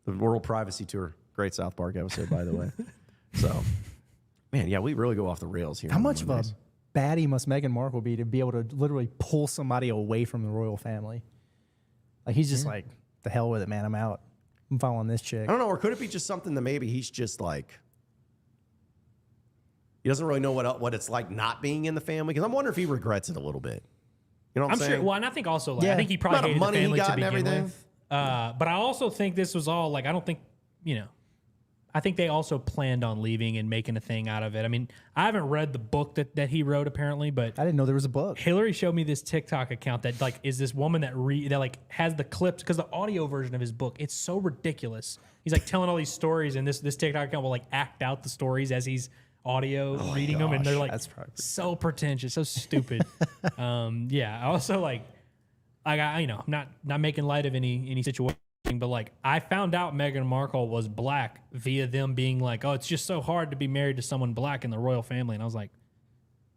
the World Privacy Tour. Great South Park episode, by the way. So, man, yeah, we really go off the rails here. How much of a baddie must Meghan Markle be to be able to literally pull somebody away from the royal family? Like, he's just like, the hell with it, man. I'm out. I'm following this chick. I don't know. Or could it be just something that maybe he's just like, he doesn't really know what it's like not being in the family? Because I'm wondering if he regrets it a little bit. You know what I'm saying? Sure. Well, and I think also, like, I think he probably hated the family to begin with. But I also think this was all, like, I don't think, I think they also planned on leaving and making a thing out of it. I mean, I haven't read the book that he wrote apparently, but I didn't know there was a book. Hillary showed me this TikTok account that like is this woman that like has the clips because the audio version of his book, it's so ridiculous. He's like telling all these stories, and this TikTok account will like act out the stories as he's reading them, and they're like so pretentious, so stupid. Yeah, I also like I'm not making light of any situation. But like I found out Meghan Markle was black via them being like, oh, it's just so hard to be married to someone black in the royal family, and I was like,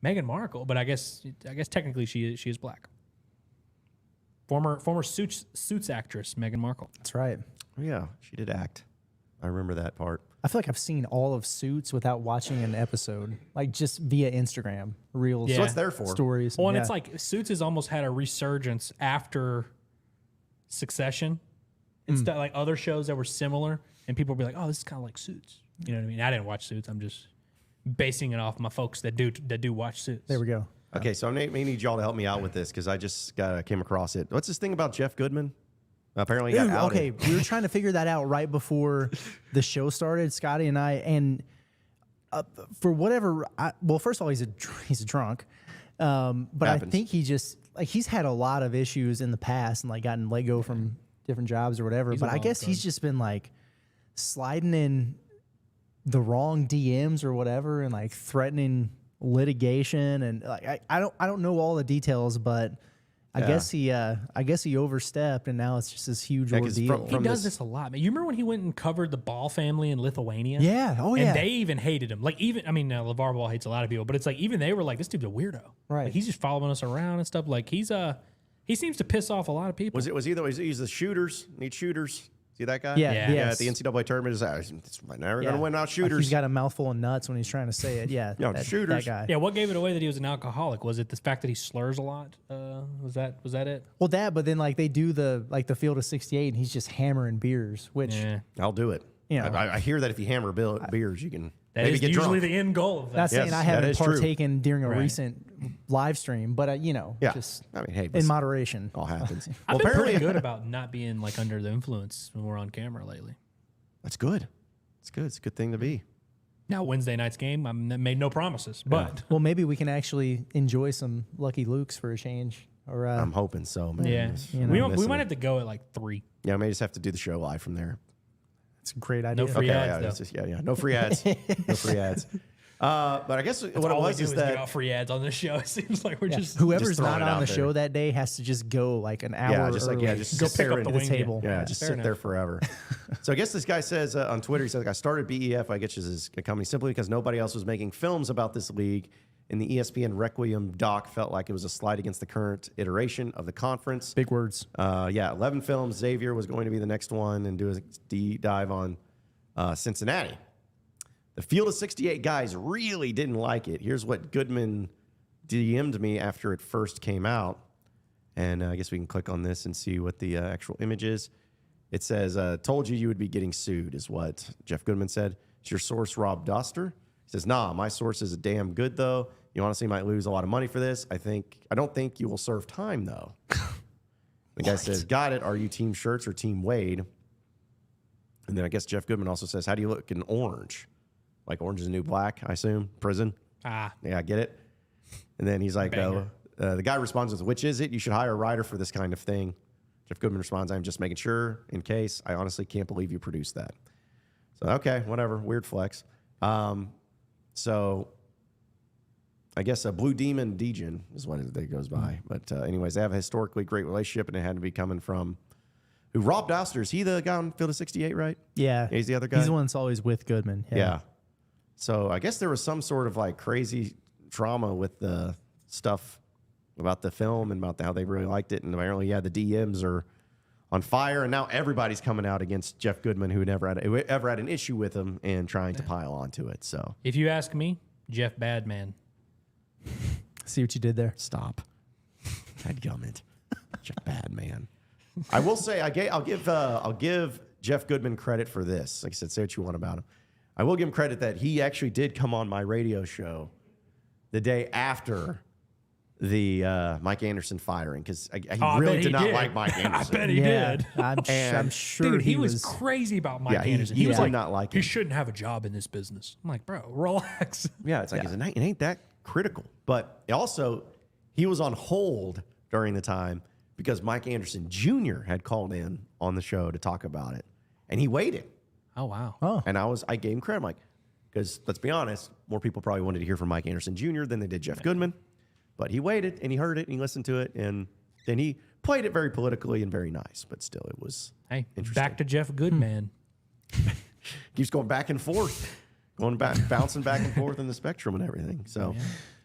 Meghan Markle, but I guess technically she is black. Former Suits actress Meghan Markle. That's right. Oh, yeah, she did act. I remember that part. I feel like I've seen all of Suits without watching an episode, like just via Instagram reels. Yeah. So what's there for? Stories. Well, and it's like Suits has almost had a resurgence after Succession. It's like other shows that were similar, and people will be like, "Oh, this is kind of like Suits." You know what I mean? I didn't watch Suits. I'm just basing it off my folks that do watch Suits. There we go. Okay, so I may need y'all to help me out with this because I just came across it. What's this thing about Jeff Goodman? Apparently, he got outed. Okay, we were trying to figure that out right before the show started, Scotty and I, and for whatever. Well, first of all, he's a drunk, but happens. I think he just he's had a lot of issues in the past and like gotten let go from different jobs or whatever, but I guess he's just been like sliding in the wrong DMs or whatever and like threatening litigation and like I don't know all the details, but I guess he overstepped and now it's just this huge ordeal. He does this a lot, man. You remember when he went and covered the Ball family in Lithuania? Yeah. Oh yeah. And they even hated him. Like LeVar Ball hates a lot of people, but it's like even they were like, this dude's a weirdo. Right. Like, he's just following us around and stuff. Like he seems to piss off a lot of people. He's the shooters, need shooters. See that guy? Yeah. At the NCAA tournament, it's never going to win out shooters. Like he's got a mouthful of nuts when he's trying to say it. Yeah. Shooters. That guy. Yeah. What gave it away that he was an alcoholic? Was it the fact that he slurs a lot? Was that it? Well, but then like they do the field of 68 and he's just hammering beers, which I'll do it. You know, I hear that if you hammer beers, you can that maybe is get usually drunk. the end goal of that. Not saying I haven't partaken during a Right. recent live stream, but just in moderation. All happens. I've been pretty good about not being like under the influence when we're on camera lately. That's good. It's good. It's a good thing to be. Now Wednesday night's game, I made no promises, but well, maybe we can actually enjoy some Lucky Lukes for a change. Or I'm hoping so, man. Yeah, we might have to go at like 3. Yeah, I may just have to do the show live from there. It's a great idea. No free ads. No free ads. No free ads. But I guess what it was is that give out free ads on this show. It seems like we're just whoever's just not on the show that day has to just go like an hour. Just early. just go sit pick there up the and- wing table. Yeah, just sit there forever. So I guess this guy says on Twitter, he says, I started BEF, I guess is a company simply because nobody else was making films about this league. And the ESPN Requiem doc felt like it was a slide against the current iteration of the conference. Big words. 11 films. Xavier was going to be the next one and do a deep dive on Cincinnati. The field of 68 guys really didn't like it. Here's what Goodman DM'd me after it first came out. And I guess we can click on this and see what the actual image is. It says, told you would be getting sued, is what Jeff Goodman said. Is your source Rob Duster? He says, nah, my source is damn good, though. You honestly might lose a lot of money for this. I don't think you will serve time, though. The guy says, got it. Are you Team Shirts or Team Wade? And then I guess Jeff Goodman also says, how do you look in orange? Like orange is the new black, I assume. Prison. Yeah, I get it. And then he's like, the guy responds with, which is it? You should hire a writer for this kind of thing. Jeff Goodman responds, I'm just making sure in case. I honestly can't believe you produced that. So, okay, whatever. Weird flex. So I guess a Blue Demon Degen is what it goes by. But anyways, they have a historically great relationship, and it had to be coming from who? Rob Doster. Is he the guy on field of 68, right? Yeah. He's the other guy? He's the one that's always with Goodman. Yeah. So I guess there was some sort of like crazy drama with the stuff about the film and about how they really liked it. And apparently, yeah, the DMs are on fire. And now everybody's coming out against Jeff Goodman, who ever had an issue with him and trying to pile onto it. So if you ask me, Jeff Badman. See what you did there? Stop. Dadgummit. Jeff Badman. I will say I'll give Jeff Goodman credit for this. Like I said, say what you want about him. I will give him credit that he actually did come on my radio show the day after the Mike Anderson firing, because he really did not like Mike Anderson. I bet he did. I'm sure. Dude, he was crazy about Mike Anderson. He was like, not like he him. shouldn't have a job in this business. I'm like, bro, relax. Yeah, it's like it ain't that critical. But also, he was on hold during the time because Mike Anderson Jr. had called in on the show to talk about it, and he waited. Oh wow. Oh. And I gave him credit, because let's be honest, more people probably wanted to hear from Mike Anderson Jr. than they did Jeff Goodman. But he waited, and he heard it, and he listened to it, and then he played it very politically and very nice. But still, it was interesting. Back to Jeff Goodman. Keeps going back and forth, bouncing back and forth in the spectrum and everything. So,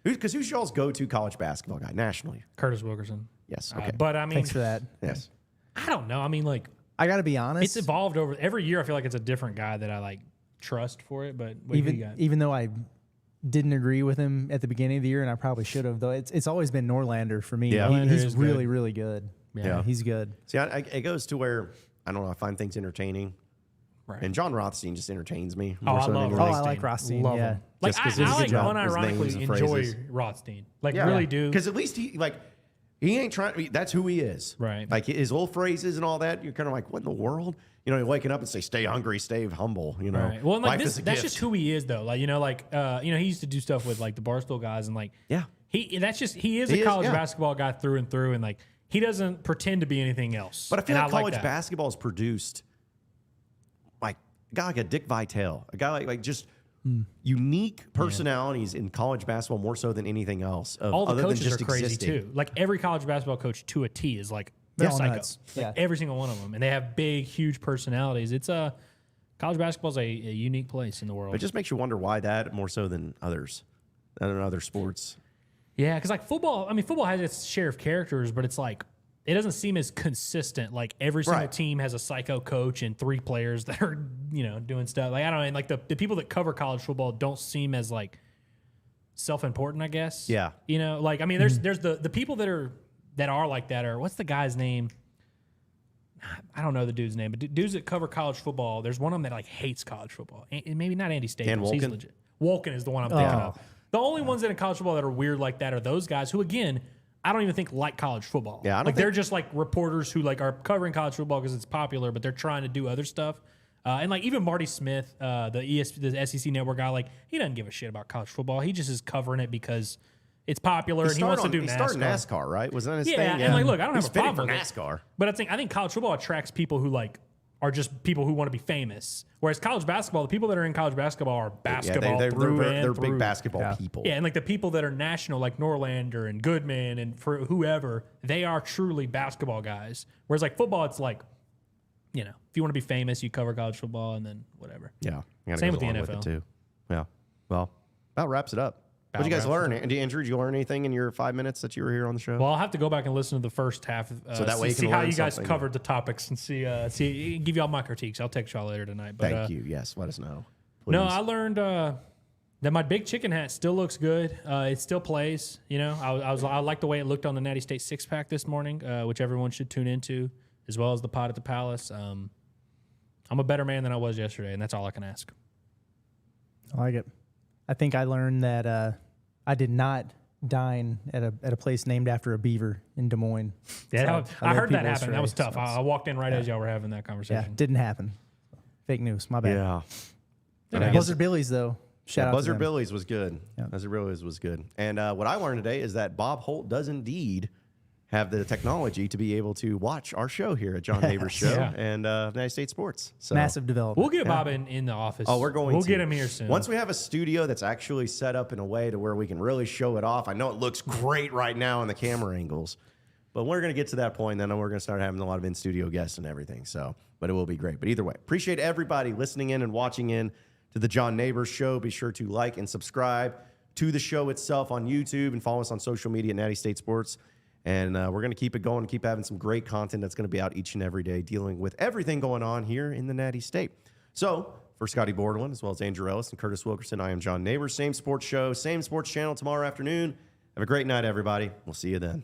because who's y'all's go-to college basketball guy nationally? Curtis Wilkerson. Yes. Okay. But I mean, Thanks for that. Yes. I don't know. I mean, like, I got to be honest. it's evolved over every year. I feel like it's a different guy that I like trust for it. But what do you got? Even though I didn't agree with him at the beginning of the year, and I probably should have, though it's always been Norlander for me. Yeah. He's really, really good. Yeah. He's good. See, it goes to where, I don't know, I find things entertaining. Right. And John Rothstein just entertains me. I love I like Rothstein. Love yeah. him. Like, I like unironically enjoy Rothstein. Like, really do. Because at least he ain't trying. That's who he is. Right. Like his little phrases and all that. You're kind of like, what in the world? You're waking up and say, "Stay hungry, stay humble." Right. Well, and like life is a that's gift. just who he is, though. Like, he used to do stuff with like the Barstool guys, and like, he is a college basketball guy through and through, and like he doesn't pretend to be anything else. But I feel like college that. basketball is produced like a guy like a Dick Vitale, a guy like just unique personalities in college basketball more so than anything else. All the other coaches than just are crazy existing. too. Like every college basketball coach to a T is like they're psychos. Like, every single one of them, and they have big, huge personalities. It's college basketball is a unique place in the world. But it just makes you wonder why that more so than others, than other sports. Yeah, because like football, I mean, football has its share of characters, but it's like it doesn't seem as consistent. Like every single team has a psycho coach and 3 players that are doing stuff. Like I don't know, and like the people that cover college football don't seem as like self-important, I guess. Yeah. Like I mean, there's the people that are like that are, what's the guy's name? I don't know the dude's name, but dudes that cover college football, there's one of them that like hates college football. Maybe not Andy Staples. He's legit. Wolken is the one I'm thinking of. The only ones that in college football that are weird like that are those guys who, again, I don't even think like college football. Yeah, they're just like reporters who like are covering college football because it's popular, but they're trying to do other stuff. And like even Marty Smith, the SEC network guy, like he doesn't give a shit about college football. He just is covering it because it's popular and he wants to do NASCAR. He started NASCAR, right? Was that his thing? Yeah, and like, look, I don't have a problem for with NASCAR. But I think college football attracts people who like are just people who want to be famous. Whereas college basketball, the people that are in college basketball are basketball they're big basketball people. Yeah, and like the people that are national, like Norlander and Goodman and for whoever, they are truly basketball guys. Whereas like football, it's like, if you want to be famous, you cover college football and then whatever. Yeah. Same with the NFL. too. Yeah. Well, that wraps it up. What did you guys Battlegrounds. learn? Andrew, did you learn anything in your 5 minutes that you were here on the show? Well, I'll have to go back and listen to the first half. So that way you can see how learn you guys something. covered the topics and see give you all my critiques. I'll text y'all later tonight. But, Thank you. Yes, let us know. No, please. I learned that my big chicken hat still looks good. It still plays. You know, I like the way it looked on the Natty State 6-pack this morning, which everyone should tune into, as well as the pod at the Palace. I'm a better man than I was yesterday, and that's all I can ask. I like it. I think I learned that I did not dine at a place named after a beaver in Des Moines. Yeah, So I heard that people happen. That was astray. tough. So I walked in right as y'all were having that yeah, conversation. didn't happen. Fake news. My bad. Yeah. Yeah, Buzzard Billy's though. Shout out to Buzzard them. Billy's was good. Yeah. Buzzard Billy's was good. And what I learned today is that Bob Holt does indeed have the technology to be able to watch our show here at John Nabors Show Yeah. and United States Sports. So Massive development. We'll get Bob in the office. Oh, we're going We'll to. get him here soon. Once we have a studio that's actually set up in a way to where we can really show it off. I know it looks great right now in the camera angles, but we're going to get to that point. Then we're going to start having a lot of in-studio guests and everything. So, but it will be great. But either way, appreciate everybody listening in and watching in to the John Nabors Show. Be sure to like and subscribe to the show itself on YouTube and follow us on social media at Natty State Sports. And we're going to keep it going and keep having some great content that's going to be out each and every day dealing with everything going on here in the Natty State. So for Scotty Bordelin, as well as Andrew Ellis and Curtis Wilkerson, I am John Nabors. Same sports show, same sports channel tomorrow afternoon. Have a great night, everybody. We'll see you then.